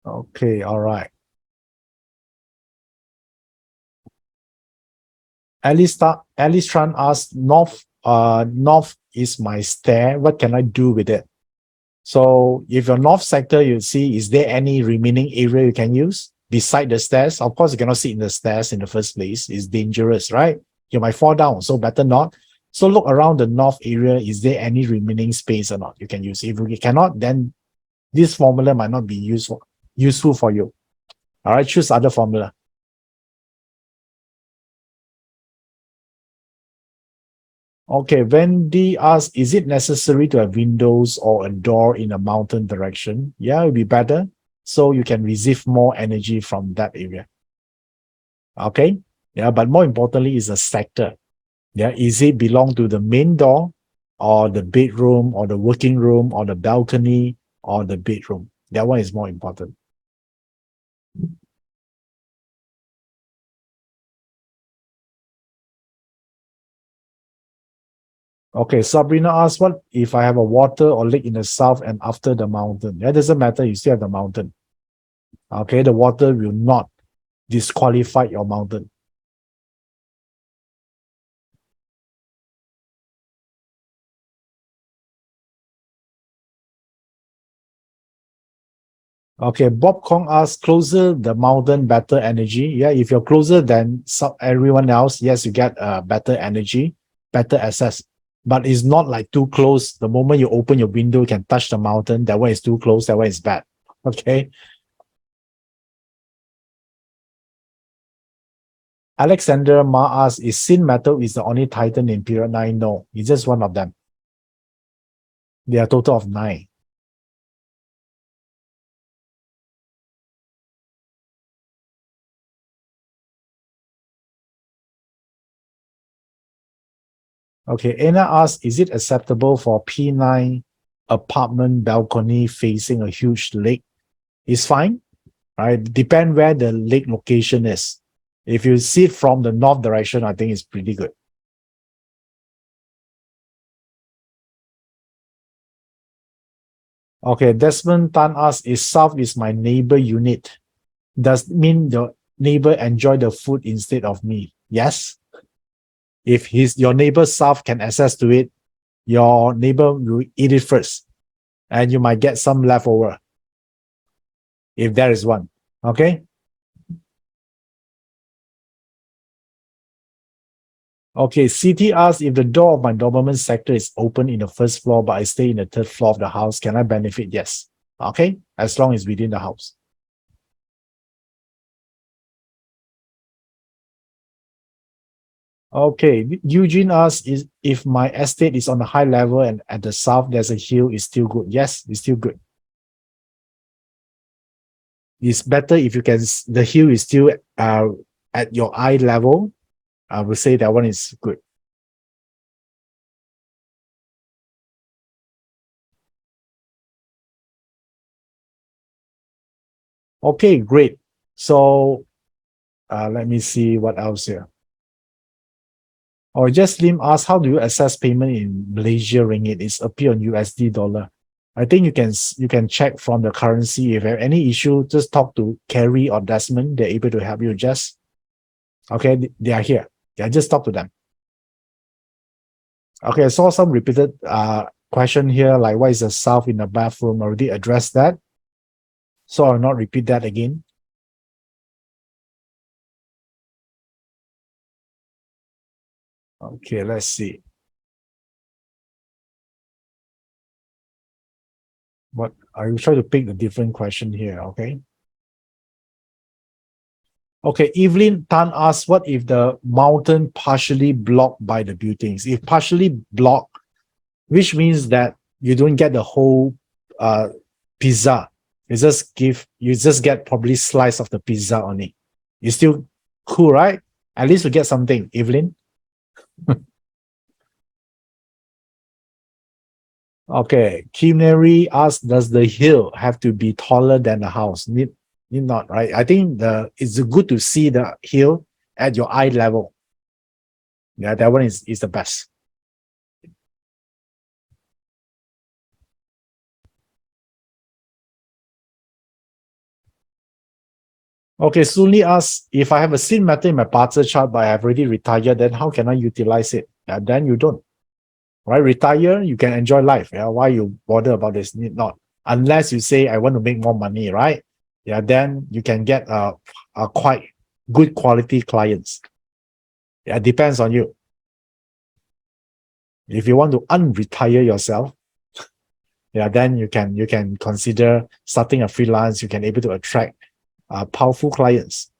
Okay, all right. Alice Tran asks, north is my stair. What can I do with it? So if your north sector, you see, is there any remaining area you can use beside the stairs? Of course, you cannot sit in the stairs in the first place. It's dangerous, right? You might fall down, so better not. So look around the north area. Is there any remaining space or not you can use? If you cannot, then this formula might not be useful for you. All right, choose other formula. Okay, Wendy asks, is it necessary to have windows or a door in a mountain direction? Yeah, it would be better. So you can receive more energy from that area. Okay. Yeah, but more importantly is the sector. Yeah, is it belong to the main door or the bedroom or the working room or the balcony or the bedroom? That one is more important. Okay, Sabrina asks, what if I have a water or lake in the south and after the mountain? That doesn't matter, you still have the mountain. Okay, the water will not disqualify your mountain. Okay, Bob Kong asks, closer the mountain, better energy. Yeah, if you're closer than everyone else, yes, you get better energy, better access. But it's not like too close. The moment you open your window, you can touch the mountain. That way is too close. That way is bad. Okay. Alexander Ma asks, is Sin Metal is the only Titan in period 9? No, it's just one of them. There are a total of 9. Okay, Anna asks, is it acceptable for P9 apartment balcony facing a huge lake? It's fine, right? Depend where the lake location is. If you see it from the north direction, I think it's pretty good. Okay, Desmond Tan asks, is south is my neighbor unit? Does mean the neighbor enjoy the food instead of me? Yes. If your neighbor south can access to it, your neighbor will eat it first, and you might get some leftover if there is one. Okay. Okay, CT asks, if the door of my dominant sector is open in the first floor, but I stay in the third floor of the house, can I benefit? Yes. Okay, as long as within the house. Okay, Eugene asks is if my estate is on a high level and at the south there's a hill, is still good. Yes, it's still good. It's better if you can. The hill is still at your eye level. I would say that one is good. Okay, great. So let me see what else here. Or just Lim asked, how do you assess payment in Malaysia ringgit? It's appear on USD dollar. I think you can check from the currency. If you have any issue, just talk to Kerry or Desmond. They're able to help you. Just okay, they are here. Yeah, just talk to them. Okay, I saw some repeated question here, like what is the south in the bathroom? I already addressed that, so I'll not repeat that again. Okay, let's see. What I will try to pick a different question here. Okay. Okay, Evelyn Tan asks, what if the mountain partially blocked by the buildings? If partially blocked, which means that you don't get the whole uh, pizza. You just get probably slice of the pizza on it. It's still cool, right? At least you get something, Evelyn. Okay, Kimneri asks, does the hill have to be taller than the house? Need not, right? I think it's good to see the hill at your eye level. Yeah, that one is the best. Okay, Sunli asks, if I have a sin matter in my parts chart, but I have already retired, then how can I utilize it? Then you don't. Right? Retire, you can enjoy life. Yeah, why you bother about this? Need not. Unless you say I want to make more money, right? Yeah, then you can get a quite good quality clients. Yeah, it depends on you. If you want to unretire yourself, yeah, then you can consider starting a freelance. You can able to attract powerful clients.